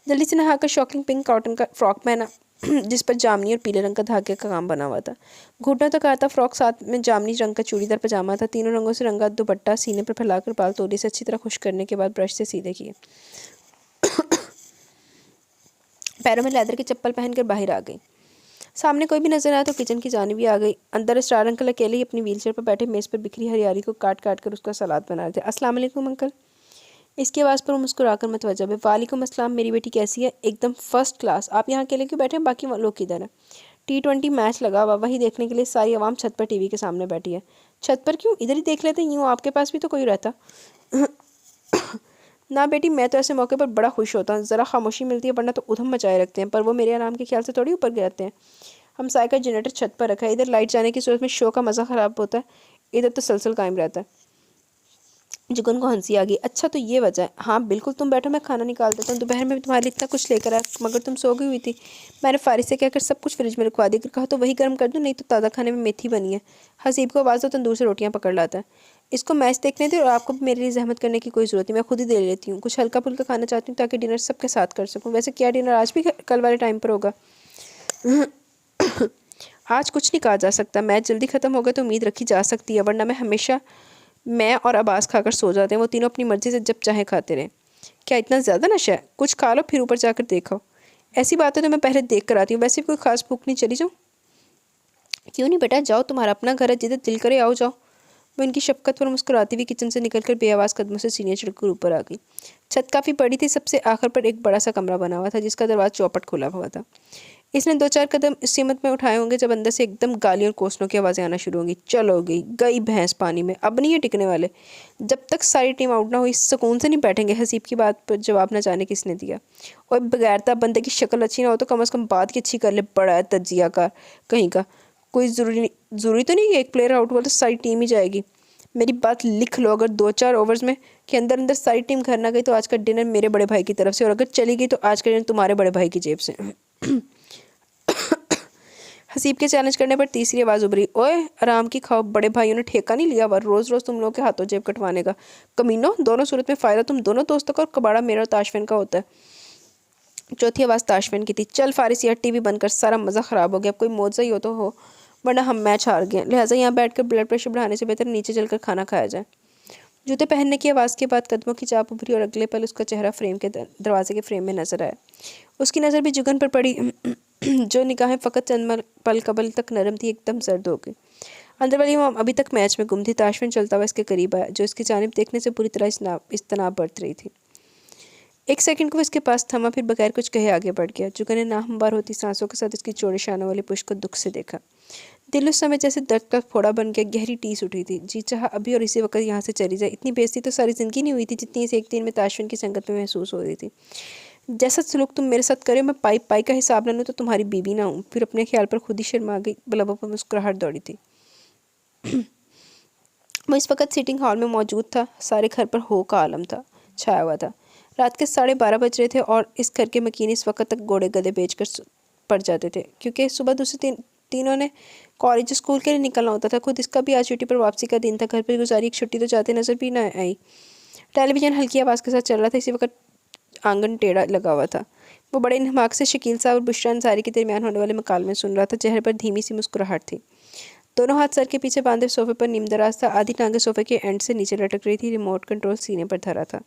जल्दी से नहाकर शॉकिंग पिंक कॉटन का फ्रॉक पहना, जिस पर जामनी और पीले रंग का धागे का काम बना हुआ था। घुटनों तक आता फ्रॉक, साथ में जामनी रंग का चूड़ीदार पजामा था। तीनों रंगों से रंगा दुपट्टा सीने पर फैलाकर बाल तौली से अच्छी तरह खुश करने के बाद ब्रश से सीधे किए। पैरों में लेदर की चप्पल पहनकर बाहर आ गई। सामने कोई भी नजर आया तो किचन की जानिब भी आ गई। अंदर स्टार अंकल अकेले ही अपनी व्हीलचेयर पर बैठे मेज़ पर बिखरी हरियाली को काट काट कर उसका सलाद बना रहे थे। अस्सलाम वालेकुम अंकल। इसकी आवाज़ पर वो मुस्कुराकर मतवज्जा हुए। वालेकुम अस्सलाम, मेरी बेटी कैसी है? एकदम फर्स्ट क्लास। आप यहाँ अकेले क्यों बैठे हैं? बाकी लोग किधर हैं? T20 मैच लगा हुआ, वही देखने के लिए सारी आवाम छत पर टीवी के सामने बैठी है। छत पर क्यों? इधर ही देख लेते, यूँ आपके पास भी तो कोई रहता। ना बेटी, मैं तो ऐसे मौके पर बड़ा खुश होता हूँ, ज़रा खामोशी मिलती है, वरना तो उधम मचाए रखते हैं। पर वो मेरे आराम के ख्याल से थोड़ी ऊपर गिरते हैं। हम साय का जनरेटर छत पर रखा है, इधर लाइट जाने की सूरत में शो का मज़ा ख़राब होता है, इधर तो सलसल कायम रहता है। जुगन को हंसी आ गई। अच्छा तो ये वजह है। हाँ बिल्कुल, तुम बैठो, मैं खाना निकाल देता हूँ। दोपहर में तुम्हारे लिए इतना कुछ लेकर आया, मगर तुम सो गई हुई थी। मैंने फारिस से कहकर सब कुछ फ्रिज में रखवा दिया। अगर कहा तो वही गर्म कर दूँ, नहीं तो ताज़ा खाने में मेथी बनी है। हसीब को आवाज़ दो, तंदूर से रोटियाँ पकड़ लाता है। इसको मैच देखने थे और आपको मेरे लिए जहमत करने की कोई ज़रूरत नहीं, मैं खुद ही दे लेती हूँ। कुछ हल्का फुल्का खाना चाहती हूँ ताकि डिनर सबके साथ कर सकूँ। वैसे क्या डिनर आज भी कल वाले टाइम पर होगा? आज कुछ नहीं कहा जा सकता। मैच जल्दी ख़त्म होगा तो उम्मीद रखी जा सकती है, वरना मैं और अब्बास खाकर सो जाते हैं। वो तीनों अपनी मर्जी से जब चाहे खाते रहें। क्या इतना ज़्यादा नशा है? कुछ खा लो फिर ऊपर जाकर देखो। ऐसी बातें तो मैं पहले देख कर आती हूँ। वैसे भी कोई खास भूख नहीं, चली जाऊँ? क्यों नहीं बेटा, जाओ, तुम्हारा अपना घर है, जिधर दिल करे आओ जाओ। वो इनकी शफकत पर मुस्कुराती हुई किचन से निकलकर बेआवाज़ कदमों से सीढ़ियाँ चढ़कर ऊपर आ गई। छत काफ़ी बड़ी थी। सबसे आखिर पर एक बड़ा सा कमरा बना हुआ था जिसका दरवाज़ा चौपट खुला हुआ था। इसने 2-4 कदम इस सीमत में उठाए होंगे जब अंदर से एकदम गालियों और कोसलों की आवाज़ें आना शुरू होंगी। चलो गई भैंस पानी में, अब नहीं ये टिकने वाले। जब तक सारी टीम आउट ना हुई सुकून से नहीं बैठेंगे। हसीब की बात पर जवाब न जाने किसने दिया। और बगैरता बंदे की शक्ल अच्छी ना हो तो कम से कम बात की अच्छी कर ले। बड़ा है तजिया का कहीं का। कोई ज़रूरी तो नहीं कि एक प्लेयर आउट हुआ तो सारी टीम ही जाएगी। मेरी बात लिख लो, अगर 2-4 ओवर्स में के अंदर अंदर सारी टीम घर ना गई तो आज का डिनर मेरे बड़े भाई की तरफ से, और अगर चली गई तो आज का डिनर तुम्हारे बड़े भाई की जेब से। हसीब के चैलेंज करने पर तीसरी आवाज़ उभरी। ओए आराम की खाओ, बड़े भाइयों ने ठेका नहीं लिया हुआ रोज़ रोज़ तुम लोगों के हाथों जेब कटवाने का। कमीनों, दोनों सूरत में फ़ायदा तुम दोनों दोस्तों का और कबाड़ा मेरा और ताशफिन का होता है। चौथी आवाज़ ताशफिन की थी। चल फारिस, यार टीवी बंद कर, सारा मज़ा ख़राब हो गया। अब कोई मौजा ही हो तो हो, वरना हम मैच हार गए। लिहाजा यहाँ बैठकर ब्लड प्रेशर बढ़ाने से बेहतर नीचे चलकर खाना खाया जाए। जूते पहनने की आवाज़ के बाद कदमों की चाप उभरी और अगले पल उसका चेहरा फ्रेम के दरवाजे के फ्रेम में नजर आया। उसकी नज़र भी जुगन पर पड़ी। जो निगाहें फ़कत चंद पल कबल तक नरम थी, एकदम सर्द हो गई। अंदर वाली वो अभी तक मैच में गुम थी। ताशफिन चलता हुआ इसके करीब आया, जो इसकी जानिब देखने से पूरी तरह इस्तनाब बरत रही थी। एक सेकंड को इसके पास थमा, फिर बगैर कुछ कहे आगे बढ़ गया। जुगन ने नाहमवार होती सांसों के साथ इसकी चौड़े शानों वाली पुष्ट को दुख से देखा। दिल उस समय जैसे दर्द का फोड़ा बन गया। गहरी टीस उठी थी। जी चाहा अभी और इसी वक्त यहाँ से चली जाए। इतनी बेइज्जती तो सारी ज़िंदगी नहीं हुई थी जितनी इस एक दिन में ताशफिन की संगत में महसूस हो रही थी। जैसा सलूक तुम मेरे साथ करे, मैं पाई पाई का हिसाब ना लूँ तो तुम्हारी बीवी ना हूँ। फिर अपने ख्याल पर खुद ही शर्मा गई। लबों पर मुस्कुराहट दौड़ी थी। वो इस वक्त सीटिंग हॉल में मौजूद था। सारे घर पर हो का आलम था छाया हुआ था। रात के 12:30 बज रहे थे और इस घर के मकीन इस वक्त तक घोड़े गधे बेचकर पड़ जाते थे, क्योंकि सुबह दूसरे तीनों ने कॉलेज स्कूल के लिए निकलना होता था। खुद इसका भी आज छुट्टी पर वापसी का दिन था। घर पर गुजारी एक छुट्टी तो जाते नजर भी ना आई। टेलीविज़न हल्की आवाज़ के साथ चल रहा था। इसी वक्त आंगन टेढ़ा लगा हुआ था। वो बड़े नमाक से शकील साहब और बुशरा अंसारी के दरमियान होने वाले मुकालमे सुन रहा था। चेहरे पर धीमी सी मुस्कुराहट थी। दोनों हाथ सर के पीछे बांधे सोफे पर नीमदराज था। आधी टांगें सोफे के एंड से नीचे लटक रही थी। रिमोट कंट्रोल सीने पर धरा था।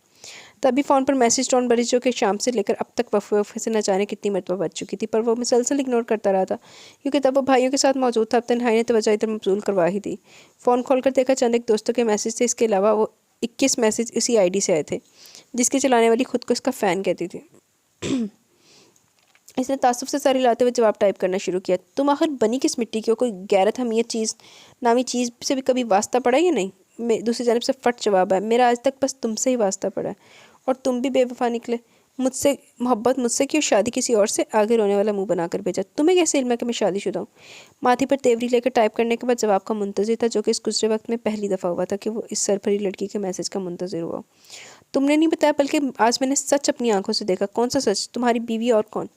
तभी फ़ोन पर मैसेज टोन बजी जो कि शाम से लेकर अब तक वफ़े वफ़े से न जाने कितनी मरतबा बज चुकी थी, पर वो मुसलसल इग्नोर करता रहा था, क्योंकि तब वो भाइयों के साथ मौजूद था। अब तन्हाई ने तवज्जो इधर मबजूल करवा ही दी। फ़ोन खोलकर देखा, चंद एक दोस्तों के मैसेज थे। इसके अलावा वो 21 मैसेज उसी आईडी से आए थे जिसके चलाने वाली खुद को इसका फ़ैन कहती थी। इसने तासुफ से सर हिलाते हुए जवाब टाइप करना शुरू किया। तुम आखिर बनी किस मिट्टी की हो? कोई गैरत हमीयत चीज़ नामी चीज़ से भी कभी वास्ता पड़ा या नहीं? दूसरी जानब से फट जवाब है, मेरा आज तक बस तुमसे ही वास्ता पड़ा है, और तुम भी बेवफा निकले। मुझसे मोहब्बत मुझसे क्यों, शादी किसी और से? आगे रोने वाला मुंह बनाकर भेजा। तुम्हें कैसे इल्म है कि मैं शादीशुदा हूँ? माथे पर तेवरी लेकर टाइप करने के बाद जवाब का मुंतज़िर था, जो कि इस गुजरे वक्त में पहली दफ़ा हुआ था कि वो इस सरफरी लड़की के मैसेज का मुंतज़िर हुआ। तुमने नहीं बताया, बल्कि आज मैंने सच अपनी आंखों से देखा। कौन सा सच? तुम्हारी बीवी और कौन?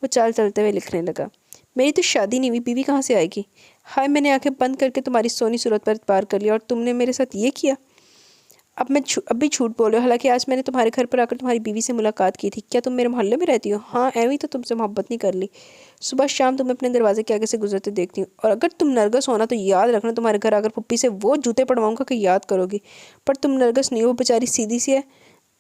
वो चाल चलते हुए लिखने लगा। मेरी तो शादी नहीं हुई, बीवी कहाँ से आएगी? हाय, मैंने आंखें बंद करके तुम्हारी सोनी सूरत पर एतबार कर लिया और तुमने मेरे साथ ये किया। अब भी झूठ बोल रहे हो। हालांकि आज मैंने तुम्हारे घर पर आकर तुम्हारी बीवी से मुलाकात की थी। क्या तुम मेरे मोहल्ले में रहती हो? हाँ, एवं तो तुमसे मोहब्बत नहीं कर ली। सुबह शाम तुम्हें अपने दरवाजे के आगे से गुजरते देखती हूँ, और अगर तुम नर्गस होना तो याद रखना, तुम्हारे घर आकर पुप्पी से वो जूते पड़वाऊंगा कि याद करोगी। पर तुम नर्गस नहीं हो, बेचारी सीधी सी है,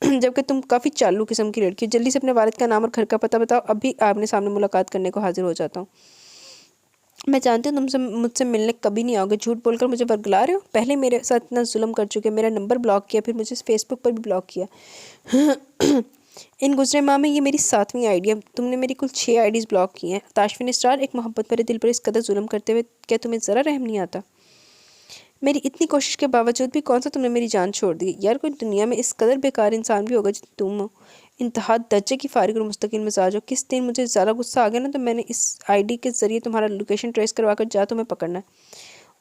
जबकि तुम काफ़ी चालू किस्म की लड़की। जल्दी से अपने वालिद का नाम और घर का पता बताओ, अभी आमने सामने मुलाकात करने को हाजिर हो जाता हूँ। मैं जानती हूँ तुमसे मुझसे मिलने कभी नहीं आओगे, झूठ बोलकर मुझे वर्गला रहे हो। पहले मेरे साथ इतना जुल्म कर चुके, मेरा नंबर ब्लॉक किया, फिर मुझे फेसबुक पर भी ब्लॉक किया। इन गुजरे माह में ये मेरी 7वीं आईडी है। तुमने मेरी कुल 6 आईडीज़ ब्लॉक की हैं। ताशफिन स्टार, एक मोहब्बत भरे दिल पर इस कदर जुल्म करते हुए क्या तुम्हें ज़रा रहम नहीं आता? मेरी इतनी कोशिश के बावजूद भी कौन सा तुमने मेरी जान छोड़ दी? यार कोई दुनिया में इस कदर बेकार इंसान भी होगा जितना तुम हो। इंतहा दर्जे की फारिग और मुस्तकिल मिजाज हो। किस दिन मुझे ज़्यादा गुस्सा आ गया ना तो मैंने इस आईडी के ज़रिए तुम्हारा लोकेशन ट्रेस करवा कर जा तुम्हें पकड़ना है।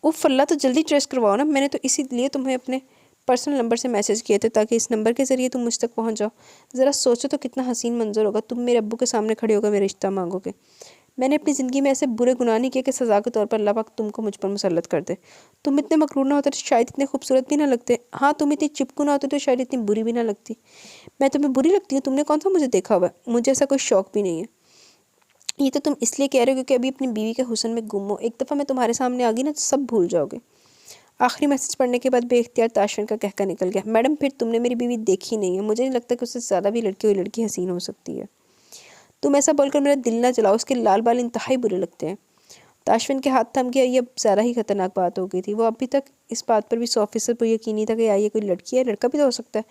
उफ़ अल्लाह, तो जल्दी ट्रेस करवाओ ना। मैंने तो इसीलिए तुम्हें अपने पर्सनल नंबर से मैसेज किए थे ताकि इस नंबर के ज़रिए तुम मुझ तक पहुंच जाओ। ज़रा सोचो तो कितना हसीन मंजर होगा, तुम मेरे अब्बू के सामने खड़े होकर मेरा रिश्ता मांगोगे। मैंने अपनी ज़िंदगी में ऐसे बुरे गुनाह नहीं किए कि सज़ा के तौर पर अल्लाह पाक तुमको मुझ पर मुसल्लत कर दे। तुम इतने मकरूर ना होते तो शायद इतने खूबसूरत भी ना लगते। हाँ, तुम इतनी चिपकू ना होते तो शायद इतनी बुरी भी ना लगती। मैं तुम्हें बुरी लगती हूँ? तुमने कौन सा मुझे देखा हुआ है? मुझे ऐसा कोई शौक भी नहीं है। ये तो तुम इसलिए कह रहे हो क्योंकि अभी अपनी बीवी के हुस्न में गुम हो। एक दफ़ा मैं तुम्हारे सामने आ गई ना तो सब भूल जाओगे। आखिरी मैसेज पढ़ने के बाद बेख्तियार ताशफिन का कहका निकल गया। मैडम, फिर तुमने मेरी बीवी देखी नहीं है। मुझे नहीं लगता कि उससे ज़्यादा भी लड़की हुई लड़की हसीन हो सकती है। तुम ऐसा बोलकर मेरा दिल ना जलाओ। उसके लाल बाल इंतहाई बुरे लगते हैं। ताशफिन के हाथ थम गया। ये अब ज़्यादा ही खतरनाक बात हो गई थी। वो अभी तक इस बात पर भी 100% पर यकीनी था कि या ये कोई लड़की है, लड़का भी तो हो सकता है।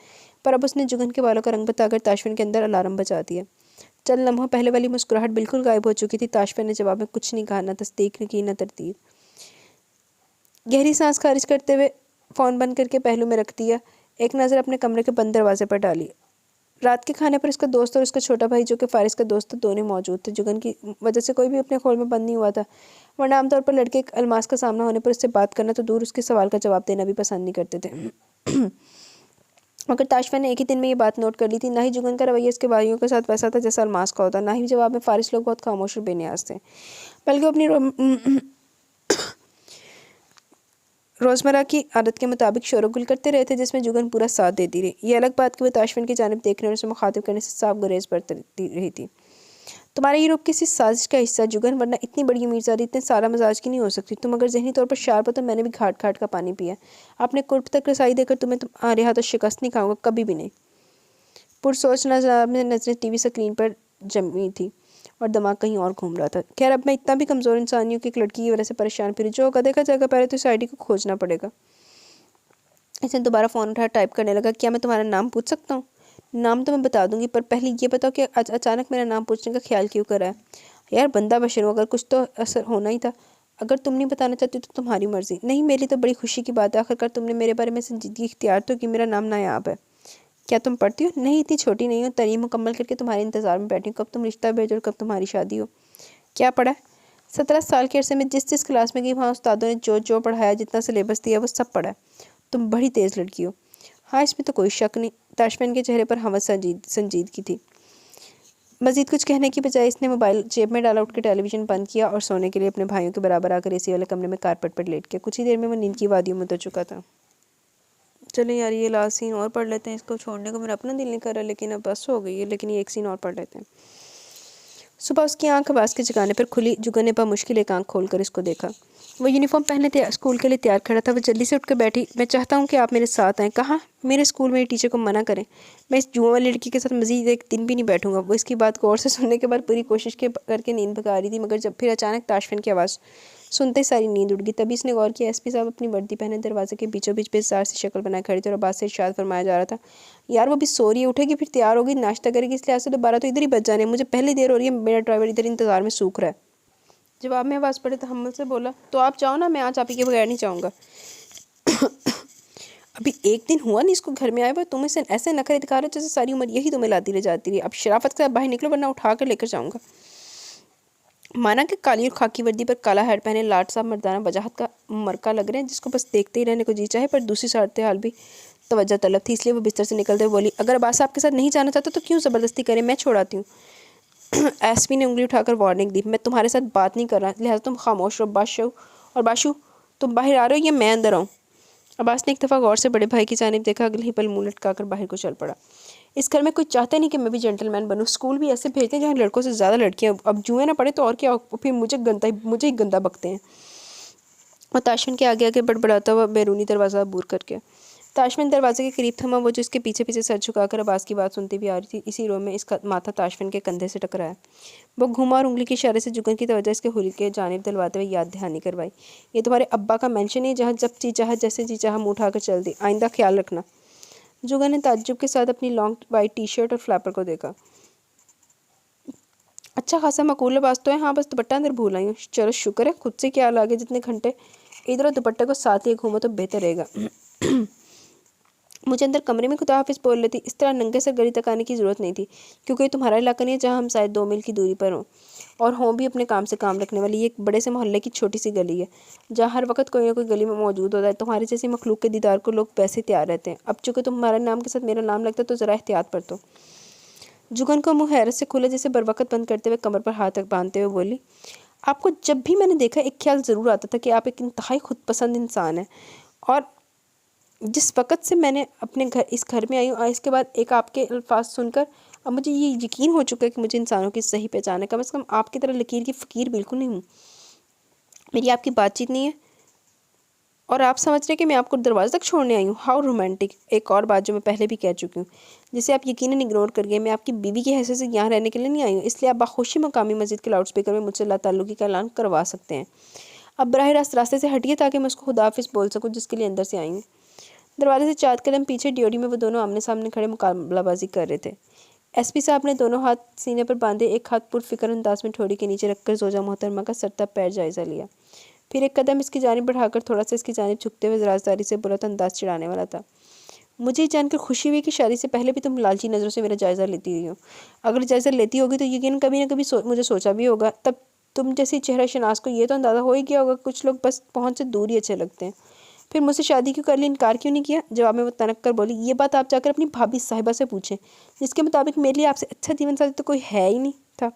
पर अब उसने जुगन के बालों का रंग बताकर ताशफिन के अंदर अलार्म बजा दिया। चंद लम्हों पहले वाली मुस्कुराहट बिल्कुल गायब हो चुकी थी। ताशफिन ने जवाब में कुछ नहीं कहा, न तस्दीक ने की न तरतीब। गहरी सांस खारिज करते हुए फ़ोन बंद करके पहलू में रख दिया। एक नज़र अपने कमरे के बंद दरवाजे पर डाली। रात के खाने पर उसका दोस्त और उसका छोटा भाई जो कि फारिस का दोस्त था दोनों मौजूद थे। जुगन की वजह से कोई भी अपने खोल में बंद नहीं हुआ था, वरना आमतौर पर लड़के अलमास का सामना होने पर उससे बात करना तो दूर उसके सवाल का जवाब देना भी पसंद नहीं करते थे। मगर ताशफिन ने एक ही दिन में ये बात नोट कर ली थी। ना ही जुगन का रवैया इसके भाइयों के साथ वैसा था जैसा अलमास का होता, ना ही जवाब में फारिस लोग बहुत खामोश और बेनियाज थे, बल्कि वो अपनी रोज़मर्रा की आदत के मुताबिक शोरगुल करते रहे थे, जिसमें जुगन पूरा साथ देती रही। ये अलग बात कि वो ताशफिन की जानिब देखने और उसे मुखातिब करने से साफ गुरेज बरतती रही थी। तुम्हारा ये रुख किसी साजिश का हिस्सा जुगन, वरना इतनी बड़ी अमीरजादी इतने सारा मजाज की नहीं हो सकती। तुम अगर जहनी तौर पर शार्प हो तो मैंने भी घाट घाट का पानी पिया। अपने कुर्ब तक रसाई देकर तुम्हें तुम्हारे हाथों शिकस्त नहीं खाऊंगा, कभी भी नहीं। पुरसोच नजरें टीवी स्क्रीन पर जमी थी और दिमाग कहीं और घूम रहा था। खैर, अब मैं इतना भी कमज़ोर इंसान नहीं हूँ कि एक लड़की की वजह से परेशान फिर जो होगा देखा जाएगा। पहले तो इस आईडी को खोजना पड़ेगा। इसने दोबारा फ़ोन उठाया, टाइप करने लगा। क्या मैं तुम्हारा नाम पूछ सकता हूँ? नाम तो मैं बता दूंगी, पर पहले ये बताओ कि अचानक मेरा नाम पूछने का ख्याल क्यों करा है? यार बंदा बशर हो, अगर कुछ तो असर होना ही था। अगर तुम नहीं बताना चाहती तो तुम्हारी मर्जी। नहीं, मेरी तो बड़ी खुशी की बात है। आखिरकार तुमने मेरे बारे में संजीदगी इख्तियार तो की। मेरा नाम नायाब है। क्या तुम पढ़ती हो? नहीं, इतनी छोटी नहीं हो। तालीम मुकम्मल करके तुम्हारे इंतज़ार में बैठी हूँ। कब तुम रिश्ता भेजो और कब तुम्हारी शादी हो। क्या पढ़ा है? 17 साल के अरसे में जिस क्लास में गई वहाँ उस्तादों ने जो जो पढ़ाया, जितना सिलेबस दिया वो सब पढ़ा है। तुम बड़ी तेज़ लड़की हो। हाँ, इसमें तो कोई शक नहीं। ताशफिन के चेहरे पर हवस संजीदगी थी। मजीद कुछ कहने की बजाय इसने मोबाइल जेब में डाला, उठ के टेलीविज़न बंद किया और सोने के लिए अपने भाइयों के बराबर आकर एसी वाले कमरे में कारपेट पर लेट गया। कुछ ही देर में वो नींद की वादियों में उतर चुका था। चलें यार, ये लास्ट सीन और पढ़ लेते हैं। इसको छोड़ने को मेरा अपना दिल नहीं कर रहा, लेकिन अब बस हो गई है। लेकिन ये एक सीन और पढ़ लेते हैं। सुबह उसकी आंख आवाज़ के जगाने पर खुली। जुगन ने मुश्किल एक आंख खोलकर इसको देखा। वो यूनिफॉर्म पहने स्कूल के लिए तैयार खड़ा था। वो जल्दी से उठकर बैठी। मैं चाहता हूँ कि आप मेरे साथ आएँ। कहाँ? मेरे स्कूल में टीचर को मना करें। मैं इस जुआ वाली लड़की के साथ मजीद एक दिन भी नहीं बैठूंगा। वो इसकी बात गौर से सुनने के बाद पूरी कोशिश करके नींद भगा रही थी, मगर जब फिर अचानक ताशफिन की आवाज़ सुनते ही सारी नींद उड़ गई। तभी इसने गौर किया एसपी साहब अपनी वर्दी पहने दरवाजे के बीचों बीच बेजार सी शक्ल बनाए खड़े थे और आवाज़ से इरशाद फरमाया जा रहा था, यार वो भी सो रही है, उठेगी फिर तैयार होगी, नाश्ता करेगी, इस लिहाज से दोबारा तो इधर ही बच जाने। मुझे पहले देर हो रही है, मेरा ड्राइवर इधर इंतजार में सूख रहा है। जवाब में आवाज़ पड़े तो हम से बोला, तो आप जाओ ना, मैं आज आप ही के बगैर नहीं जाऊँगा। अभी एक दिन हुआ नहीं इसको घर में आए हुए, तुम इसे ऐसे नखरे दिखा रहे हो जैसे सारी उम्र यही तुम्हें लाती रह जाती रही। अब शराफत से बाहर निकलो वरना उठा कर लेकर जाऊँगा। माना कि काली और खाकी वर्दी पर काला हेड पहने लाट साहब मर्दाना वजाहत का मरका लग रहे हैं, जिसको बस देखते ही रहने को जी चाहे। पर दूसरी सूरत हाल भी तवज्जो तलब थी, इसलिए वो बिस्तर से निकलते हुए बोली, अगर अब्बास साहब के साथ नहीं जाना चाहता तो क्यों ज़बरदस्ती करें, मैं छोड़ाती हूँ। एसपी ने उंगली उठाकर वार्निंग दी, मैं तुम्हारे साथ बात नहीं कर रहा, लिहाजा तुम खामोश रहो। बाशु तुम बाहर आ रहे हो या मैं अंदर आऊँ? अब्बास ने एक दफ़ा गौर से बड़े भाई की जानिब देखा, अगले ही पल मुँह लटकाकर बाहर को चल पड़ा। इस घर में कोई चाहता नहीं कि मैं भी जेंटलमैन बनूं। स्कूल भी ऐसे भेजते हैं जहाँ लड़कों से ज़्यादा लड़कियाँ। अब जुए ना पड़े तो और क्या, फिर मुझे ही गंदा बकते हैं। और ताशफिन के आगे आगे बड़बड़ाता हुआ बैरूनी दरवाज़ा अबूर करके ताशफिन दरवाजे के करीब थमा, वो जो इसके पीछे पीछे सर झुकाकर अब्बास की बात सुनती भी आ रही थी। इसी रो में इसका माथा ताशफिन के कंधे से टकराया। वो घुमा और उंगली के इशारे से जुगन की तवज्जो इसके हुल के जानिब दिलवाते हुए याद दहानी करवाई। ये तुम्हारे अब्बा का मेंशन है, जहाँ जब जी चाहा जैसे जी चाहा मुँह उठाकर चल दी, आइंदा ख्याल रखना। जुगन ने ताज्जुब के साथ अपनी लॉन्ग वाइट टी शर्ट और फ्लैपर को देखा। अच्छा खासा मकूल लिबास तो है, हाँ बस दुपट्टा अंदर भूल आई हूँ। चलो शुक्र है, खुद से क्या लागे, जितने घंटे इधर दुपट्टे को साथ लिए घूमो तो बेहतर रहेगा। मुझे अंदर कमरे में खुदा हाफिज़ बोल लेती, इस तरह नंगे सर गली तक आने की ज़रूरत नहीं थी, क्योंकि ये तुम्हारा इलाका नहीं है जहाँ हम शायद 2 मील की दूरी पर हों, और हों भी अपने काम से काम रखने वाली। ये एक बड़े से मोहल्ले की छोटी सी गली है, जहाँ हर वक्त कोई ना कोई गली में मौजूद होता है। तुम्हारे जैसे मखलूक के दीदार को लोग वैसे तैयार रहते हैं। अब चूँकि तुम्हारे नाम के साथ मेरा नाम लगता है तो ज़रा एहतियात पर तो। जुगन का मुँह हैरत से खुला, जैसे बर वक्त बंद करते हुए कमर पर हाथ बांधते हुए बोली, आपको जब भी मैंने देखा एक ख्याल ज़रूर आता था कि आप एक इंतहाई खुद पसंद इंसान हैं, और जिस वक़्त से मैंने अपने घर इस घर में आई हूँ, इसके बाद एक आपके अल्फाज सुनकर अब मुझे ये यकीन हो चुका है कि मुझे इंसानों की सही पहचान है। कम से कम आपकी तरह लकीर की फ़कीर बिल्कुल नहीं हूँ। मेरी आपकी बातचीत नहीं है और आप समझ रहे हैं कि मैं आपको दरवाज़े तक छोड़ने आई हूँ। How romantic. एक और बात जो मैं पहले भी कह चुकी हूँ, जिसे आप यकीनन इग्नोर कर गए, मैं आपकी बीवी की हैसियत से यहाँ रहने के लिए नहीं आई हूँ, इसलिए आप बाखुशी मकामी मस्जिद के लाउड स्पीकर में मुझसे ला ताल्लुकी का ऐलान करवा सकते हैं। अब बराह रास्त रास्ते से हटिए ताकि मैं उसको खुदा हाफिज़ बोल सकूँ जिसके लिए अंदर से आई हूँ। दरवाजे से 4 कदम पीछे ड्योढ़ी में वो दोनों आमने सामने खड़े मुकाबलाबाजी कर रहे थे। एसपी साहब ने दोनों हाथ सीने पर बांधे एक हाथ पुरफिक्र अंदाज में ठोड़ी के नीचे रखकर जोजा मोहतरमा का सरता पैर जायजा लिया। फिर एक कदम इसकी जानिब बढ़ाकर थोड़ा सा इसकी जानिब झुकते हुए राजदारी से बोला तो अंदाज चिढ़ाने वाला था, मुझे जानकर खुशी हुई कि शादी से पहले भी तुम लालची नज़रों से मेरा जायज़ा लेती रही हो। अगर जायज़ा लेती होगी तो यकीन कभी ना कभी मुझे सोचा भी होगा। तब तुम जैसी चेहरा शनास को ये तो अंदाज़ा हो ही गया होगा, कुछ लोग बस पहुँच से दूर ही अच्छे लगते हैं। फिर मुझसे शादी क्यों कर ली, इनकार क्यों नहीं किया? जवाब में वो तनक कर बोली, ये बात आप जाकर अपनी भाभी साहिबा से पूछें, जिसके मुताबिक मेरे लिए आपसे अच्छा जीवन साथी तो कोई है ही नहीं था।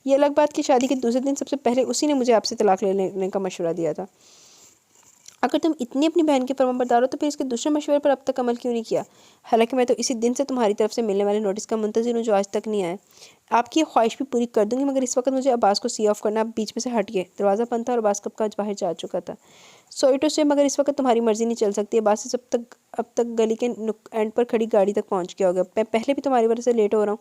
ये अलग बात कि शादी के दूसरे दिन सबसे पहले उसी ने मुझे आपसे तलाक लेने का मशवरा दिया था। अगर तुम इतनी अपनी बहन के फरमाबरदार हो तो फिर इसके दूसरे मशवरे पर अब तक अमल क्यों नहीं किया? हालांकि मैं तो इसी दिन से तुम्हारी तरफ से मिलने वाले नोटिस का मुंतज़िर हूँ जो आज तक नहीं आया। आपकी ये ख्वाहिश भी पूरी कर दूंगी, मगर इस वक्त मुझे अब्बास को सी ऑफ करना। आप बीच में से हटिए। दरवाज़ा बंद था और अब्बास कब का बाहर जा चुका था। सॉरी टू से, मगर इस वक्त तुम्हारी मर्जी नहीं चल सकती। अब्बास अब तक गली के एंड पर खड़ी गाड़ी तक पहुँच गया होगा। मैं पहले भी तुम्हारी वजह से लेट हो रहा हूँ।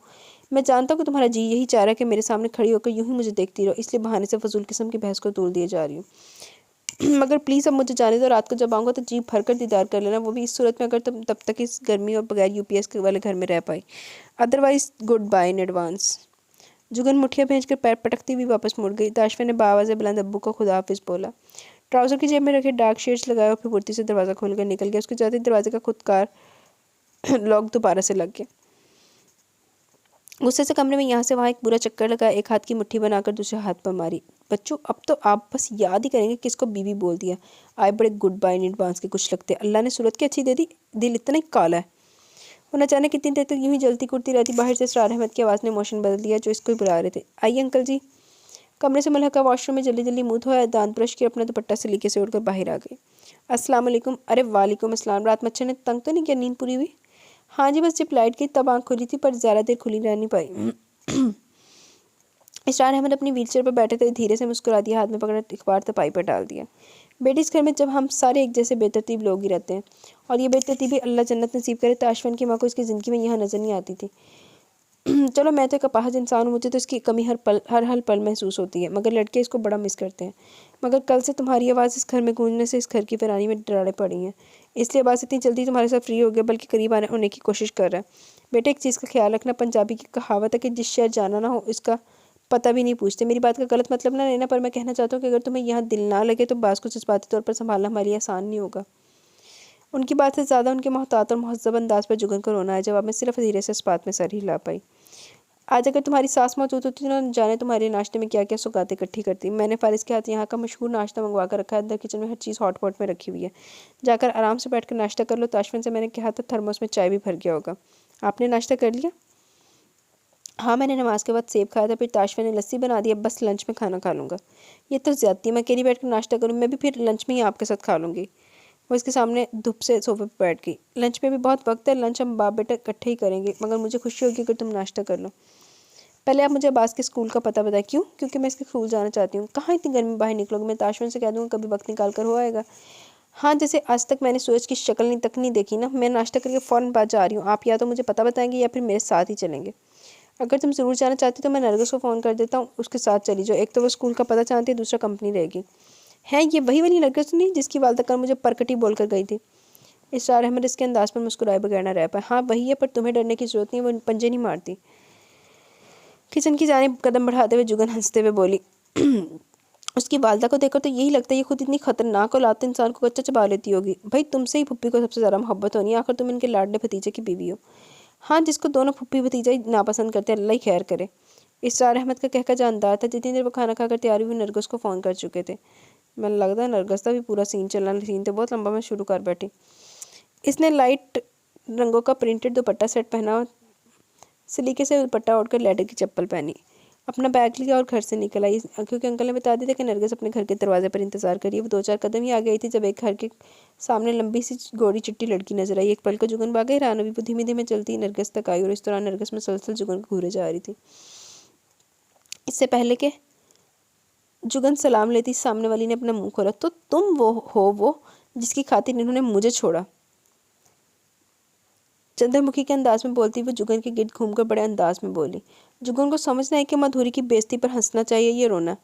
मैं जानता हूँ कि तुम्हारा जी यही चाह रहा है कि मेरे सामने खड़ी होकर यूं ही मुझे देखती रहो, इसलिए बहाने से फजूल किस्म की बहस को तूल दिए जा रही हूँ। मगर प्लीज़ अब मुझे जाने दो। रात को जब आऊँगा तो जी भर कर दीदार कर लेना, वो भी इस सूरत में अगर तुम तब तक इस गर्मी और बगैर यूपीएस के वाले घर में रह पाई। Otherwise goodbye in advance. Jugan मुठिया भेज कर पैर पटकती हुई वापस मुड़ गई। दाशवा ने बावाज़ बुलंद अब्बू को खुदा हाफिज़ बोला, ट्राउज़र की जेब में रखे डार्क शेड्स लगाया और फिर फुर्ती से दरवाज़ा खोलकर निकल गया। उसके जाते दरवाजे का खुदकार लॉक दोबारा से लग गया। गुस्से से कमरे में यहाँ से वहाँ एक बुरा चक्कर लगा, एक हाथ की मुट्ठी बनाकर दूसरे हाथ पर मारी। बच्चों, अब तो आप बस याद ही करेंगे किसको बीवी बोल दिया। आए बड़े गुड बाय इन एडवांस के कुछ लगते। अल्लाह ने सूरत की अच्छी दे दी, दिल इतना ही काला है। वो न जाने कितनी देर तक यूं ही जलती कुड़ती रहती। बाहर से इसरार अहमद की आवाज़ ने मोशन बदल दिया, जो इसको ही बुला रहे थे। आइए अंकल जी। कमरे से मुल्हका वॉशरूम में जल्दी जल्दी मुँह धोया, दांत ब्रश किया, अपना दुपट्टा सलीके से उड़कर बाहर आ गई। अस्सलाम वालेकुम। अरे वालेकुम अस्सलाम। रात मच्छर ने तंग तो नहीं किया? नींद पूरी हुई? हाँ जी, बस जब लाइट गई तब आँख खुली थी, पर ज़्यादा देर खुली रह नहीं पाई। इसरार अहमद अपनी व्हीलचेयर पर बैठे थे, धीरे से मुस्कुरा दिया, हाथ में पकड़ा अखबार तपाई पर डाल दिया। बेटी, इस घर में जब हम सारे एक जैसे बेतरतीब लोग ही रहते हैं, और ये बेतरतीबी अल्लाह जन्नत नसीब करे, तो आशवन की माँ को इसकी ज़िंदगी में यहाँ नज़र नहीं आती थी। चलो मैं तो एक अपाहज इंसान हूँ, मुझे तो इसकी कमी हर पल महसूस होती है, मगर लड़के इसको बड़ा मिस करते हैं। मगर कल से तुम्हारी आवाज़ इस घर में गूंजने से इस घर की वीरानी में दरारें पड़ी हैं, इसलिए आवाज़ इतनी जल्दी तुम्हारे साथ फ्री हो गया, बल्कि करीब होने की कोशिश कर रहा है। बेटे, एक चीज़ का ख्याल रखना, पंजाबी की कहावत है कि जिस शहर जाना ना हो इसका पता भी नहीं पूछते। मेरी बात का गलत मतलब ना लेना, पर मैं कहना चाहता हूँ कि अगर तुम्हें यहाँ दिल ना लगे तो बात को जज्बाती तौर पर संभालना हमारे लिए आसान नहीं होगा। उनकी बात से ज़्यादा उनके मोहतात और महज़्ज़ब अंदाज पर जुगन को रोना है। जवाब में सिर्फ धीरे से इस बात में सर ही हिला पाई। आज अगर तुम्हारी सास मौजूद होती ना जाने तुम्हारे नाश्ते में क्या क्या सौगातें इकट्ठी करती। मैंने फारिस के हाथ यहाँ का मशहूर नाश्ता मंगवा कर रखा है, अंदर किचन में हर चीज़ हॉट पॉट में रखी हुई है, जाकर आराम से बैठकर नाश्ता कर लो। ताशफिन से मैंने कहा था थर्मोस में चाय भी भर गया होगा। आपने नाश्ता कर लिया? हाँ, मैंने नमाज के बाद सेब खाया था, फिर ताशफिन ने लस्सी बना दी, अब बस लंच में खाना खा लूँगा। ये तो ज़्यादती, मैं अकेली बैठ कर नाश्ता करूँ? मैं भी फिर लंच में ही आपके साथ खा लूँगी। वो इसके सामने धूप से सोफे पर बैठ गई। लंच में भी बहुत वक्त है, लंच हम बाप बेटा इकट्ठे ही करेंगे, मगर मुझे खुशी होगी अगर तुम नाश्ता कर लो। पहले आप मुझे अब्बास के स्कूल का पता बताएं। क्यों? क्योंकि मैं इसके स्कूल जाना चाहती हूँ। कहाँ इतनी गर्मी में बाहर निकलोगे? मैं ताशफिन से कह दूँगा कभी वक्त निकाल कर हो आएगा। हाँ, जैसे आज तक मैंने सूरज की शक्ल तक नहीं देखी ना, मैं नाश्ता करके फ़ौरन बाद जा रही हूँ। आप या तो मुझे पता बताएंगे या फिर मेरे साथ ही चलेंगे। अगर तुम ज़रूर जाना चाहती हो तो मैं नरगिस को फ़ोन कर देता हूँ, उसके साथ चली जाओ। एक तो वो स्कूल का पता जानती है, दूसरा कंपनी रहेगी। है ये वही वाली नरगिस नहीं जिसकी वालदा कल मुझे परकटी बोलकर गई थी? इसरार अहमद इसके अंदाज पर मुस्कुराए बगैर न रह पाए। हाँ वही है, पर तुम्हें डरने की जरूरत नहीं, वो पंजे नहीं मारती। किचन की जानिब कदम बढ़ाते हुए जुगन हंसते हुए बोली, उसकी वालदा को देखकर तो यही लगता है ये खुद इतनी खतरनाक औलाद तो इंसान को कच्चा चबा लेती होगी। भाई तुमसे ही फुप्पी को सबसे ज़्यादा मोहब्बत होनी है, आखिर तुम इनके लाडले भतीजे की बीवी हो। हाँ, जिसको दोनों फुप्पी भतीजा ही नापसंद करते हैं, अल्लाह ही खैर करे। इसरार अहमद का कहकर जानदार था। जितनी देर वो खाना खाकर तैयार हुई नरगिस को फ़ोन कर चुके थे। मैंने लगता है नरगिस का भी पूरा सीन चलना, सीन तो बहुत लंबा, मैं शुरू कर बैठी। इसने लाइट रंगों का प्रिंटेड दुपट्टा सेट पहना, सलीके से दुपट्टा ओढ़कर लेदर की चप्पल पहनी, अपना बैग लिया और घर से निकल आई, क्योंकि अंकल ने बता दिया था कि नरगिस अपने घर के दरवाजे पर इंतजार करिए। वो 2-4 कदम ही आ गई थी जब एक घर के सामने लंबी सी गोरी चिट्टी लड़की नजर आई। एक पल को जुगन भाग गई, रानवी वो धीमे धीमे चलती नरगिस तक आई और इस दौरान नरगिस मुसलसल जुगन को घूरे जा रही थी। इससे पहले के जुगन सलाम लेती सामने वाली ने अपना मुंह खोला, तो तुम वो जिसकी खातिर इन्होंने मुझे छोड़ा? चंद्रमुखी के अंदाज में बोलती वो जुगन के गिर्द घूमकर बड़े अंदाज में बोली। जुगन को समझना है कि माधुरी की बेइज्जती पर हंसना चाहिए या रोना।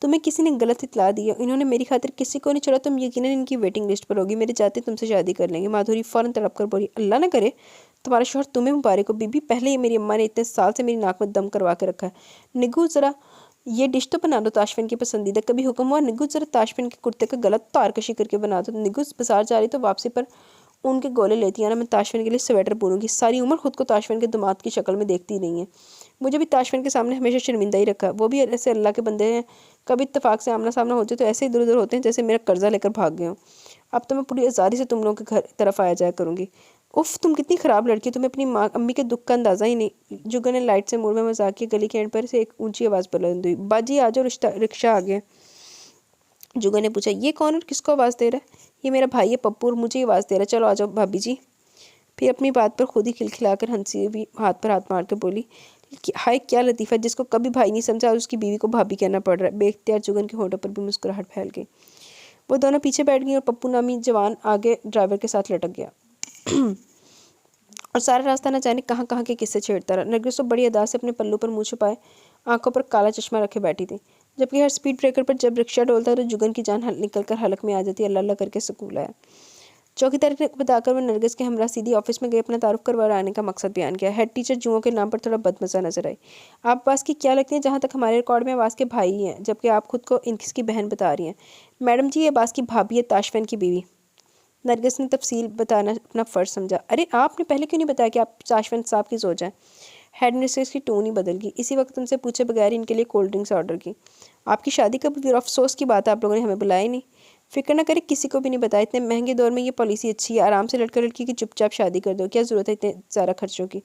तुम्हें किसी ने गलत इतला दी है, इन्होंने मेरी खातिर किसी को नहीं छोड़ा। तुम यकीनन इनकी वेटिंग लिस्ट पर होगी, मेरे जाते तुमसे शादी कर लेंगे। माधुरी फौरन तड़प कर बोली, अल्लाह ना करे तुम्हारा शौहर तुम्हें मुबारक हो बीबी। पहले ही मेरी अम्मा ने इतने साल से मेरी नाक में दम करवा के रखा है। निगू जरा ये डिश तो बना दो ताशफिन की पसंदीदा। कभी हुक्म हुआ निगू जरा ताशफिन के कुर्ते का गलत तारकशी करके बना दो। निगू बाजार जा रही तो वापसी पर उनके गोले लेती है ना, मैं ताशफिन के लिए स्वेटर बुनूंगी। सारी उम्र खुद को ताशफिन के दामाद की शक्ल में देखती नहीं है। मुझे भी ताशफिन के सामने हमेशा शर्मिंदा ही रखा। वो भी ऐसे अल्लाह के बंदे हैं, कभी इत्तेफाक से आमना सामना होते तो ऐसे इधर उधर होते हैं जैसे मेरा कर्जा लेकर भाग गए हों। अब तो मैं पूरी आज़ादी से तुम लोगों के घर तरफ आया जाया करूंगी। उफ, तुम कितनी ख़राब लड़की, तुम्हें अपनी माँ अम्मी के दुख का अंदाज़ा ही नहीं। जुगन ने लाइट से मुड़ में मजाकिया गली के एंड पर से एक ऊंची आवाज़ बुलंद हुई, बाजी आ जाओ, रिक्शा आ गया। जुगन ने पूछा, ये कौन और किसको आवाज़ दे रहा है? ये मेरा भाई है पप्पू और मुझे ही आवाज़ दे रहा है। चलो आ जाओ भाभी जी। फिर अपनी बात पर खुद ही खिलखिलाकर हंसी भी हाथ पर हाथ मार कर बोली, हाय क्या लतीफ़ा, जिसको कभी भाई नहीं समझा और उसकी बीवी को भाभी कहना पड़ रहा है। बेख्तियार जुगन के होठों पर भी मुस्कुराहट फैल गई। वो दोनों पीछे बैठ गई और पप्पू नामी जवान आगे ड्राइवर के साथ लटक गया और सारा रास्ता न जाने कहाँ कहाँ के किस्से छेड़ता रहा। नरगिस तो बड़ी अदा से अपने पल्लू पर मुँह छुपाए आंखों पर काला चश्मा रखे बैठी थी, जबकि हर स्पीड ब्रेकर पर जब रिक्शा डोलता तो जुगन की जान निकल कर हलक में आ जाती। अल्लाह अल्लाह करके स्कूल आया। चौकीदार ने बताकर वो नरगिस के हमरा सीधी ऑफिस में गए, अपना तारुफ करवा आने का मकसद बयान किया। हेड टीचर जुओं के नाम पर थोड़ा बदमजा नजर आई। आप अब्बास की क्या लगती हैं? जहाँ तक हमारे रिकॉर्ड में अब्बास के भाई ही हैं, जबकि आप खुद को इनकी बहन बता रही हैं। मैडम जी, ये अब्बास की भाभी है, ताशफिन की बीवी। नरगिस ने तफसील बताना अपना फ़र्ज समझा। अरे आपने पहले क्यों नहीं बताया कि आप ताशफिन साहब की ज़ोजा हैं? हेड मिस्ट्रेस की टोन ही बदल गई। इसी वक्त तुमसे पूछे बगैर इनके लिए कोल्ड ड्रिंक्स ऑर्डर की। आपकी शादी का भी अफसोस की बात है, आप लोगों ने हमें बुलाया ही नहीं। फिक्र न करे, किसी को भी नहीं बताया। इतने महंगे दौर में ये पॉलिसी अच्छी है, आराम से लड़का लड़की की चुपचाप शादी कर दो। क्या ज़रूरत है इतने ज़्यादा खर्चों की?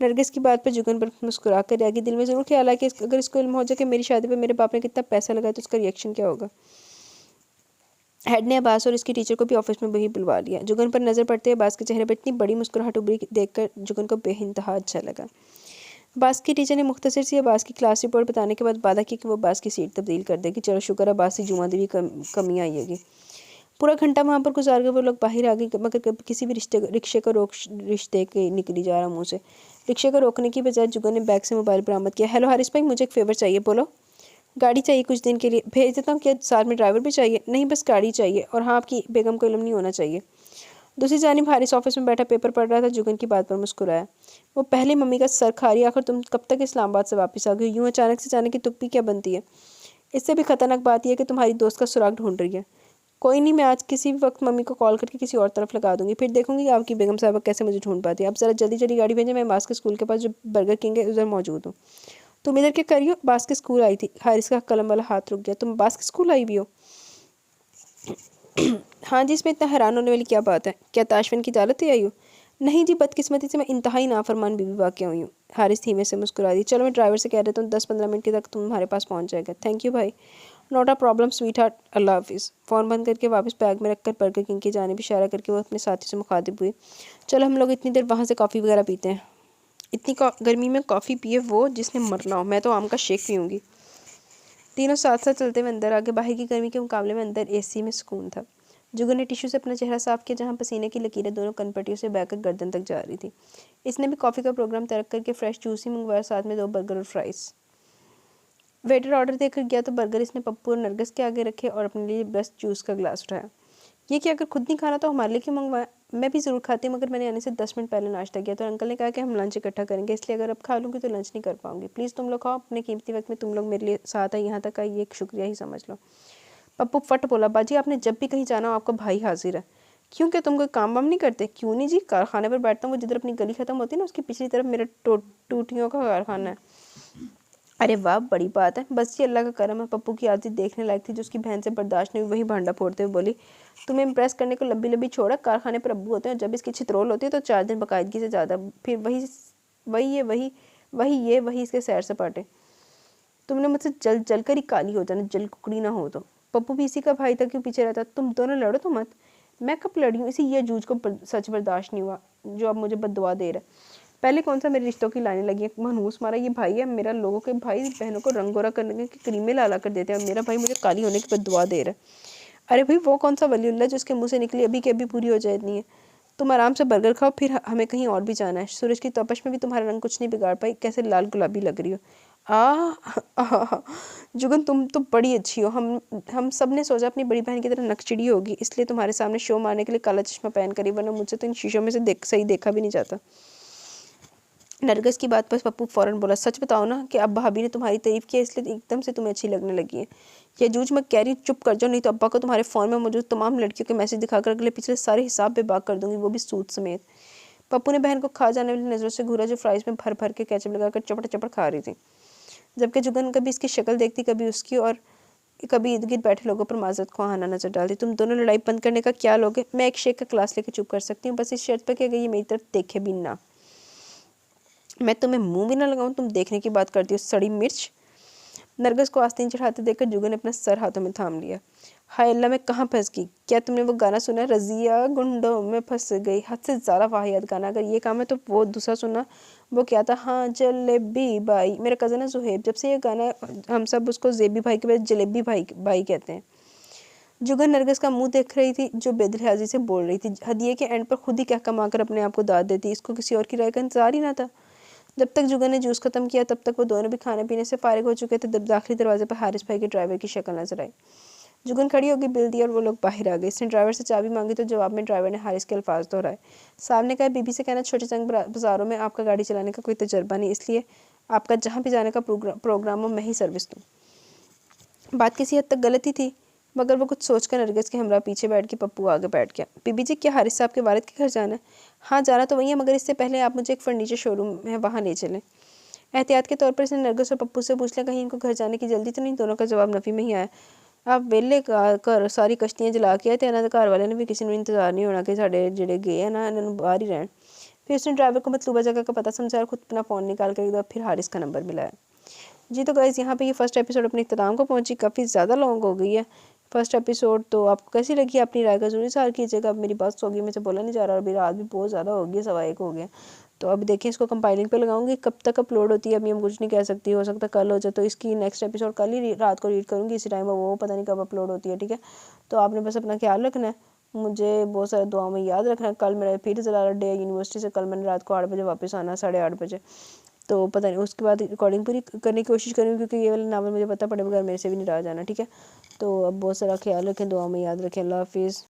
नरगिस की बात पर जुगन पर मुस्कुरा कर रह गई। दिल में ज़रूर ख्याल आया कि अगर इसको इल्म हो जाए कि मेरी शादी पर मेरे बाप ने कितना पैसा लगाया तो उसका रिएक्शन क्या होगा। हेड ने अब्बास और इसकी टीचर को भी ऑफिस में वही बुलवा लिया। जुगन पर नज़र पड़ते अब्बास के चेहरे पर इतनी बड़ी मुस्कुराहट उभरी देखकर जुगन को बेइंतहा अच्छा लगा। अब्बास की टीचर ने मुख्तसर सी अब्बास की क्लास रिपोर्ट बताने के बाद वादा की कि वो अब्बास की सीट तब्दील कर देगी। चलो शुक्र अब्बास से जुम्मा दी भी कमी आएगी। पूरा घंटा वहाँ पर गुजार कर वो लोग बाहर आ गए, मगर किसी भी रिक्शे को रिश्ते के निकली जा रहा मुँह से। रिक्शे को रोकने की बजाय जुगन ने बैग से मोबाइल बरामद किया। हेलो हारिस भाई, मुझे एक फेवर चाहिए। बोलो। गाड़ी चाहिए कुछ दिन के लिए, भेज देता हूँ। क्या साथ में ड्राइवर भी चाहिए? नहीं, बस गाड़ी चाहिए। और हाँ, आपकी बेगम को इल्म नहीं होना चाहिए। दूसरी जानिब हारिस ऑफिस में बैठा पेपर पढ़ रहा था। जुगन की बात पर मुस्कुराया। वो पहले मम्मी का सर खा रही, आखिर तुम कब तक इस्लामाबाद से वापस आ गई? यूँ अचानक से जाने की तुप्पी क्या बनती है? इससे भी खतरनाक बात यह है कि तुम्हारी दोस्त का सुराग ढूंढ रही है। कोई नहीं, मैं आज किसी भी वक्त मम्मी को कॉल करके किसी और तरफ लगा दूंगी, फिर देखूंगी आपकी बेगम साहबा कैसे मुझे ढूंढ पाती है। अब ज़रा जल्दी जल्दी गाड़ी भेजें, मैं बास के स्कूल के पास जो बर्गर किंग है उधर मौजूद हूँ। तुम इधर क्या कर रही हो? बास के स्कूल आई थी। हारिस का कलम वाला हाथ रुक गया। तुम बास के स्कूल आई भी हो? हाँ जी, इसमें इतना हैरान होने वाली क्या बात है? क्या ताशफिन की इजाज़त ही आई हो? नहीं जी, बदकिस्मती से मैं इंतहाई नाफरमान बीवी वाक़या हुई हूँ। हारिस धीमे से मुस्कुरा दी। चलो मैं ड्राइवर से कह देता हूँ 10-15 मिनट के तक तुम्हारे पास पहुँच जाएगा। थैंक यू भाई। Not a problem sweetheart, Allah हाफिज़। फ़ोन बंद करके वापस बैग में रखकर बर्गर किंग की जानिब इशारा करके वो अपने साथी से मुखातिब हुई। चलो हम लोग इतनी देर वहाँ से कॉफ़ी वगैरह पीते हैं। इतनी गर्मी में कॉफ़ी पिए वो जिसने मरना हो, मैं तो आम का शेक पीऊँगी। तीनों साथ साथ चलते हुए अंदर आगे। बाहर की गर्मी के मुकाबले में अंदर एसी में सुकून था। जुगन ने टिश्यू से अपना चेहरा साफ किया जहाँ पसीने की लकीरें दोनों कनपटियों से बहकर गर्दन तक जा रही थी। इसने भी कॉफ़ी का प्रोग्राम तर्क करके फ्रेश जूस ही मंगवाया, साथ में 2 बर्गर और फ्राइज़। वेटर ऑर्डर देकर गया तो बर्गर इसने पप्पू और नरगिस के आगे रखे और अपने लिए बस जूस का ग्लास उठाया। ये कि अगर खुद नहीं खाना तो हमारे लिए क्यों मंगवाया? मैं भी ज़रूर खाती मगर मैंने आने से 10 मिनट पहले नाश्ता किया तो अंकल ने कहा कि हम लंच इकट्ठा करेंगे, इसलिए अगर अब खा लूँगी तो लंच नहीं कर पाऊंगी। प्लीज़ तुम लोग खाओ, अपने कीमती वक्त में तुम लोग मेरे लिए साथ आए यहाँ तक आई, ये एक शुक्रिया ही समझ लो। पप्पू फट बोला, बाजी आपने जब भी कहीं जाना हो आपका भाई हाजिर है। क्यों, क्या तुम कोई काम वाम नहीं करते? क्यों नहीं जी, कारखाने पर बैठता हूँ, वो जिधर अपनी गली खत्म होती है ना उसकी पिछली तरफ मेरा टूटियों का कारखाना है। अरे वाह, बड़ी बात है। बस ये अल्लाह का करम है। पप्पू की आदत देखने लायक थी जो उसकी बहन से बर्दाश्त नहीं हुई। वही भांडा फोड़ते हुए बोली, तुम्हें इम्प्रेस करने को लंबी लंबी छोड़ा, कारखाने पर अब्बू होते हैं, जब इसकी छितरोल होती है तो 4 दिन बाकायदगी से ज़्यादा, फिर वही इसके सैर सपाटे। तुमने मुझसे जल जल कर ही काली हो जाना, जल कुकड़ी ना हो तो। पप्पू भी इसी का भाई था, क्यों पीछे रहता? तुम दोनों लड़ो तो मत। मैं कब लड़ी हूँ? इसी ये जूझ को सच बर्दाश्त नहीं हुआ जो अब मुझे बददुआ दे रहा है। पहले कौन सा मेरे रिश्तों की लाने लगी है? मनहूस मारा ये भाई है मेरा, लोगों के भाई बहनों को रंगोरा करने के क्रीमें ला कर देते हैं और मेरा भाई मुझे काली होने की बददुआ दे रहा है। अरे भाई, वो कौन सा वलीउल्लाह जो उसके मुंह से निकली अभी की अभी पूरी हो जाए इतनी है। तुम आराम से बर्गर खाओ, फिर हमें कहीं और भी जाना है। सूरज की तपश में भी तुम्हारा रंग कुछ नहीं बिगाड़ पाई, कैसे लाल गुलाबी लग रही हो। जुगन तुम तो बड़ी अच्छी हो। हम सब ने सोचा अपनी बड़ी बहन की तरह नकचिड़ी होगी, इसलिए तुम्हारे सामने शो मारने के लिए काला चश्मा पहन करी, वरना मुझसे तो इन शीशों में से सही देखा भी नहीं जाता। नरगिस की बात पर पप्पू फौरन बोला, सच बताओ ना कि अब भाभी ने तुम्हारी तारीफ की इसलिए एकदम से तुम्हें अच्छी लगने लगी है। ये जूझ मैं कह रही चुप कर जाओ, नहीं तो अब्बा को तुम्हारे फ़ोन में मौजूद तमाम लड़कियों के मैसेज दिखाकर अगले पिछले सारे हिसाब बेबाक कर दूंगी, वो भी सूद समेत। पप्पू ने बहन को खा जाने वाली नज़रों से घूरा जो फ्राइज़ में भर भर के केचप लगाकर चपड़ चपड़ खा रही थी, जबकि जुगन कभी इसकी शक्ल देखती, कभी उसकी, और कभी इर्द गिर्द बैठे लोगों पर माजरत ख्वाहाना नजर डालती। तुम दोनों लड़ाई बंद करने का क्या लोगे? मैं एक शेख का क्लास लेकर चुप कर सकती हूँ, बस इस शर्त पर कि अगर ये मेरी तरफ देखे भी ना। मैं तुम्हें मुंह भी ना लगाऊं, तुम देखने की बात करती हो, सड़ी मिर्च। नरगिस को आस्तीन चढ़ाते देखकर जुगन ने अपना सर हाथों में थाम लिया। हाय अल्लाह, मैं कहाँ फंस गई? क्या तुमने वो गाना सुना, रजिया गुंडों में फंस गई? हद से ज़्यादा वाहियात गाना। अगर ये काम है तो वो दूसरा सुना, वो क्या था, हाँ जलेबी भाई, मेरा कज़न है जुहेब, जब से ये गाना हम सब उसको जेबी भाई के बाद जलेबी भाई भाई कहते हैं। जुगन नरगिस का मुंह देख रही थी जो बेदलिहाजी से बोल रही थी। हदिये के एंड पर खुद ही क्या कमाकर अपने आप को दाद देती, इसको किसी और की राय का इंतजार ही ना था। जब तक जुगन ने जूस खत्म किया तब तक वो दोनों भी खाने पीने से फारिग हो चुके थे। जब दाखिली दरवाजे पर हारिस भाई के ड्राइवर की शक्ल नजर आई, जुगन खड़ी होगी, बिल दिया और वो लोग बाहर आ गए। इसने ड्राइवर से चाबी मांगी तो जवाब में ड्राइवर ने हारिस के अल्फाज दोहराए। साहब ने कहा, बीबी से कहना छोटे चंग बाजारों में आपका गाड़ी चलाने का कोई तजर्बा नहीं, इसलिए आपका जहाँ भी जाने का प्रोग्राम हो मैं ही सर्विस दूँ। बात किसी हद तक गलत ही थी, मगर वो कुछ सोचकर नरगिस के हमरा पीछे बैठ के पप्पू आगे बैठ गया। बीबी जी, क्या हारिस साहब के वालिद के घर जाना है? हाँ जाना तो वही है, मगर इससे पहले आप मुझे एक फर्नीचर शोरूम है वहाँ ले चलें। एहतियात के तौर पर इसने नरगिस और पप्पू से पूछ लिया, कहीं इनको घर जाने की जल्दी तो नहीं? दोनों का जवाब नफी में ही आया। आप वेले कर सारी कश्तियाँ जला के आए थे, इन्होंने घर वाले ने भी किसी ने इंतजार नहीं होना कि साढ़े जेड़े गए हैं ना इन्होंने बाहर ही रहन। फिर उसने ड्राइवर को मतलूबा जगह का पता समझा और खुद अपना फ़ोन निकाल कर एक बार फिर हारिस का नंबर मिलाया। जी तो गाइज़, यहाँ पे ये फर्स्ट एपिसोड अपने इख्तिताम को पहुँची, काफ़ी ज़्यादा लॉन्ग हो गई है फर्स्ट एपिसोड। तो आपको कैसी लगी? अपनी राय का ज़रूर इज़हार कीजिएगा। अब मेरी बात सो गई, मुझे बोला नहीं जा रहा और अभी रात भी बहुत ज़्यादा हो गई है, 1:15 हो गया। तो अब देखें, इसको कंपाइलिंग पे लगाऊंगी, कब तक अपलोड होती है अभी हम कुछ नहीं कह सकती, हो सकता है कल हो जाए। तो इसकी नेक्स्ट एपिसोड कल ही रात को रीड करूँगी इसी टाइम, वो पता नहीं कब अपलोड होती है, ठीक है। तो आपने बस अपना ख्याल रखना है, मुझे बहुत सारे दुआओं में याद रखना है। कल मेरा फिर ज़रा डे है यूनिवर्सिटी से, कल मैंने रात को 8 बजे वापस आना, 8:30 बजे। तो पता नहीं, उसके बाद रिकॉर्डिंग पूरी करने की कोशिश करूँगी, क्योंकि ये वाला नावल मुझे पता पड़े बगैर मेरे से भी नहीं रहा जाना, ठीक है। तो अब बहुत सारा ख्याल रखें, दुआ में याद रखें। अल्लाह हाफिज़।